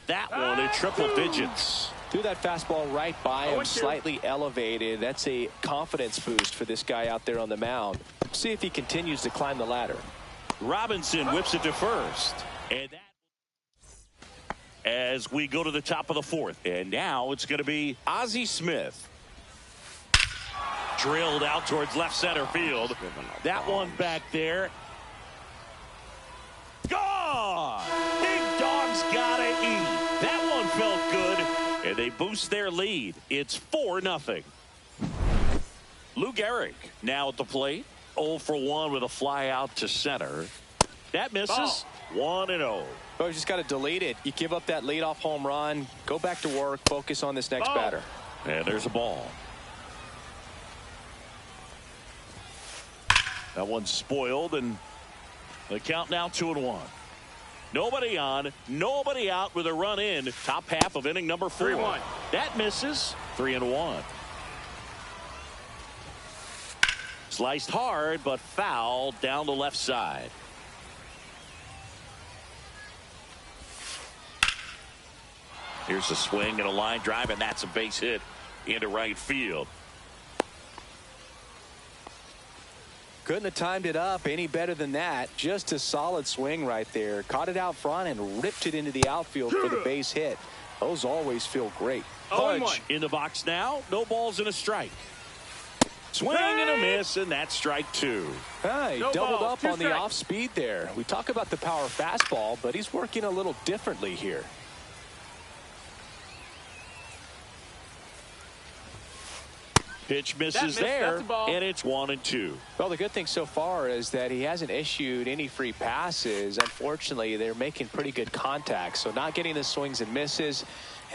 That one in triple digits. Threw that fastball right by him, slightly elevated. That's a confidence boost for this guy out there on the mound. See if he continues to climb the ladder. Robinson whips it to first. And that as we go to the top of the 4th. And now it's going to be Ozzie Smith. Drilled out towards left center field. That one back there. eat. That one felt good, and they boost their lead. It's 4-0. Lou Gehrig now at the plate. 0 for 1 with a fly out to center. That misses. 1-0. Well, you just got to delete it. You give up that leadoff home run. Go back to work. Focus on this next batter. And there's a ball. That one's spoiled, and the count now 2-1. Nobody on, nobody out with a run in. Top half of inning number 4. 3-1. That misses. 3-1. Sliced hard, but foul down the left side. Here's a swing and a line drive, and that's a base hit into right field. Couldn't have timed it up any better than that. Just a solid swing right there. Caught it out front and ripped it into the outfield for the base hit. Those always feel great. Punch in the box now. No balls and a strike. Swing and a miss, and that's strike 2. He doubled up on the off speed there. We talk about the power fastball, but he's working a little differently here. Pitch misses there, and it's 1-2. Well, the good thing so far is that he hasn't issued any free passes. Unfortunately, they're making pretty good contact, so not getting the swings and misses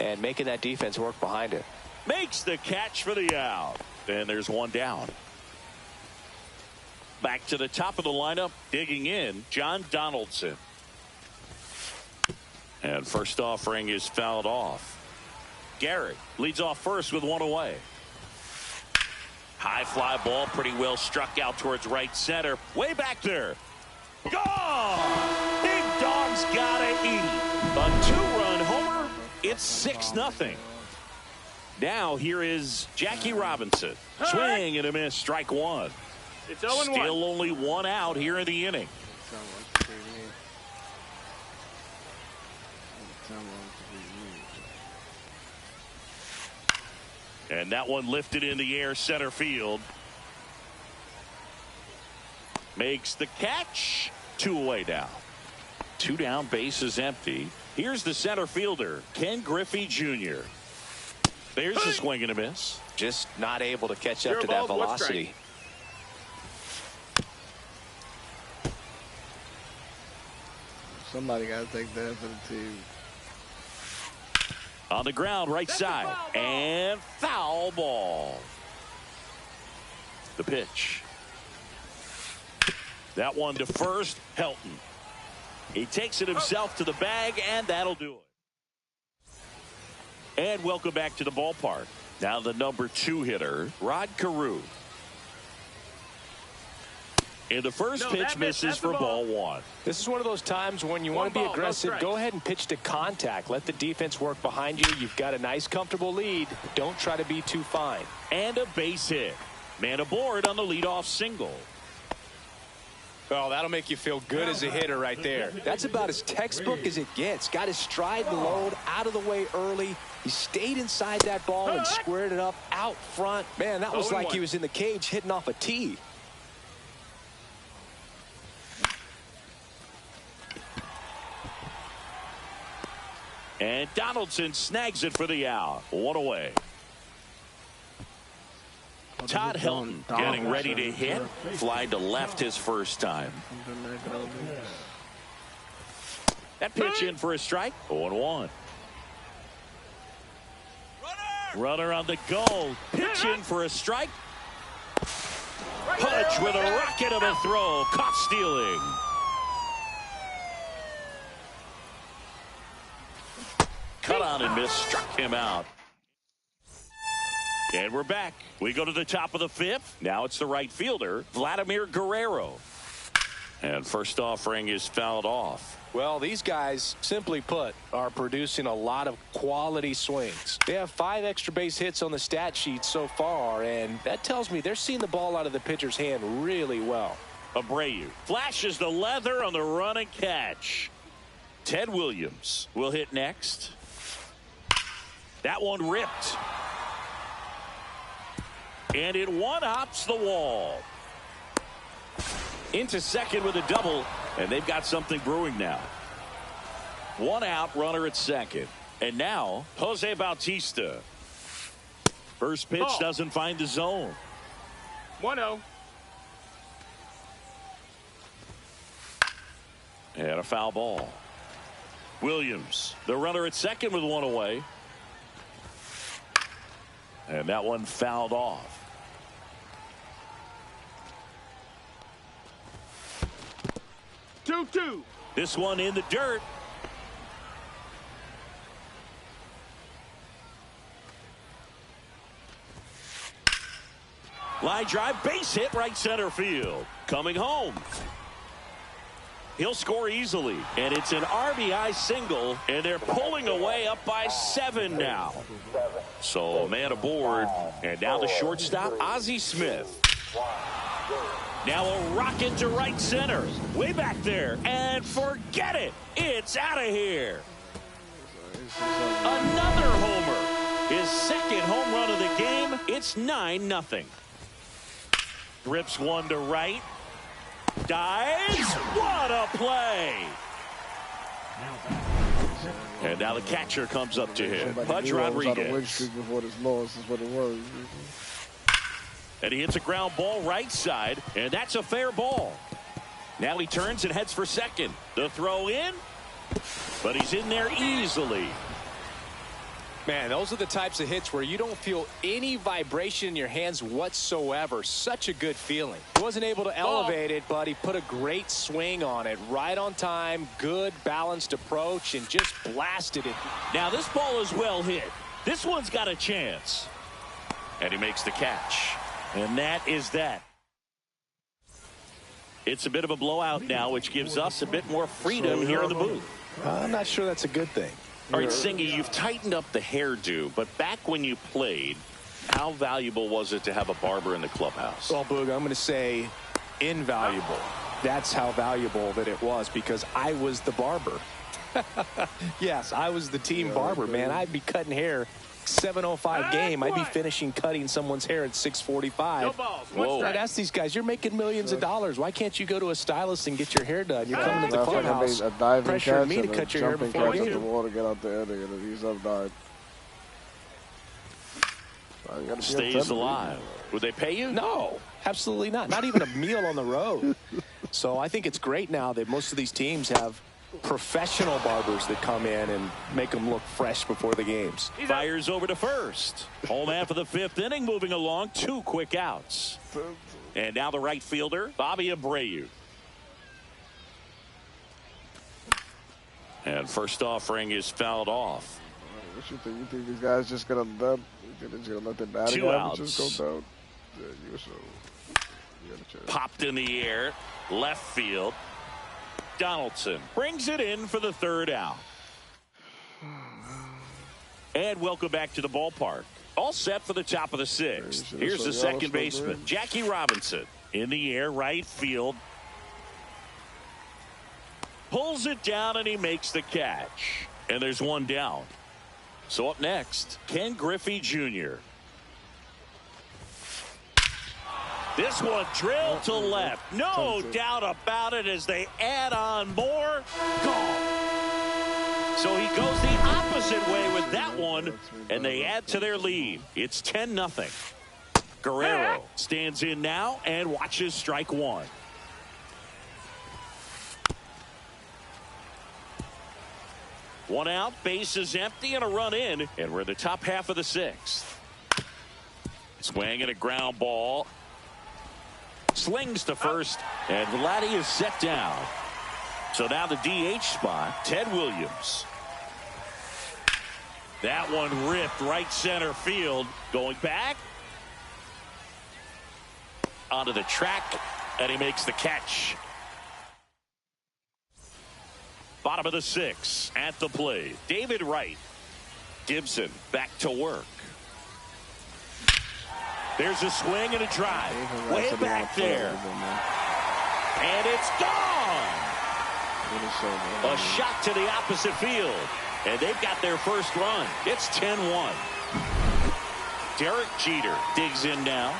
and making that defense work behind it. Makes the catch for the out, and there's one down. Back to the top of the lineup, digging in, John Donaldson. And first offering is fouled off. Gehrig leads off first with 1 away. High fly ball, pretty well struck out towards right center. Way back there. Gone! Big Dog's gotta eat. A 2-run homer. It's 6-0. Now here is Jackie Robinson. Swing and a miss. Strike 1. It's 0-1. Still only 1 out here in the inning. And that one lifted in the air center field. Makes the catch. 2 away now. 2 down, base is empty. Here's the center fielder, Ken Griffey Jr. There's a swing and a miss. Just not able to catch up to that velocity. Somebody got to take that for the team. On the ground, right side, and foul ball. The pitch. That one to first, Helton. He takes it himself to the bag, and that'll do it. And welcome back to the ballpark. Now the number 2 hitter, Rod Carew. And the first pitch misses for ball 1. This is one of those times when you want to be aggressive. Go ahead and pitch to contact. Let the defense work behind you. You've got a nice, comfortable lead. Don't try to be too fine. And a base hit. Man aboard on the leadoff single. Oh, that'll make you feel good as a hitter right there. That's about as textbook as it gets. Got his stride and load out of the way early. He stayed inside that ball and squared it up out front. Man, that was like he was in the cage hitting off a tee. And Donaldson snags it for the out. 1 away. Todd Helton getting ready to hit. Fly to left his first time. That pitch in for a strike. 0-1. Runner on the goal. Pitch in for a strike. Punch with a rocket of a throw. Caught stealing. Cut on and miss. Struck him out. And we're back. We go to the top of the 5th. Now it's the right fielder, Vladimir Guerrero. And first offering is fouled off. Well, these guys, simply put, are producing a lot of quality swings. They have 5 extra base hits on the stat sheet so far, and that tells me they're seeing the ball out of the pitcher's hand really well. Abreu flashes the leather on the run and catch. Ted Williams will hit next. That one ripped. And it one-hops the wall. Into second with a double, and they've got something brewing now. One out, runner at second. And now, Jose Bautista. First pitch doesn't find the zone. 1-0. And a foul ball. Williams, the runner at second with one away. And that one fouled off. Two. This one in the dirt. Line drive, base hit, right center field. Coming home. He'll score easily, and it's an RBI single, and they're pulling away up by 7 now. So a man aboard, and now the shortstop, Ozzie Smith. Now a rocket to right center, way back there, and forget it, it's out of here. Another homer, his second home run of the game. It's 9-0. Rips one to right. Dives. What a play. And now the catcher comes up to him. Pudge Rodriguez. Before this loss is what it was. And he hits a ground ball right side, and that's a fair ball. Now he turns and heads for second. The throw in, but he's in there easily. Man, those are the types of hits where you don't feel any vibration in your hands whatsoever. Such a good feeling. He wasn't able to elevate it, but he put a great swing on it. Right on time, good balanced approach, and just blasted it. Now this ball is well hit. This one's got a chance. And he makes the catch. And that is that. It's a bit of a blowout now, which gives us a bit more freedom here in the booth. I'm not sure that's a good thing. All right, Singy, you've tightened up the hairdo, but back when you played, how valuable was it to have a barber in the clubhouse? Well, Boog, I'm going to say invaluable. That's how valuable that it was, because I was the barber. Yes, I was the team barber, man. I'd be cutting hair 7:05 game. I'd be finishing cutting someone's hair at 6:45. No balls. Whoa. I'd ask these guys, you're making millions of dollars. Why can't you go to a stylist and get your hair done? You're coming to the clubhouse, pressuring me to cut your hair before you. The water, get out there, and he's up dive. Stays alive. Would they pay you? No, absolutely not. Not even a meal on the road. So I think it's great now that most of these teams have professional barbers that come in and make them look fresh before the games. Fires over to first. Home man for the 5th inning, moving along. 2 quick outs. And now the right fielder, Bobby Abreu. And first offering is fouled off. What you think? You think these guys just gonna dump? You think they're just gonna let their batting 2 outs. Just go down? Yeah, you popped in the air, left field. Donaldson brings it in for the 3rd out. And welcome back to the ballpark. All set for the top of the 6th. Here's the second baseman, Jackie Robinson. In the air, right field. Pulls it down and he makes the catch. And there's one down. So up next, Ken Griffey Jr. This one drilled to left. No doubt about it as they add on more. Gone. So he goes the opposite way with that one, and they add to their lead. It's 10-0. Guerrero stands in now and watches strike one. One out, base is empty, and a run in, and we're in the top half of the 6th. Swing and a ground ball. Slings to first, and Vladdy is set down. So now the DH spot, Ted Williams. That one ripped right center field. Going back. Onto the track, and he makes the catch. Bottom of the 6th, at the plate, David Wright. Gibson back to work. There's a swing and a drive. Way back there. And it's gone. A shot to the opposite field. And they've got their first run. It's 10-1. Derek Jeter digs in now.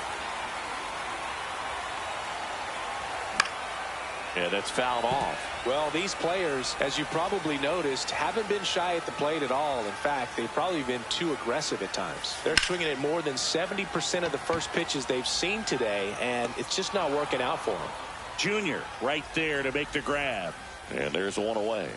Yeah, that's fouled off. Well, these players, as you probably noticed, haven't been shy at the plate at all. In fact, they've probably been too aggressive at times. They're swinging at more than 70% of the first pitches they've seen today, and it's just not working out for them. Junior right there to make the grab. And there's one away.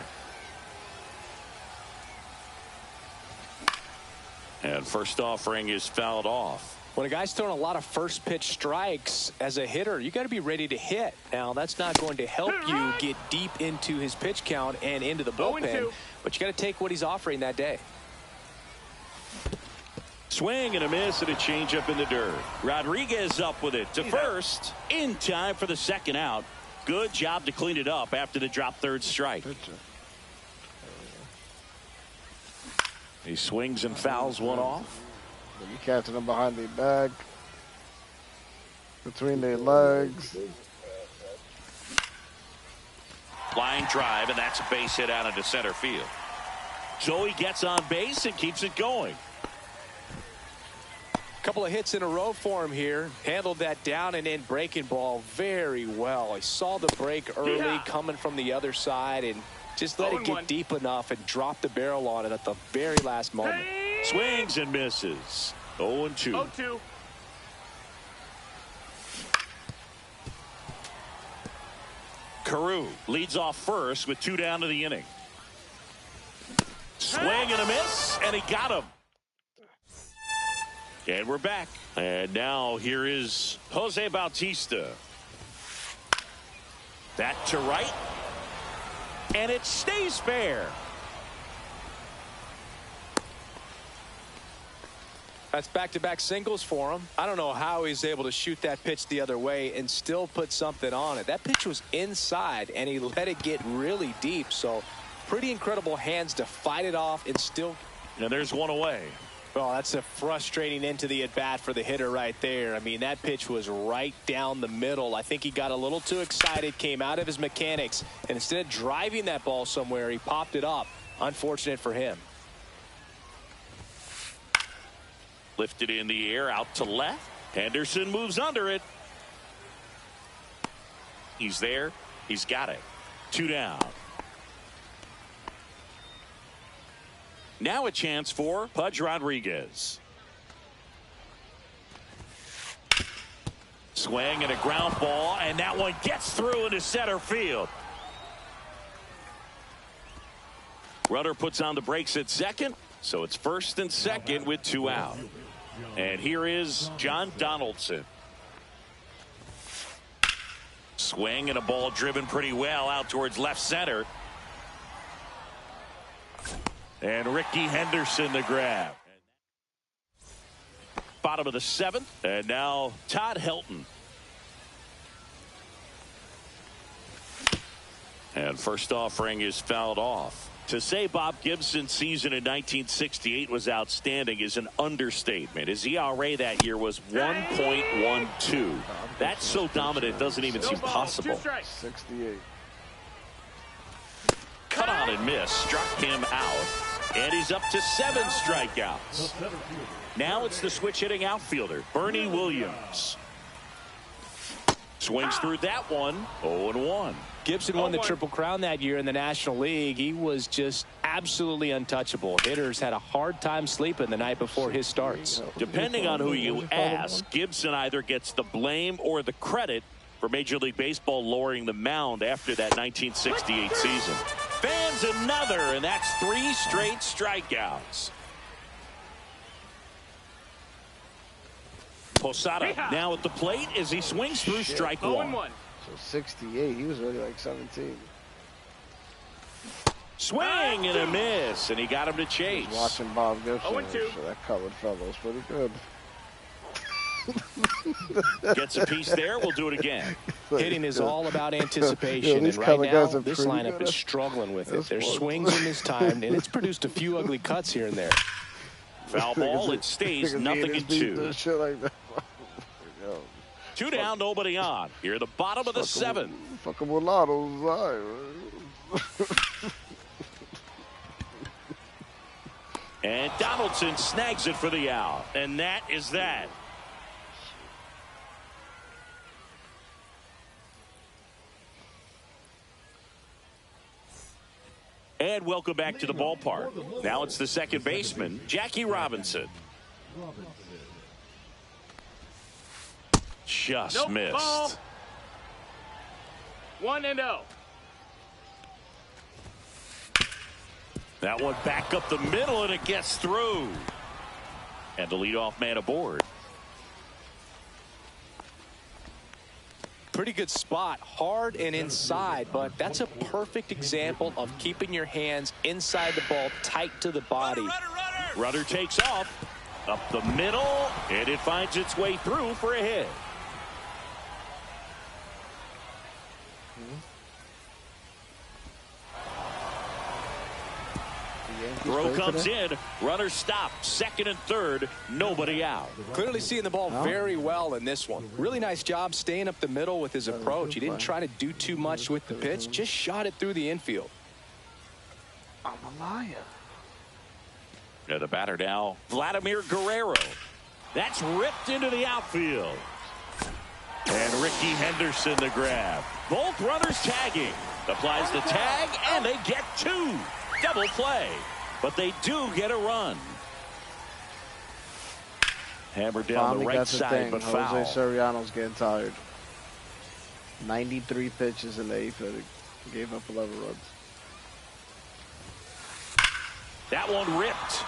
And first offering is fouled off. When a guy's throwing a lot of first pitch strikes as a hitter, you got to be ready to hit. Now, that's not going to help you get deep into his pitch count and into the bullpen, but you got to take what he's offering that day. Swing and a miss and a changeup in the dirt. Rodriguez up with it to first in time for the second out. Good job to clean it up after the drop third strike. He swings and fouls one off. You catching them behind the back, between their legs. Line drive, and that's a base hit out into center field. So he gets on base and keeps it going. Couple of hits in a row for him here. Handled that down and in breaking ball very well. He saw the break early coming from the other side and just let it get deep enough and drop the barrel on it at the very last moment. Swings and misses. 0-2. 0-2. Carew leads off first with 2 down to the inning. Swing and a miss, and he got him. And we're back. And now here is Jose Bautista. That to right. And it stays fair. That's back-to-back singles for him. I don't know how he's able to shoot that pitch the other way and still put something on it. That pitch was inside, and he let it get really deep. So pretty incredible hands to fight it off and still. And there's one away. Well, that's a frustrating end to the at-bat for the hitter right there. I mean, that pitch was right down the middle. I think he got a little too excited, came out of his mechanics, and instead of driving that ball somewhere, he popped it up. Unfortunate for him. Lifted in the air out to left. Henderson moves under it. He's there. He's got it. 2 down. Now a chance for Pudge Rodriguez. Swing and a ground ball, and that one gets through into center field. Rudder puts on the brakes at second, so it's first and second with 2 out. And here is John Donaldson. Swing and a ball driven pretty well out towards left center. And Ricky Henderson the grab. Bottom of the 7th. And now Todd Helton. And first offering is fouled off. To say Bob Gibson's season in 1968 was outstanding is an understatement. His ERA that year was 1.12. That's so dominant, it doesn't even seem possible. 68. Cut on and miss. Struck him out. And he's up to 7 strikeouts. Now it's the switch hitting outfielder, Bernie Williams. Swings through that one. 0-1. Gibson won the Triple Crown that year in the National League. He was just absolutely untouchable. Hitters had a hard time sleeping the night before his starts. Depending on who you ask, Gibson either gets the blame or the credit for Major League Baseball lowering the mound after that 1968 season. Fans another, and that's 3 straight strikeouts. Posada now at the plate as he swings through strike 1. So 68, he was already like 17. Swing and a miss, and he got him to chase. Watching Bob Gibson, so that colored fellow's pretty good. Gets a piece there. We'll do it again. Hitting is all about anticipation, and right now this lineup is struggling with it. There's swings in this time, and it's produced a few ugly cuts here and there. Foul ball. It stays 0-2. 2 down, nobody on. Here at the bottom of the 7th. Fucking mulattoes. And Donaldson snags it for the out. And that is that. And welcome back to the ballpark. Now it's the second baseman, Jackie Robinson. Just missed. Ball. 1-0. That one back up the middle, and it gets through. And the leadoff man aboard. Pretty good spot, hard and inside, but that's a perfect example of keeping your hands inside the ball, tight to the body. Runner takes off, up the middle, and it finds its way through for a hit. Throw comes in, runner stopped, second and third, nobody out. Clearly seeing the ball very well in this one. Really nice job staying up the middle with his approach. He didn't try to do too much with the pitch, just shot it through the infield. I'm a liar. Now the batter now, Vladimir Guerrero. That's ripped into the outfield. And Ricky Henderson the grab. Both runners tagging. Applies the tag, and they get two. Double play, but they do get a run. Hammered down the right side, but foul. Jose Soriano's getting tired. 93 pitches in the eighth inning. Gave up 11 runs. That one ripped.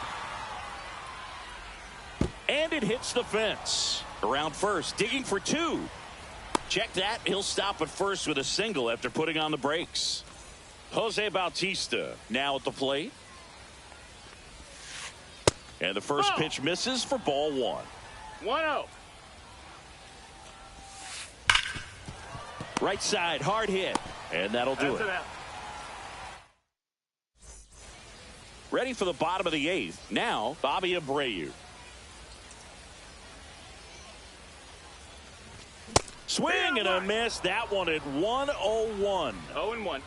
And it hits the fence. Around first, digging for two. Check that. He'll stop at first with a single after putting on the brakes. Jose Bautista now at the plate. And the first pitch misses for ball one. 1-0. Right side, hard hit. And that'll do it. Ready for the bottom of the eighth. Now, Bobby Abreu. Swing and a miss. That one at 1-0-1. 0-1.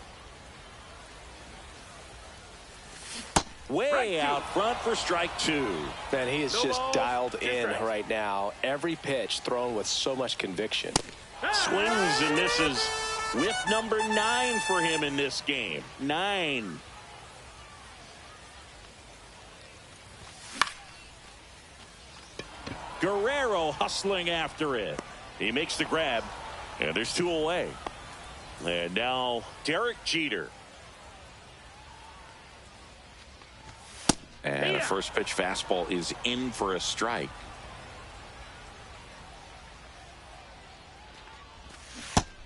Way out front for strike two. Man, he is just dialed in right now. Every pitch thrown with so much conviction. Swings and misses with number 9 for him in this game. 9. Guerrero hustling after it. He makes the grab, and there's 2 away. And now Derek Jeter. And a first pitch fastball is in for a strike.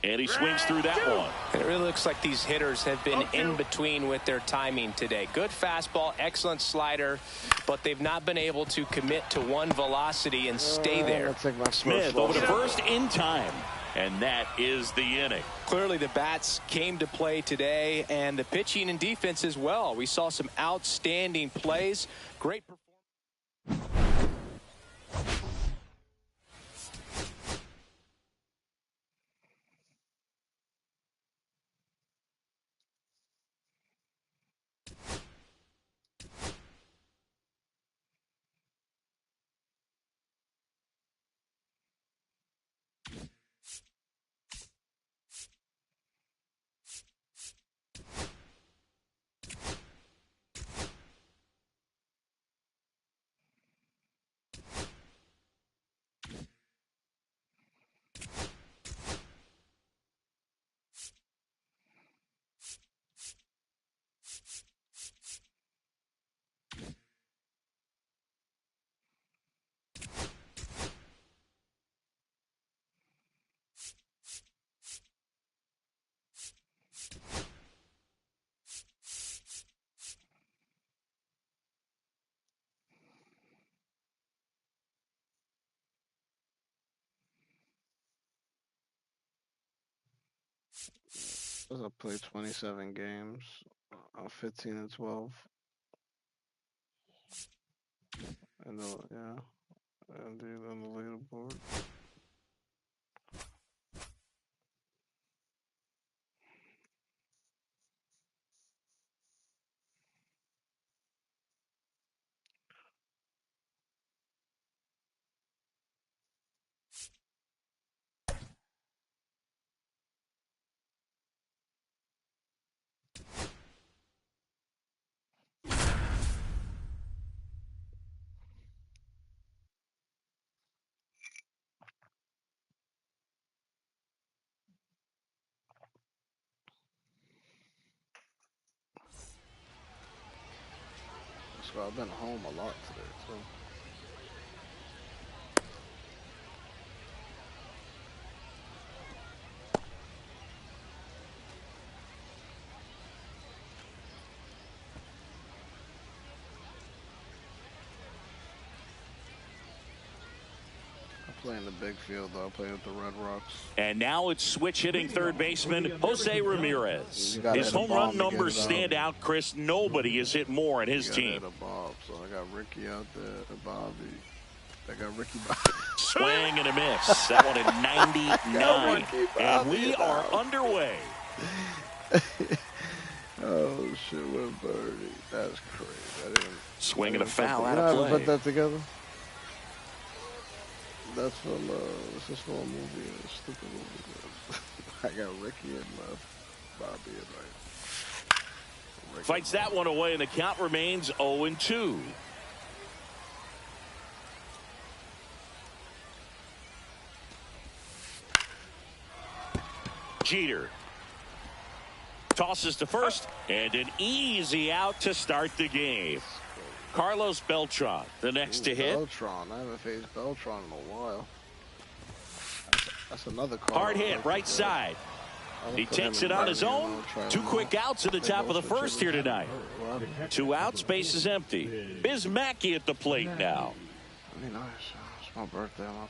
And he swings through that one. It really looks like these hitters have been in between with their timing today. Good fastball, excellent slider, but they've not been able to commit to one velocity and stay there. Smith over to first in time. And that is the inning. Clearly the bats came to play today, and the pitching and defense as well. We saw some outstanding plays. Great performance. I played 27 games. 15 and 12. And yeah, indeed on the leaderboard. So I've been home a lot today, so. I play in the big field, though. I play with the Red Rocks. And now it's switch hitting third baseman Jose Ramirez. His home run numbers stand out, Chris. Nobody has hit more in his team. Bob, so I got Ricky out there, Bobby. I got Ricky Bobby. Swing and a miss. That one at 99. And we are underway. Oh, shit, what a birdie. That's crazy. Swing and a foul out of play. Put that together? That's from, this is from a movie, a stupid movie. I got Ricky in left, Bobby in right. Fights that one away, and the count remains 0-2. Jeter tosses to first, and an easy out to start the game. Carlos Beltran, the next to hit. Beltran, I haven't faced Beltran in a while. That's another card. Hard hit, right side. He takes it on his own. 2 quick outs at the top of the first here tonight. 2 outs, base is empty. Biz Mackey at the plate now. Nice. It's my birthday. I'm not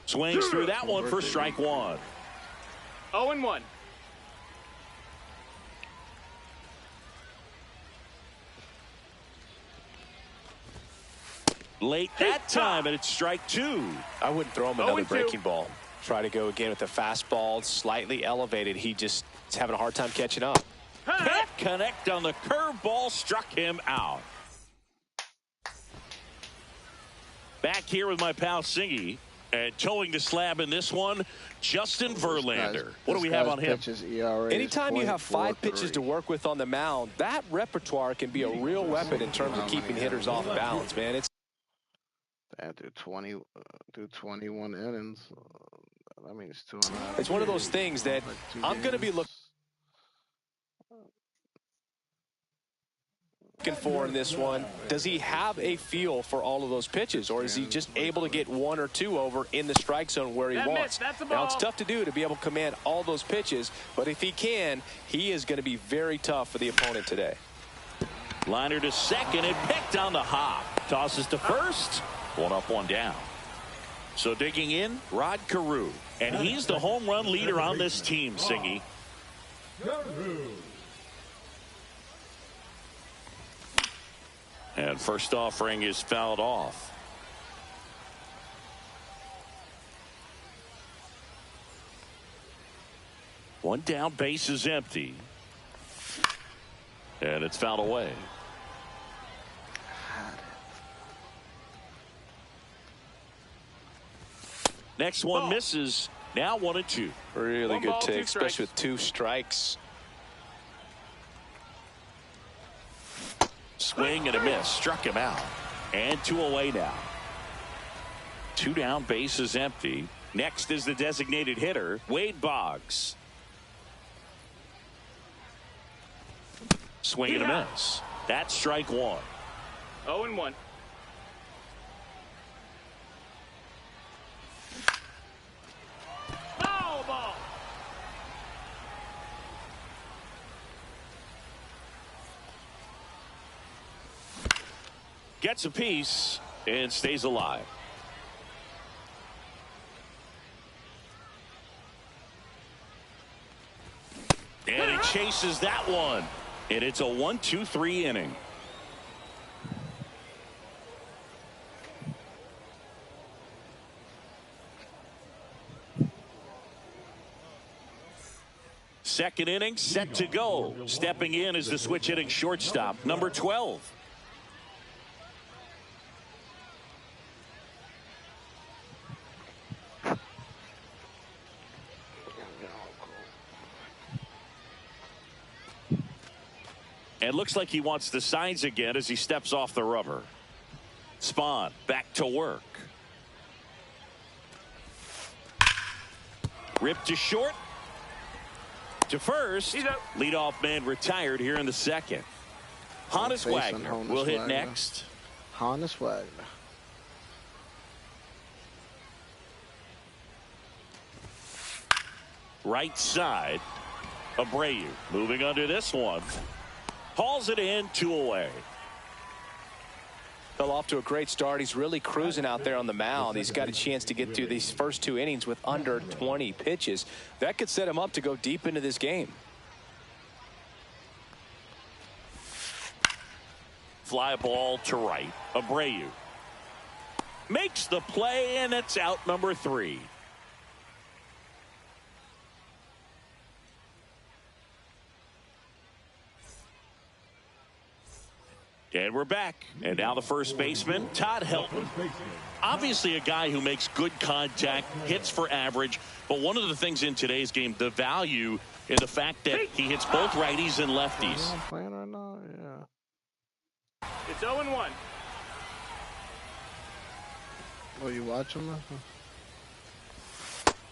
Swings through that one for strike 1. 0-1. Late that time, and it's strike 2. I wouldn't throw him another breaking ball. Try to go again with the fastball, slightly elevated. He just is having a hard time catching up. Can't connect on the curveball, struck him out. Back here with my pal Singy, and towing the slab in this one, Justin Verlander. What do we have on him? Anytime you have 5 pitches to work with on the mound, that repertoire can be a real weapon in terms of keeping hitters off balance, man. It's do 21 innings. That means 2.5. It's one of those things that I'm going to be looking for in this one. Does he have a feel for all of those pitches, or is he just able to get 1 or 2 over in the strike zone where he wants? Now, it's tough to do to be able to command all those pitches, but if he can, he is going to be very tough for the opponent today. Liner to second and picked on the hop. Tosses to first. 1 up, 1 down. So digging in, Rod Carew. And he's the home run leader on this team, Singy. And first offering is fouled off. One down, base is empty. And it's fouled away. Next one misses. Now 1-2. Really good take, especially with 2 strikes. Swing and a miss. Struck him out. And 2 away now. 2 down, base is empty. Next is the designated hitter, Wade Boggs. Swing and a miss. That's strike 1. 0-1. Foul ball. Gets a piece and stays alive. And he chases that one. And it's a 1-2-3 inning. Second inning set to go. Stepping in is the switch hitting shortstop, number 12. And looks like he wants the signs again as he steps off the rubber. Spahn back to work. Ripped to short. To first, leadoff man retired here in the second. Honus Wagner will hit next. Honus Wagner. Right side, Abreu moving under this one. Hauls it in, 2 away. Fell off to a great start. He's really cruising out there on the mound. He's got a chance to get through these first 2 innings with under 20 pitches. That could set him up to go deep into this game. Fly ball to right. Abreu makes the play, and it's out number 3. And we're back. And now the first baseman, Todd Helton. Obviously a guy who makes good contact, hits for average. But one of the things in today's game, the value in the fact that he hits both righties and lefties. Playing or not? Yeah. It's 0-1. Oh, you watching that?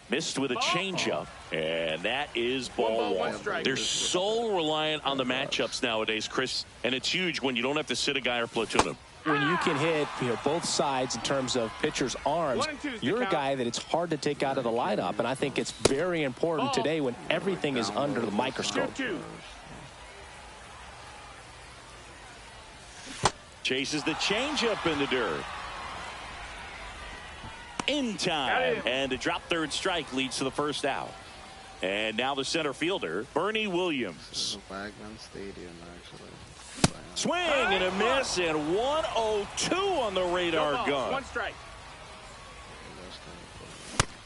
Missed with a changeup, and that is ball 1. They're so reliant on the matchups nowadays, Chris, and it's huge when you don't have to sit a guy or platoon him. When you can hit both sides in terms of pitchers' arms, you're a guy that it's hard to take out of the lineup, and I think it's very important today when everything is under the microscope. Chases the changeup in the dirt. In time, and a drop third strike leads to the first out. And now the center fielder, Bernie Williams. Stadium, actually. Swing and a miss, and 102 on the radar gun. 1 strike.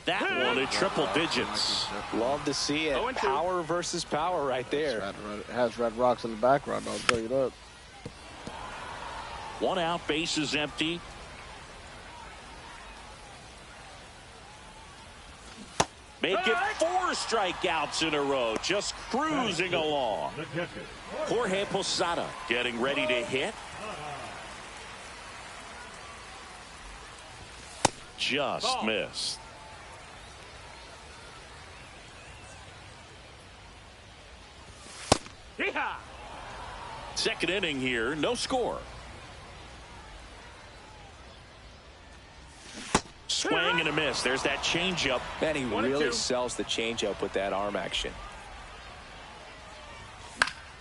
That one at triple digits. Love to see it. Power versus power right there. It has red rocks in the background, I'll tell you that. 1 out, base is empty. Make it 4 strikeouts in a row, just cruising along. Jorge Posada getting ready to hit. Just missed. Second inning here, no score. Swing and a miss. There's that changeup. Man, he really sells the changeup with that arm action.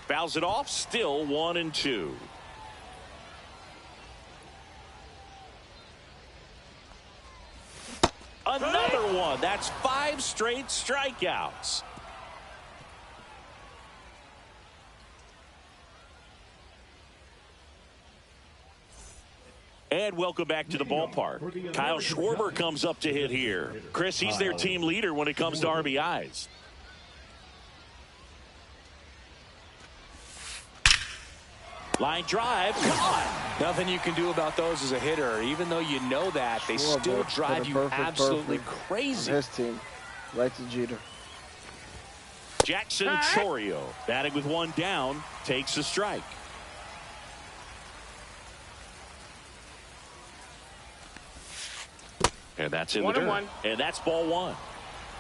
Fouls it off. Still 1-2. Another one. That's 5 straight strikeouts. And welcome back to the ballpark. Kyle Schwarber comes up to hit here. Chris, he's their team leader when it comes to RBIs. Line drive, caught. Nothing you can do about those as a hitter. Even though you know that, they still drive you absolutely crazy. His team, right to Jeter. Jackson Chourio, batting with 1 down, takes a strike. And that's in the dirt. And that's ball 1.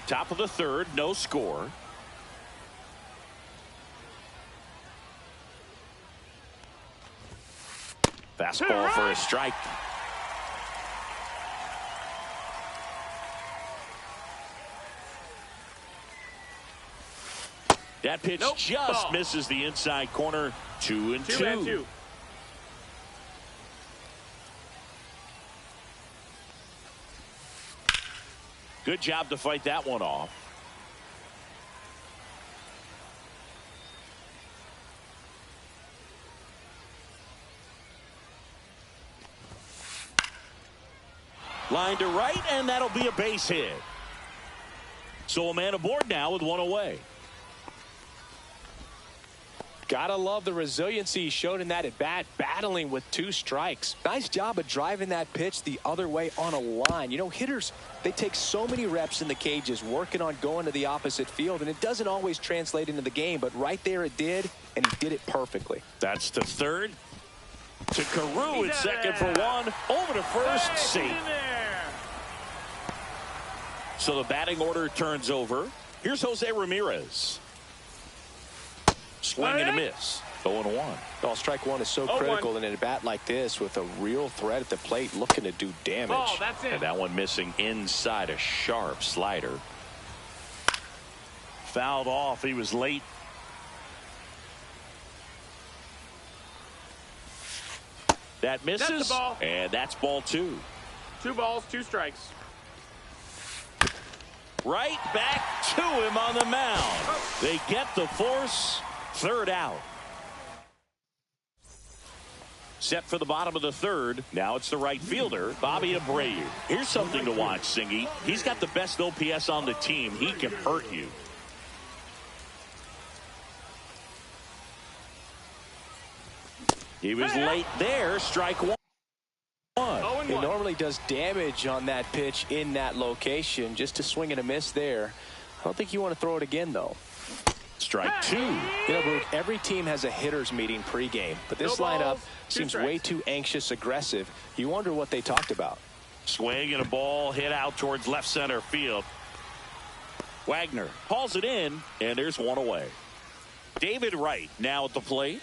Top of the third, no score. Fastball for a strike. That pitch just misses the inside corner. 2-2. Good job to fight that one off. Line to right, and that'll be a base hit. So a man aboard now with 1 away. Gotta love the resiliency he showed in that at bat, battling with 2 strikes. Nice job of driving that pitch the other way on a line. You know, hitters, they take so many reps in the cages working on going to the opposite field, and it doesn't always translate into the game, but right there it did, and he did it perfectly. That's to third. To Carew at second for 1. Over to first, safe. So the batting order turns over. Here's Jose Ramirez. Swing and a miss. 0-1. Well, strike one is so critical in a bat like this with a real threat at the plate looking to do damage. Oh, that's it. And that one missing inside a sharp slider. Fouled off. He was late. That misses. That's the ball. And that's ball 2. 2 balls, 2 strikes. Right back to him on the mound. They get the force. 3rd out. Set for the bottom of the 3rd. Now it's the right fielder, Bobby Abreu. Here's something to watch, Singy. He's got the best OPS on the team. He can hurt you. He was late there. Strike 1. He normally does damage on that pitch in that location. Just a swing and a miss there. I don't think you want to throw it again, though. Strike 2. You know, Bruce, every team has a hitters meeting pregame, but this lineup seems way too anxious, aggressive. You wonder what they talked about. Swing and a ball hit out towards left center field. Wagner hauls it in, and there's one away. David Wright now at the plate.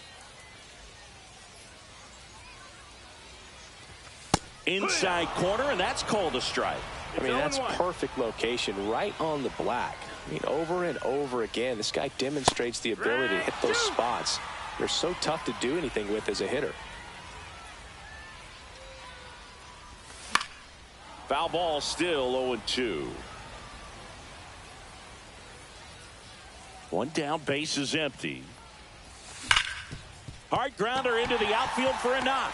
Inside corner, and that's called a strike. I mean, that's perfect location, right on the black. I mean, over and over again, this guy demonstrates the ability to hit those spots. They're so tough to do anything with as a hitter. Foul ball, still 0-2. One down, base is empty. Hard grounder into the outfield for a knock.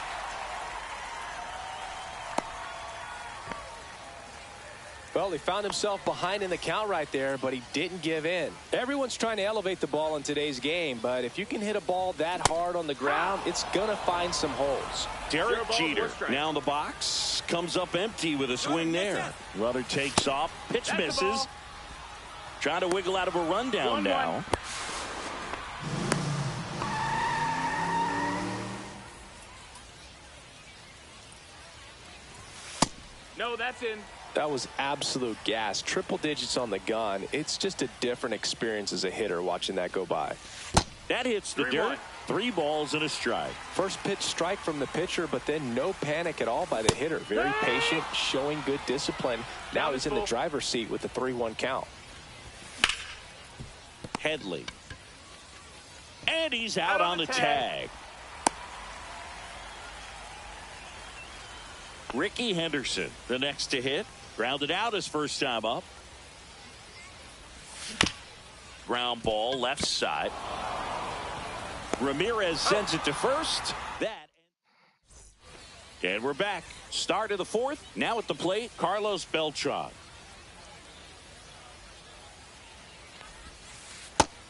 Well, he found himself behind in the count right there, but he didn't give in. Everyone's trying to elevate the ball in today's game, but if you can hit a ball that hard on the ground, it's going to find some holes. Derek Jeter now in the box. Comes up empty with a swing there. Runner takes off. Pitch misses. Trying to wiggle out of a rundown now. No, that's in. That was absolute gas. Triple digits on the gun. It's just a different experience as a hitter watching that go by. That hits the dirt. 3 balls and a strike. First pitch strike from the pitcher, but then no panic at all by the hitter. Very patient, showing good discipline. Now he's in the driver's seat with the 3-1 count. Headley. And he's out on the tag. Ricky Henderson, the next to hit. Grounded out his first time up. Ground ball left side. Ramirez sends it to first. And we're back. Start of the 4th. Now at the plate, Carlos Beltran.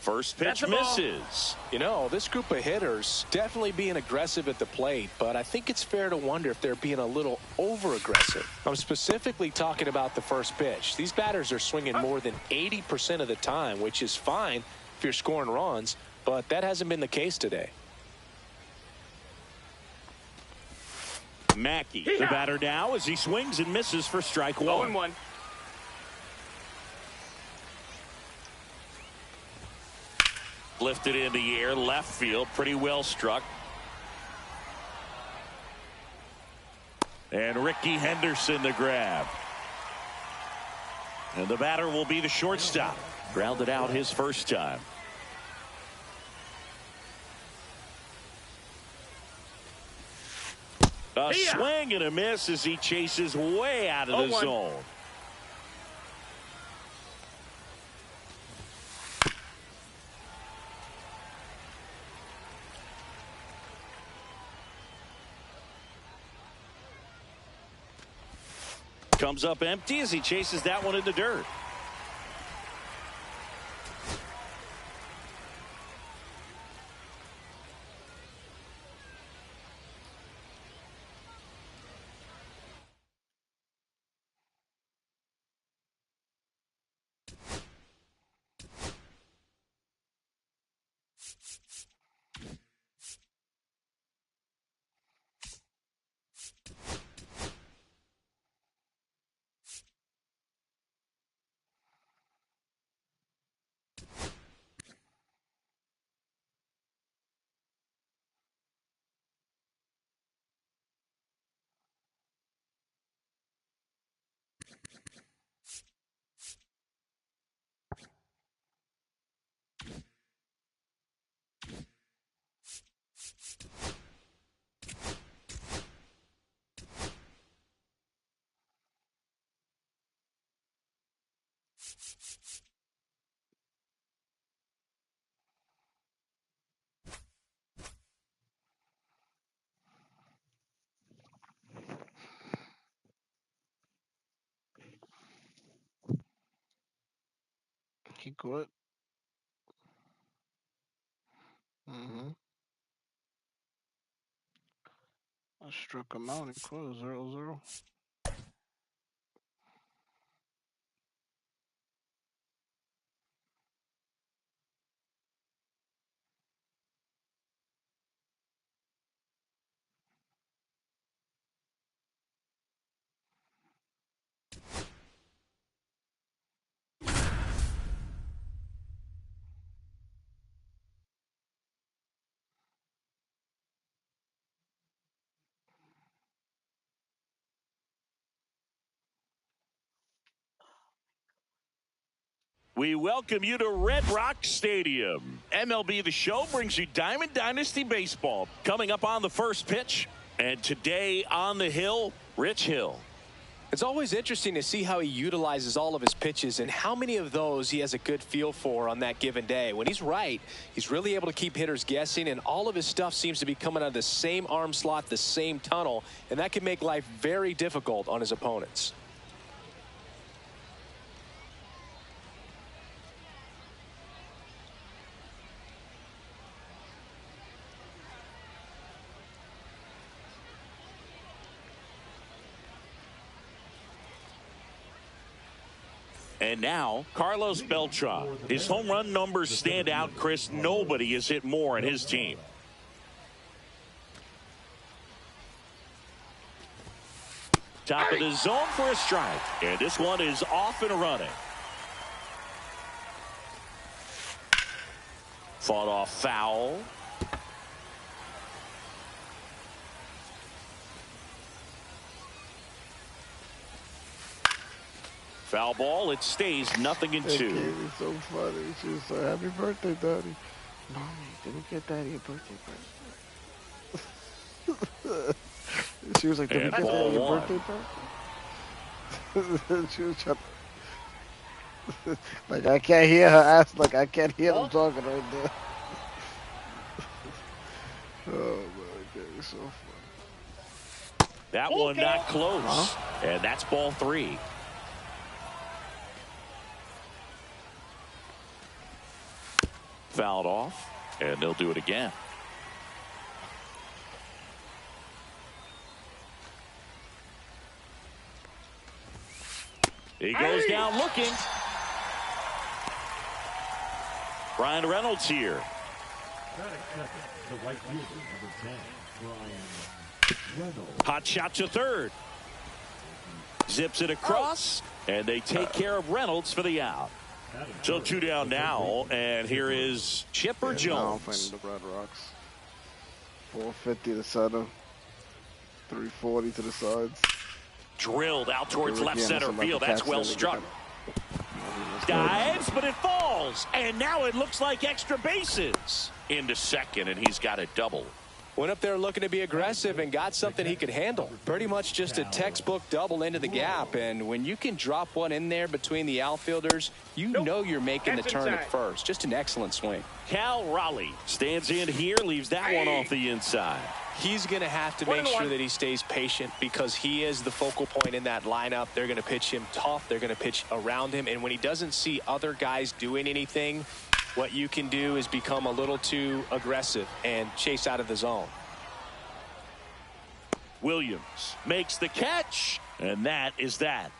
First pitch misses. You know, this group of hitters definitely being aggressive at the plate, but I think it's fair to wonder if they're being a little over-aggressive. I'm specifically talking about the first pitch. These batters are swinging more than 80% of the time, which is fine if you're scoring runs, but that hasn't been the case today. Mackey, the batter now as he swings and misses for strike 1. 0-1. Lifted in the air, left field, pretty well struck. And Ricky Henderson the grab. And the batter will be the shortstop. Grounded out his first time. A swing and a miss as he chases way out of the zone. Comes up empty as he chases that one in the dirt. he quit. I struck him out and quit 0-0. We welcome you to Red Rock Stadium. MLB The Show brings you Diamond Dynasty Baseball. Coming up on the first pitch. And today on the hill, Rich Hill. It's always interesting to see how he utilizes all of his pitches and how many of those he has a good feel for on that given day. When he's right, he's really able to keep hitters guessing, and all of his stuff seems to be coming out of the same arm slot, the same tunnel, and that can make life very difficult on his opponents. And now, Carlos Beltran. His home run numbers stand out, Chris. Nobody has hit more in his team. Top of the zone for a strike. And this one is off and running. Fought off foul. Foul ball, it stays 0-2. It's so funny. She was like, happy birthday, Daddy. Mommy, did we get Daddy a birthday present? She was like, did we get Daddy a birthday present? She was trying to... Like, I can't hear her ask, like, I can't hear them talking right there. Oh, my God, it's so funny. That one not close. And that's ball 3. Fouled off, and they'll do it again. He goes down looking. Brian Reynolds here. Hot shot to third. Zips it across, and they take care of Reynolds for the out. So 2 down now, and here is Chipper Jones. The Red Rocks. 450 to center. 340 to the sides. Drilled out towards left center field. That's well struck. Dives, but it falls. And now it looks like extra bases. Into second, and he's got a double. Went up there looking to be aggressive and got something he could handle. Pretty much just a textbook double into the gap. And when you can drop one in there between the outfielders, you know you're making the turn at first. Just an excellent swing. Cal Raleigh stands in here, leaves that one off the inside. He's going to have to make sure that he stays patient because he is the focal point in that lineup. They're going to pitch him tough. They're going to pitch around him. And when he doesn't see other guys doing anything, what you can do is become a little too aggressive and chase out of the zone. Williams makes the catch, and that is that.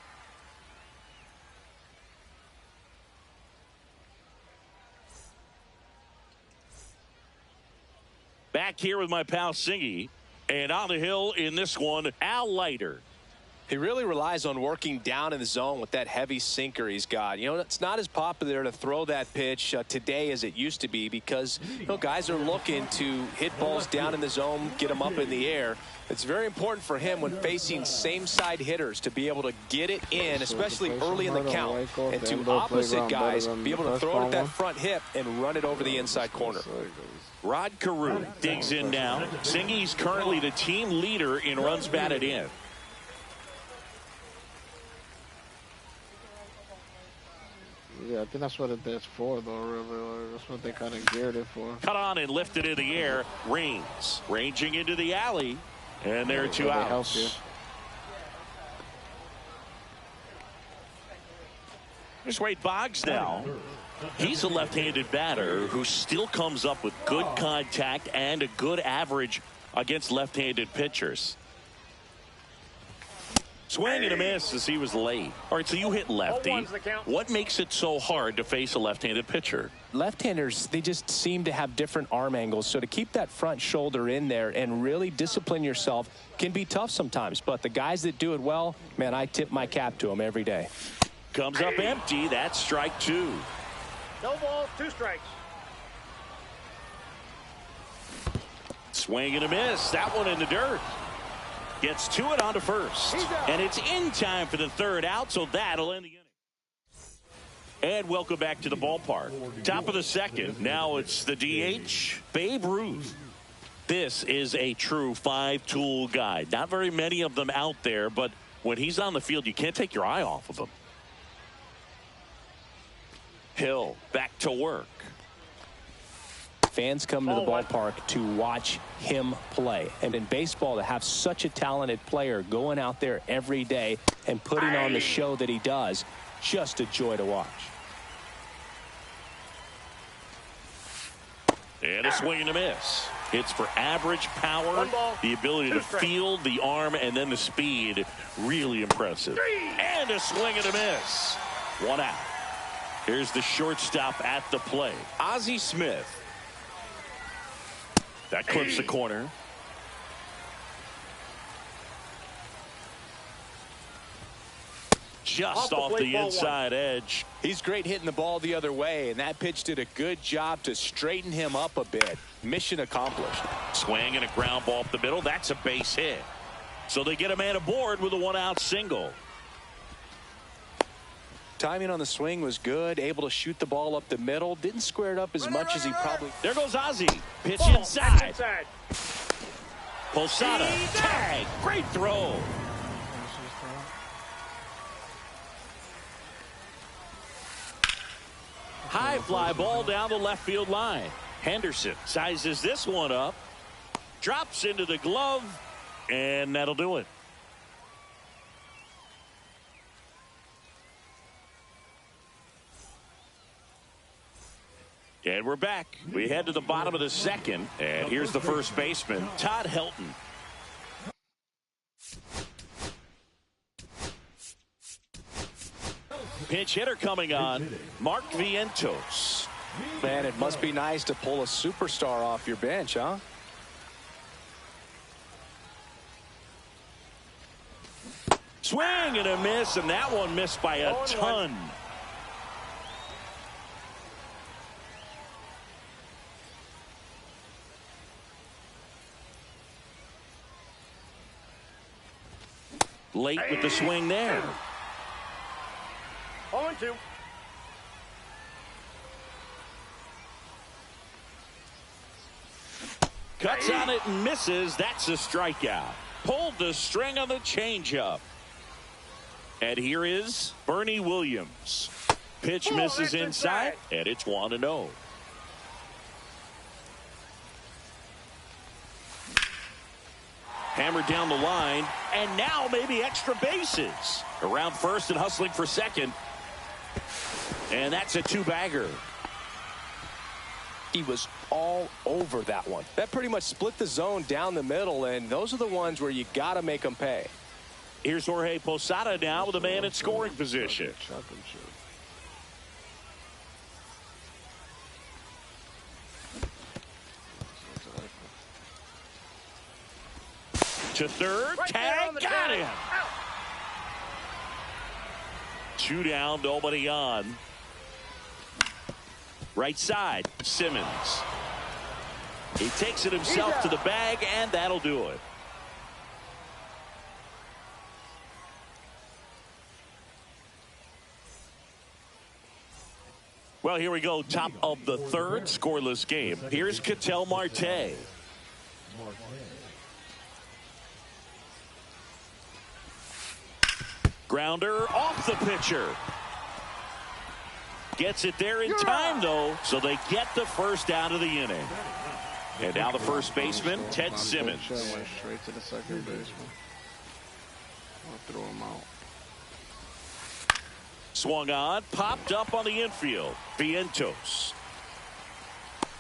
Back here with my pal Singy, and on the hill in this one, Al Leiter. He really relies on working down in the zone with that heavy sinker he's got. You know, it's not as popular to throw that pitch today as it used to be because, you know, guys are looking to hit balls down in the zone, get them up in the air. It's very important for him when facing same-side hitters to be able to get it in, especially early in the count, and to opposite guys be able to throw it at that front hip and run it over the inside corner. Rod Carew digs in now. Singy's currently the team leader in runs batted in. Yeah, I think that's what it's for, though, really. That's what they kind of geared it for. Cut on and lifted in the air. Raines ranging into the alley. And there are 2 outs. Here's Wade Boggs now. He's a left-handed batter who still comes up with good contact and a good average against left-handed pitchers. Swing and a miss as he was late. All right, so you hit lefty. What makes it so hard to face a left-handed pitcher? Left-handers, they just seem to have different arm angles. So to keep that front shoulder in there and really discipline yourself can be tough sometimes. But the guys that do it well, man, I tip my cap to them every day. Comes up empty. That's strike two. No balls, 2 strikes. Swing and a miss. That one in the dirt. Gets to it onto first. And it's in time for the third out, so that'll end the inning. And welcome back to the ballpark. Top of the second. Now it's the DH, Babe Ruth. This is a true 5-tool guy. Not very many of them out there, but when he's on the field, you can't take your eye off of him. Hill back to work. Fans come to the ballpark to watch him play. And in baseball, to have such a talented player going out there every day and putting on the show that he does, just a joy to watch. And a swing and a miss. It's for average power, the ability to field, the arm, and then the speed. Really impressive. And a swing and a miss. 1 out. Here's the shortstop at the plate, Ozzie Smith. That clips the corner. Just off the inside edge. He's great hitting the ball the other way, and that pitch did a good job to straighten him up a bit. Mission accomplished. Swing and a ground ball up the middle. That's a base hit. So they get a man aboard with a 1-out single. Timing on the swing was good, able to shoot the ball up the middle. Didn't square it up as much as he probably. There goes Ozzie. Pitch inside. Posada. Tag. Great throw. High fly ball down the left field line. Henderson sizes this one up. Drops into the glove. And that'll do it. And we're back. We head to the bottom of the second. And here's the first baseman, Todd Helton. Pinch hitter coming on, Mark Vientos. Man, it must be nice to pull a superstar off your bench, huh? Swing and a miss, and that one missed by a ton. Late with the swing there. 0-2. Cuts on it and misses. That's a strikeout. Pulled the string on the changeup. And here is Bernie Williams. Pitch misses inside, and it's 1-0. Hammered down the line, and now maybe extra bases. Around first and hustling for second. And that's a 2-bagger. He was all over that one. That pretty much split the zone down the middle, and those are the ones where you got to make them pay. Here's Jorge Posada now with a man in scoring position. To third, tag, got him. 2 down, nobody on. Right side, Simmons. He takes it himself to the bag, and that'll do it. Well, here we go, top of the third, scoreless game. Here's Ketel Marte. Grounder off the pitcher. Gets it there in time, though, so they get the first out of the inning. And now the first baseman, Ted Simmons. Went straight to the second baseman. I'll throw him out. Swung on, popped up on the infield. Vientos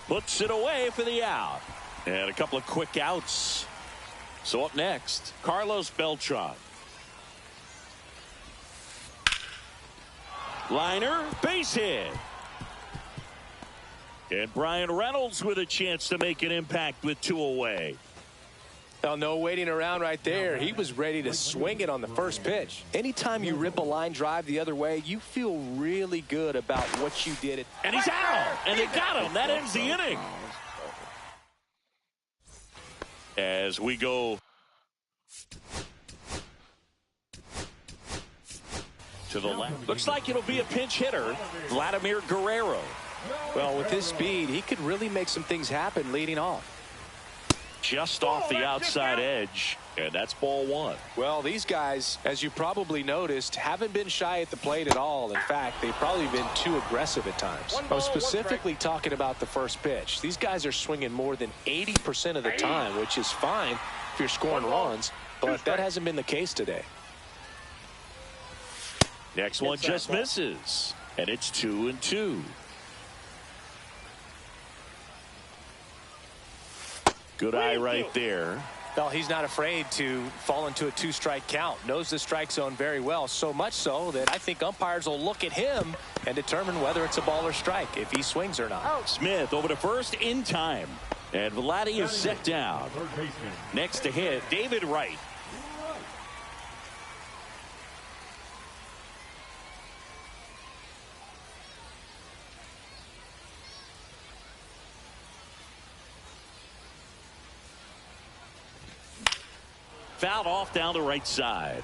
puts it away for the out. And a couple of quick outs. So up next, Carlos Beltran. Liner, base hit. And Brian Reynolds with a chance to make an impact with 2 away. Well, no waiting around right there. He was ready to swing it on the first pitch. Anytime you rip a line drive the other way, you feel really good about what you did. And he's out. And they got him. That ends the inning. As we go to the left. Looks like it'll be a pinch hitter, Vladimir Guerrero. Well, with his speed, he could really make some things happen leading off. Just off the outside edge, and that's ball 1. Well, these guys, as you probably noticed, haven't been shy at the plate at all. In fact, they've probably been too aggressive at times. I'm specifically talking about the first pitch. These guys are swinging more than 80% of the time, which is fine if you're scoring runs, but that hasn't been the case today. Next one just misses, and it's 2-2. Good eye right there. Well, he's not afraid to fall into a 2-strike count. Knows the strike zone very well, so much so that I think umpires will look at him and determine whether it's a ball or strike, if he swings or not. Smith over to first in time. And Vladdy is set down. Next to hit, David Wright. Fouled off down the right side.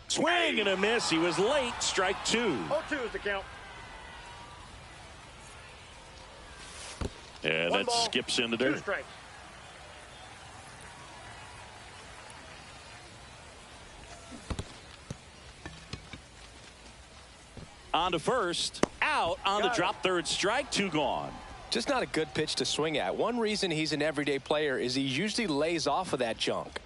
Swing and a miss. He was late. Strike 2. 0-2 is the count. And that skips into dirt. 2 strikes. On to first. Out on the drop third strike. 2 gone. Just not a good pitch to swing at. One reason he's an everyday player is he usually lays off of that junk.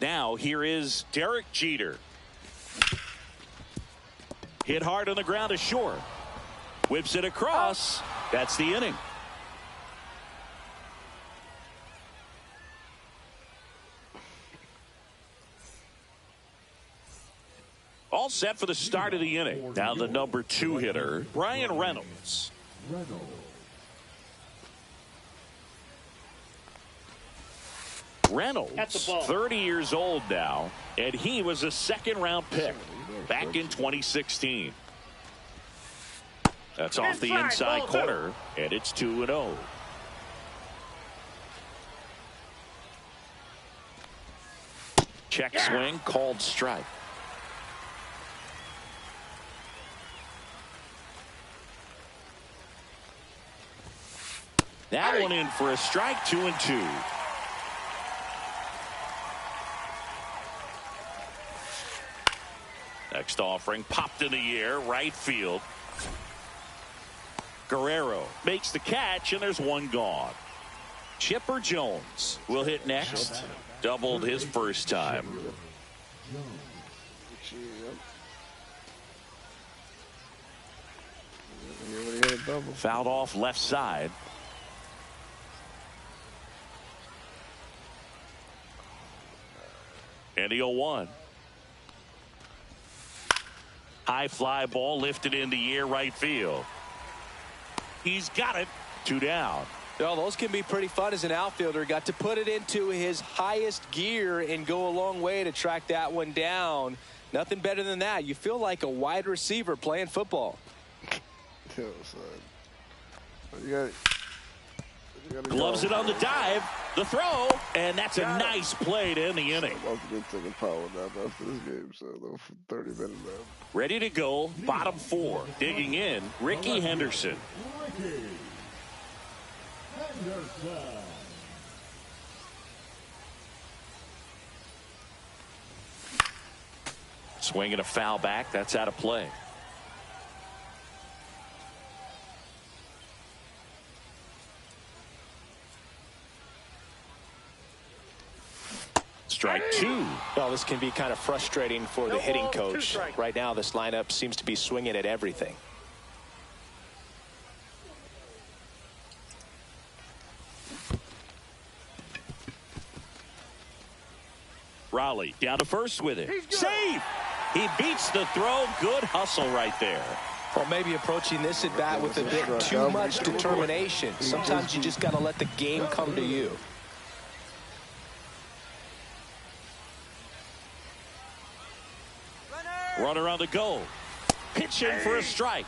Now here is Derek Jeter. Hit hard on the ground to short. Whips it across. That's the inning. All set for the start of the inning. Now the number 2 hitter, Brian Reynolds. Reynolds, 30 years old now, and he was a second-round pick back in 2016. That's off the inside corner, and it's 2-0. Check swing, called strike. That one in for a strike. 2-2. Next offering popped in the air, right field. Guerrero makes the catch, and there's 1 gone. Chipper Jones will hit next. Doubled his first time. Fouled off left side. And the 0-1. High fly ball lifted in the air, right field. He's got it. 2 down. Well, those can be pretty fun as an outfielder. Got to put it into his highest gear and go a long way to track that one down. Nothing better than that. You feel like a wide receiver playing football. Yo, son. You got it. Gloves it on the dive, the throw, and that's a nice play to end the inning. I'm about to get taking power down after this game, so 30 minutes left. Ready to go, bottom 4. Digging in, Ricky Henderson. Swinging a foul back, that's out of play. Strike two. Well, this can be kind of frustrating for the hitting coach. Right now, this lineup seems to be swinging at everything. Raleigh down to first with it. Save! He beats the throw. Good hustle right there. Or maybe approaching this at bat with a bit too much determination. Sometimes you just got to let the game come to you. Runner on the go. Pitching for a strike.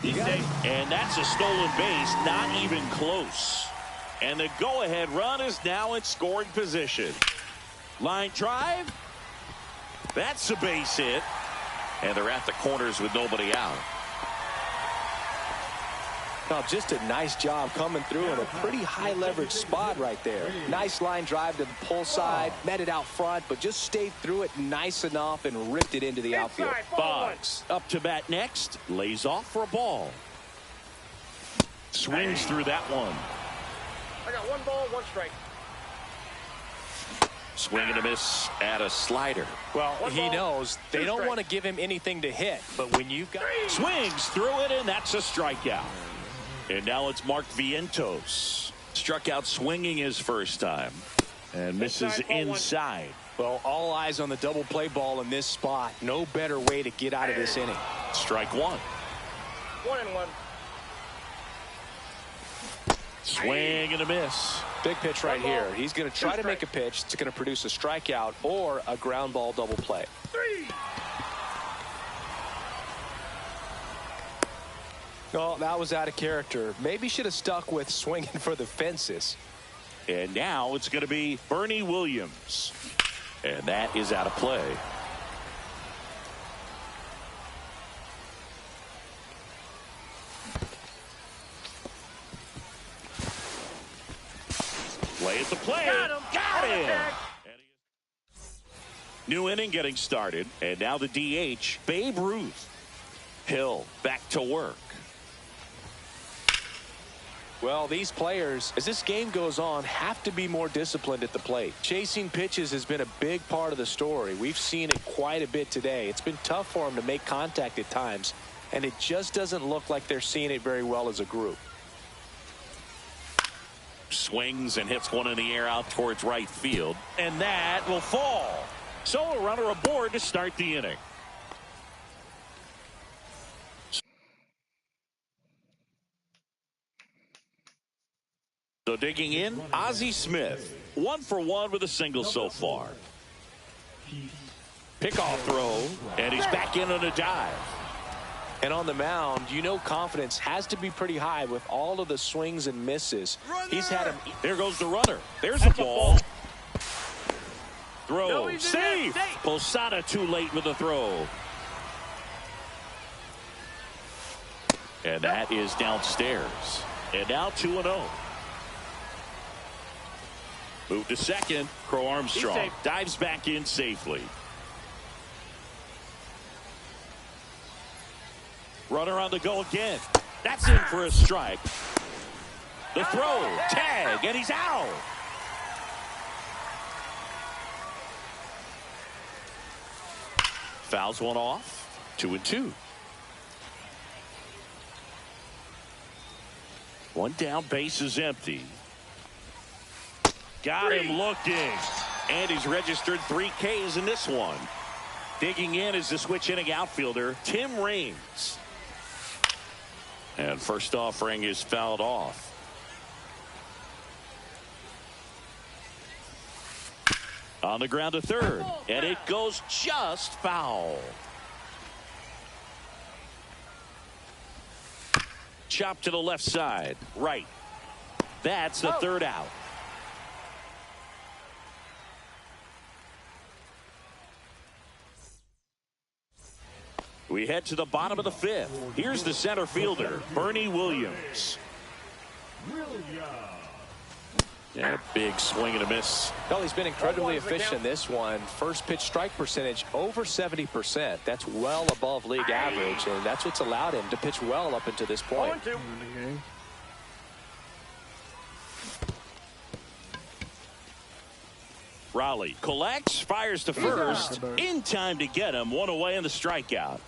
And that's a stolen base. Not even close. And the go-ahead run is now in scoring position. Line drive. That's a base hit. And they're at the corners with nobody out. Now, just a nice job coming through in a pretty high leverage spot right there. Nice line drive to the pull side, met it out front, but just stayed through it nice enough and ripped it into the outfield. Boggs up to bat next, lays off for a ball. Swings through that one. I got 1 ball, 1 strike. Swing and a miss at a slider. Well, he knows they don't want to give him anything to hit, but when you've got... Swings through it, and that's a strikeout. And now it's Mark Vientos. Struck out swinging his first time. And misses inside. Well, all eyes on the double play ball in this spot. No better way to get out of this inning. Strike one. 1-1. Swing and a miss. Big pitch right here. He's going to try to make a pitch that's going to produce a strikeout or a ground ball double play. 3. Oh, that was out of character. Maybe should have stuck with swinging for the fences. And now it's going to be Bernie Williams. And that is out of play. Play at the plate. Got him. New inning getting started. And now the DH, Babe Ruth. Hill back to work. Well, these players, as this game goes on, have to be more disciplined at the plate. Chasing pitches has been a big part of the story. We've seen it quite a bit today. It's been tough for them to make contact at times, and it just doesn't look like they're seeing it very well as a group. Swings and hits one in the air out towards right field, and that will fall. So a runner aboard to start the inning. So digging in, Ozzie Smith, 1 for 1 with a single so far. Pickoff throw, and he's back in on a dive. And on the mound, you know confidence has to be pretty high with all of the swings and misses. He's had him. There goes the runner. There's a ball. Throw, save. Posada too late with the throw. And that is downstairs. And now 2-0. Move to second. Crow Armstrong dives back in safely. Runner on the go again. That's in for a strike. The throw, tag, and he's out. Fouls one off. 2-2. One down, base is empty. Got him looking. And he's registered 3 Ks in this one. Digging in is the switch inning outfielder, Tim Raines. And first offering is fouled off. On the ground to third. And it goes just foul. Chop to the left side. Right. That's the third out. We head to the bottom of the 5th. Here's the center fielder, Bernie Williams. And a big swing and a miss. Well, he's been incredibly efficient in this one. First pitch strike percentage over 70%. That's well above league average, and that's what's allowed him to pitch well up until this point. Raleigh collects, fires to first, in time to get him. One away in the strikeout.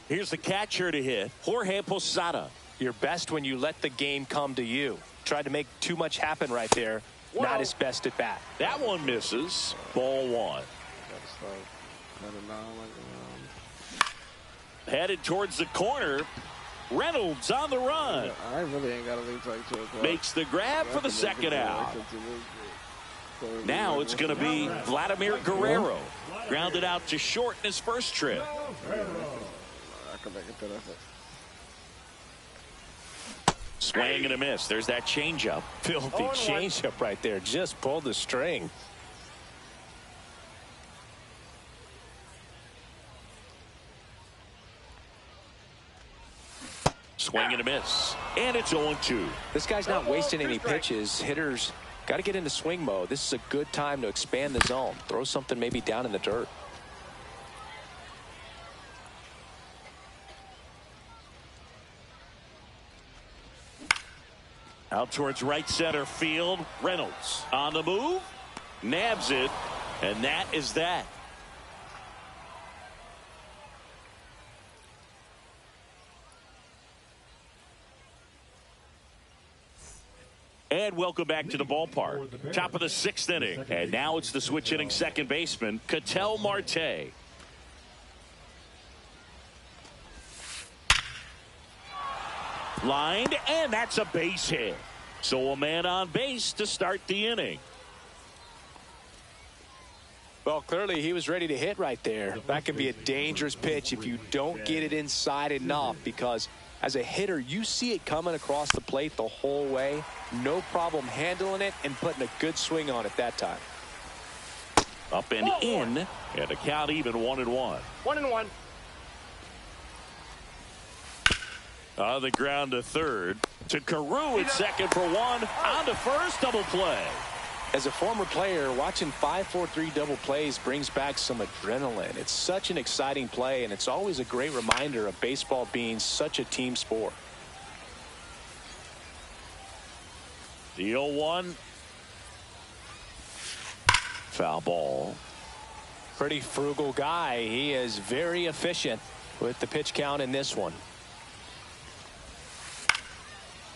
Here's the catcher to hit, Jorge Posada. You're best when you let the game come to you. Tried to make too much happen right there. Not his best at bat. That one misses. Ball one. Headed towards the corner. Reynolds on the run. I really ain't got to leave like 2 o'clock. Makes the grab for the second out. Now it's going to be Vladimir Guerrero. Grounded out to short in his first trip. Swing and a miss. There's that changeup. Filthy changeup right there. Just pulled the string. Swing and a miss. And it's 0-2. This guy's not wasting any pitches. Hitters got to get into swing mode. This is a good time to expand the zone. Throw something maybe down in the dirt. Out towards right center field. Reynolds on the move. Nabs it. And that is that. And welcome back to the ballpark. Top of the 6th inning. And now it's the switch hitting second baseman, Ketel Marte. Lined, and that's a base hit. So a man on base to start the inning. Well, clearly he was ready to hit right there. That can be a dangerous pitch if you don't get it inside enough, because as a hitter, you see it coming across the plate the whole way. No problem handling it and putting a good swing on it that time. Up and in, and the count even 1-1. 1-1. On the ground to third. To Carew at second for one. On to first, double play. As a former player, watching 5-4-3 double plays brings back some adrenaline. It's such an exciting play, and it's always a great reminder of baseball being such a team sport. The 0-1. Foul ball. Pretty frugal guy. He is very efficient with the pitch count in this one.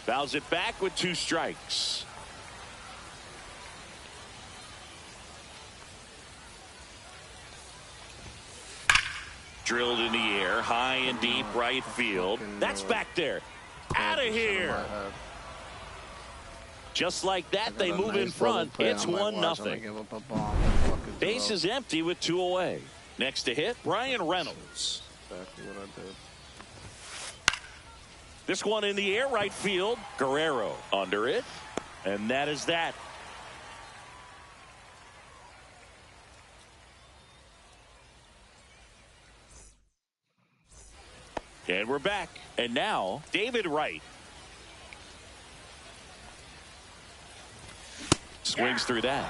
Fouls it back with 2 strikes. Drilled in the air, high and deep right field. That's back there. Out of here. Just like that, they move in front. It's 1-0. Base is empty with 2 away. Next to hit, Brian Reynolds. This one in the air, right field. Guerrero under it. And that is that. And we're back. And now, David Wright. Swings through that.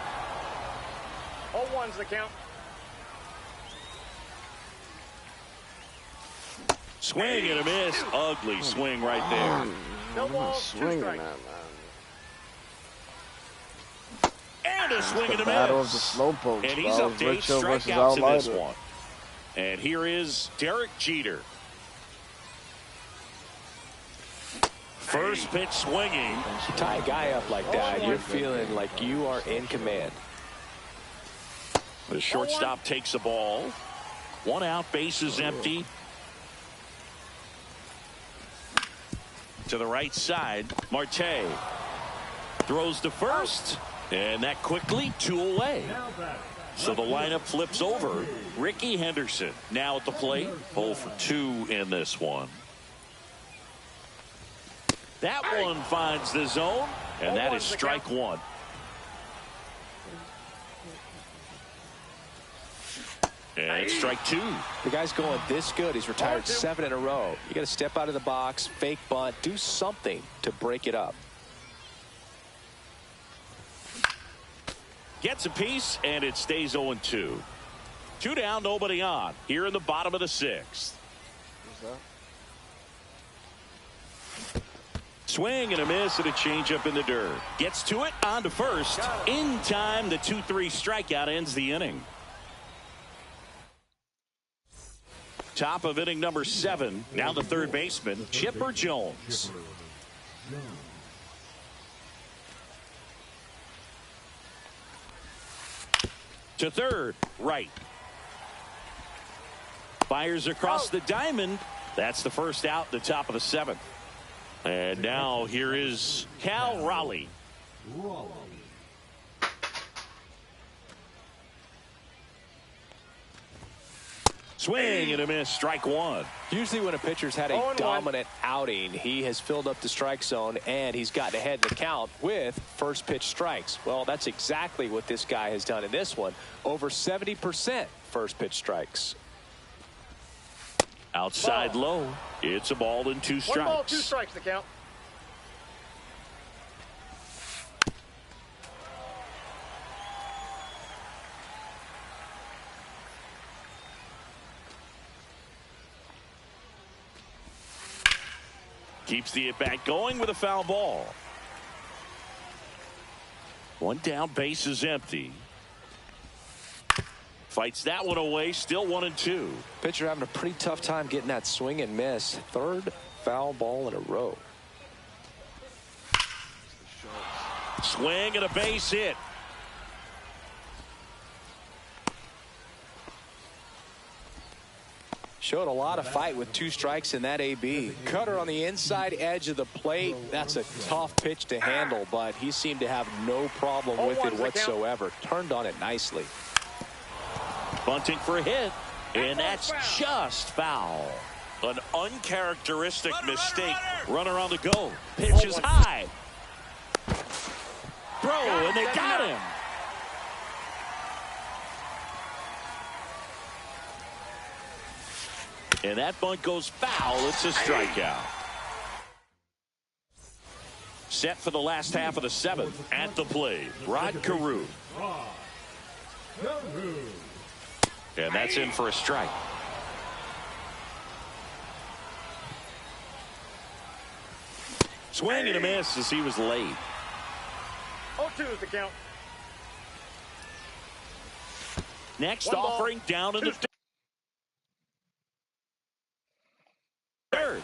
0-1's the count. Swing and a miss. Ugly swing right there. No ball, 2 strikes. And a swing and a Battle of the miss. slowpokes. And he's up to 8 strikeouts in this one. And here is Derek Jeter. First pitch swinging. You tie a guy up like that, you're feeling like you are in command. The shortstop takes the ball. 1 out, base is empty. To the right side, Marte throws to first, and that quickly 2 away. So the lineup flips over. Ricky Henderson now at the plate. 0 for 2 in this one. That one finds the zone, and that is strike 1. And strike 2. The guy's going this good. He's retired 7 in a row. You got to step out of the box, fake bunt, do something to break it up. Gets a piece, and it stays 0-2. 2 down, nobody on. Here in the bottom of the 6th. Swing and a miss and a changeup in the dirt. Gets to it on to first. In time, the 2-3 strikeout ends the inning. Top of inning number 7. Now the third baseman, Chipper Jones. To third, right. Fires across the diamond. That's the first out, the top of the 7th. And now here is Cal Raleigh. Swing and a miss, strike one. Usually when a pitcher's had a dominant outing, he has filled up the strike zone and he's gotten ahead in the count with first pitch strikes. Well, that's exactly what this guy has done in this one. Over 70% first pitch strikes. Outside low. It's a ball and 2 strikes. 1 ball, 2 strikes the count. Keeps the at-bat going with a foul ball. 1 down, base is empty. Fights that one away, still 1-2. Pitcher having a pretty tough time getting that swing and miss. 3rd foul ball in a row. Swing and a base hit. Showed a lot of fight with 2 strikes in that AB. Cutter on the inside edge of the plate. That's a tough pitch to handle, but he seemed to have no problem with it whatsoever. Turned on it nicely. Bunting for a hit, and that's just foul. An uncharacteristic mistake. Runner on the go. Pitch is high. Throw, and they got him. And that bunt goes foul. It's a strikeout. Set for the last half of the 7th. At the plate, Rod Carew. And that's in for a strike. Swing and a miss as he was late. 0-2 is the count. Next offering down in the third.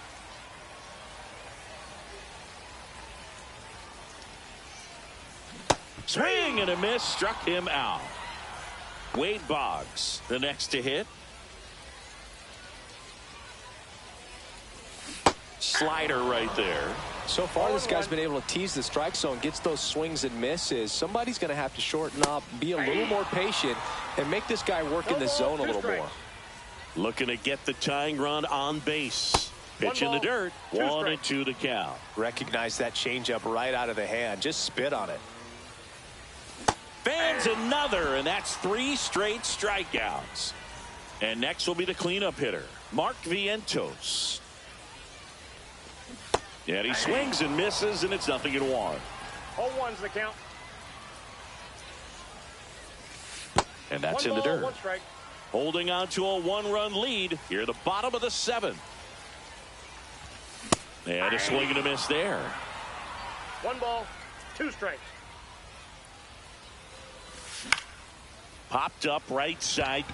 Swing and a miss, struck him out. Wade Boggs, the next to hit. Slider right there. So far, this guy's been able to tease the strike zone, gets those swings and misses. Somebody's going to have to shorten up, be a little more patient, and make this guy work in the zone a little more. Looking to get the tying run on base. Pitch in the dirt. 1-2 to count. Recognize that changeup right out of the hand. Just spit on it. Fans another, and that's 3 straight strikeouts. And next will be the cleanup hitter, Mark Vientos. And he swings and misses, and it's 0-1. 0-1's the count. And that's in the dirt. 1 strike. Holding on to a 1-run lead here at the bottom of the 7th. And a swing and a miss there. 1 ball, 2 strikes. Popped up right side.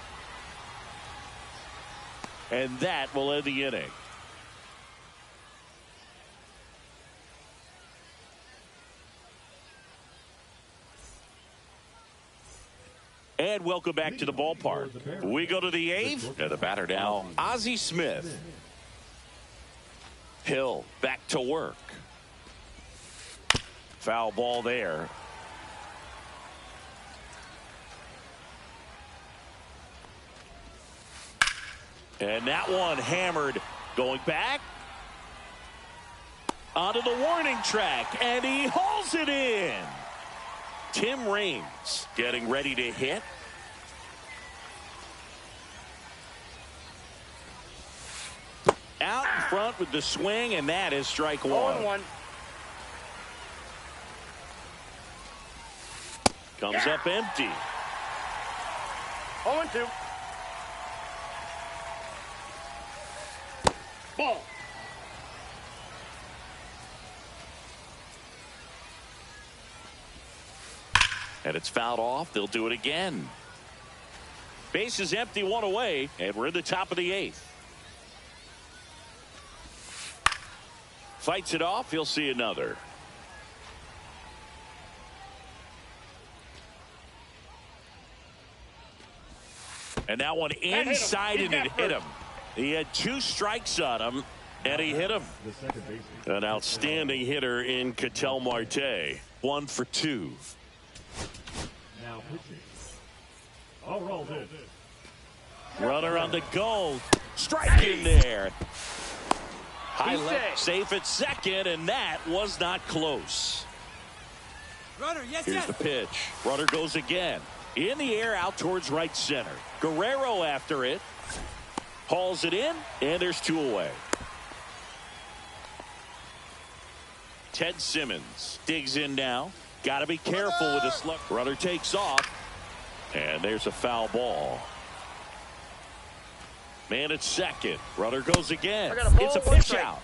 And that will end the inning. And welcome back to the ballpark. We go to the 8th. And the batter now, Ozzie Smith. Hill back to work. Foul ball there. And that one hammered. Going back. Onto the warning track. And he hauls it in. Tim Raines getting ready to hit. Out in front with the swing, and that is strike 1. 0-1. Comes up empty. 0-2. Ball. And it's fouled off. They'll do it again. Base is empty, one away, and we're in the top of the 8th. Fights it off. He'll see another. And that one inside, and it hit him. He had 2 strikes on him, and he hit him. An outstanding hitter in Ketel Marte. 1 for 2. Now pitching. Already. Runner on the go. Strike in there. High left, safe at second, and that was not close. Runner, yes, Here's the pitch. Runner goes again. In the air, out towards right center. Guerrero after it. Hauls it in, and there's 2 away. Ted Simmons digs in now. Got to be careful with this. Runner takes off, and there's a foul ball. Man at second. Runner goes again. It's a pitch out.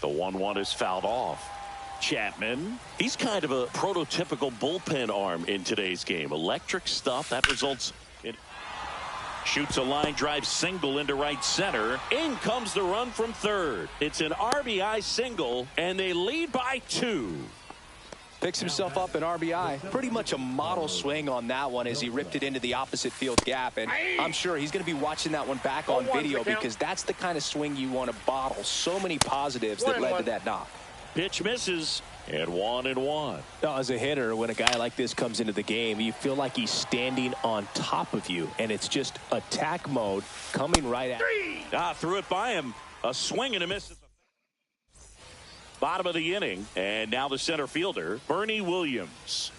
The 1-1 is fouled off. Chapman, he's kind of a prototypical bullpen arm in today's game. Electric stuff that results in. Shoots a line drive single into right center. In comes the run from third. It's an RBI single, and they lead by 2. Picks himself up an RBI. Pretty much a model swing on that one as he ripped it into the opposite field gap. And I'm sure he's going to be watching that one back on video because that's the kind of swing you want to bottle. So many positives that led to that knock. Pitch misses, and 1-1. Now, as a hitter, when a guy like this comes into the game, you feel like he's standing on top of you, and it's just attack mode coming right at you. Threw it by him. A swing and a miss. Bottom of the inning, and now the center fielder, Bernie Williams.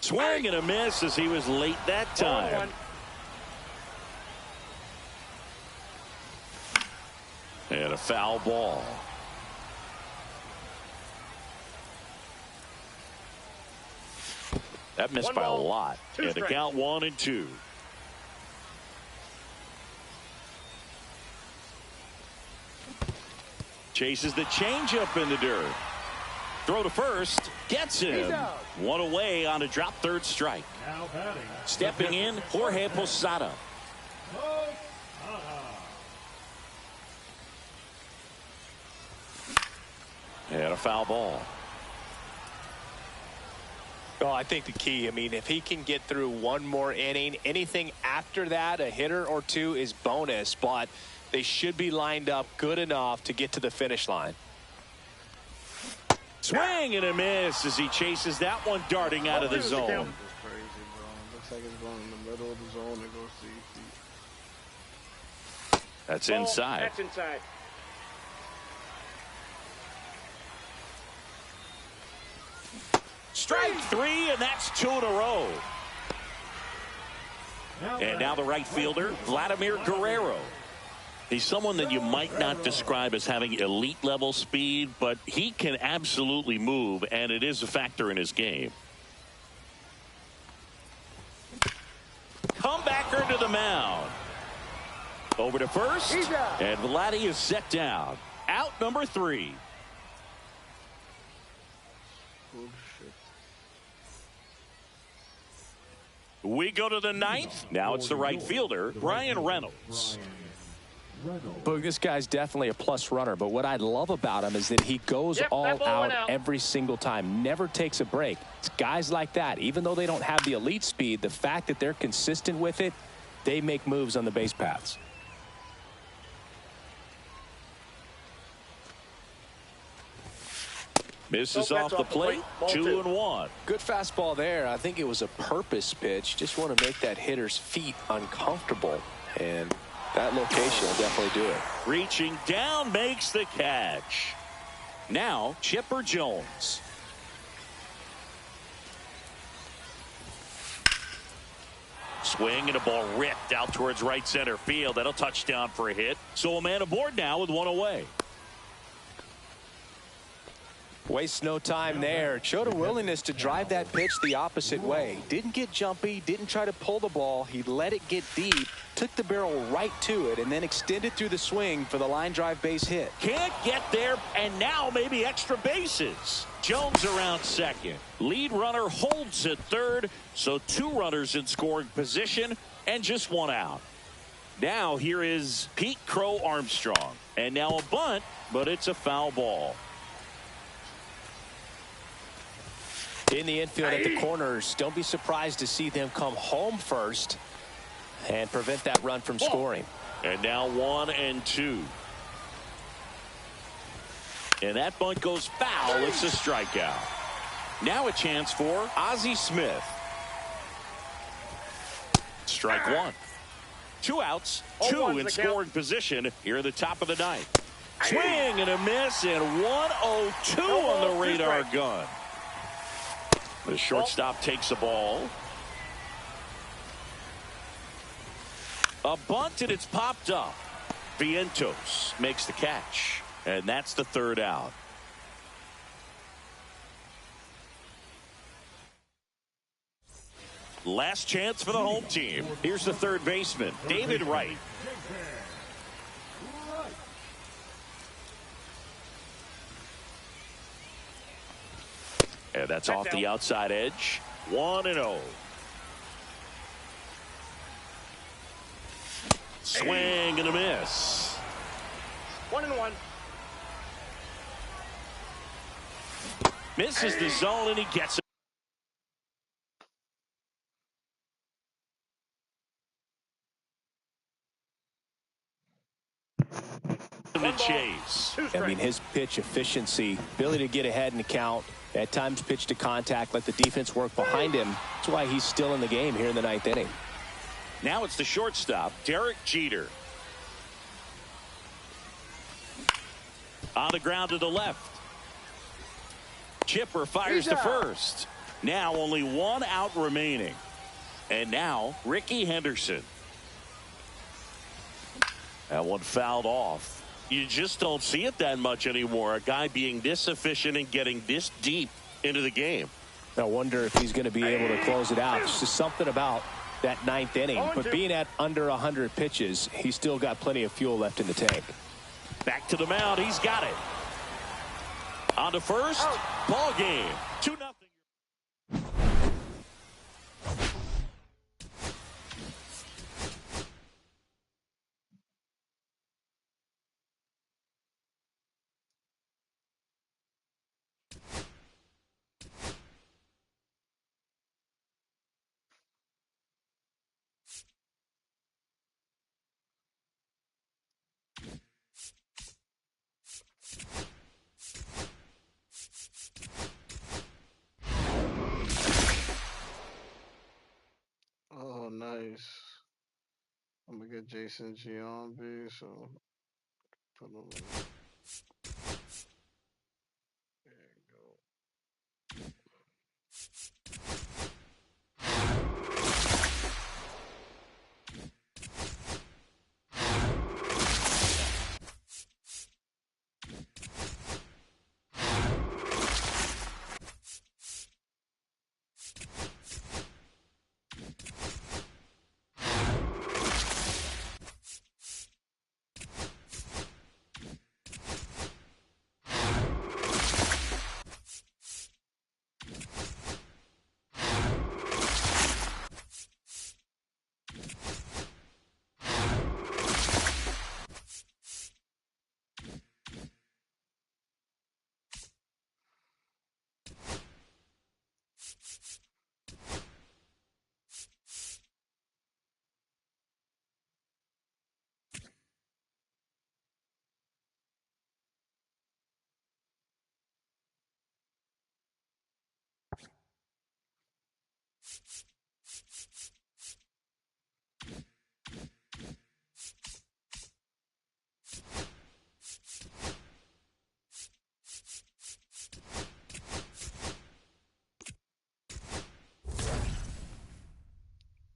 Swing and a miss as he was late that time. And a foul ball. That missed by a lot. And the count 1-2. Chases the changeup in the dirt. Throw to first. Gets him. 1 away on a drop third strike. Stepping in, Jorge Posada. And a foul ball. Well, I think the key, I mean, if he can get through one more inning, anything after that, a hitter or 2 is bonus, but they should be lined up good enough to get to the finish line. Swing and a miss as he chases that one darting out of the zone. That's crazy, bro. Looks like it's going in the middle of the zone and goes to That's inside. That's inside. Strike 3, and that's 2 in a row. And now the right fielder, Vladimir Guerrero. He's someone that you might not describe as having elite level speed, but he can absolutely move, and it is a factor in his game. Comebacker to the mound. Over to first, and Vladdy is set down. Out number 3. We go to the 9th. Now it's the right fielder, Brian Reynolds. But this guy's definitely a plus runner, but what I love about him is that he goes all out every single time, never takes a break. It's guys like that, even though they don't have the elite speed, the fact that they're consistent with it, they make moves on the base paths. Misses off the plate. 2-1. Good fastball there. I think it was a purpose pitch. Just want to make that hitter's feet uncomfortable, and that location will definitely do it. Reaching down, makes the catch. Now Chipper Jones. Swing and a ball ripped out towards right center field. That'll touchdown for a hit. So a man aboard now with 1 away. Wastes no time there. Showed a willingness to drive that pitch the opposite way. Didn't get jumpy, didn't try to pull the ball. He let it get deep, took the barrel right to it, and then extended through the swing for the line drive base hit. Can't get there, and now maybe extra bases. Jones around second. Lead runner holds at third, so 2 runners in scoring position and just 1 out. Now here is Pete Crow Armstrong. And now a bunt, but it's a foul ball. In the infield at the corners, don't be surprised to see them come home first and prevent that run from scoring. And now 1-2. And that bunt goes foul. It's a strikeout. Now a chance for Ozzie Smith. Strike 1. 2 outs, 2 in scoring position here at the top of the 9th. Swing and a miss, and 1-0-2 on the radar gun. The shortstop takes the ball. A bunt, and it's popped up. Vientos makes the catch, and that's the 3rd out. Last chance for the home team. Here's the 3rd baseman, David Wright. And that's off the outside edge. 1-0. Swing and a miss. 1-1. Misses the zone, and he gets it. The chase. I mean, his pitch efficiency, ability to get ahead in the count, at times pitch to contact, let the defense work behind him. That's why he's still in the game here in the 9th inning. Now it's the shortstop, Derek Jeter. On the ground to the left. Chipper fires to first. Now only 1 out remaining. And now Ricky Henderson. That one fouled off. You just don't see it that much anymore. A guy being this efficient and getting this deep into the game. I wonder if he's going to be able to close it out. It's just something about that 9th inning. But being at under 100 pitches, he's still got plenty of fuel left in the tank. Back to the mound. He's got it. On to first. Ball game. 2-0. Oh, nice. I'm gonna get Jason Giambi, so put him in. There you go.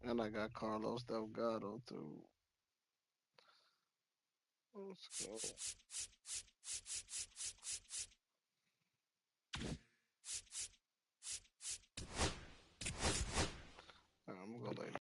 And I got Carlos Delgado too. Let's go. I'm gonna go later.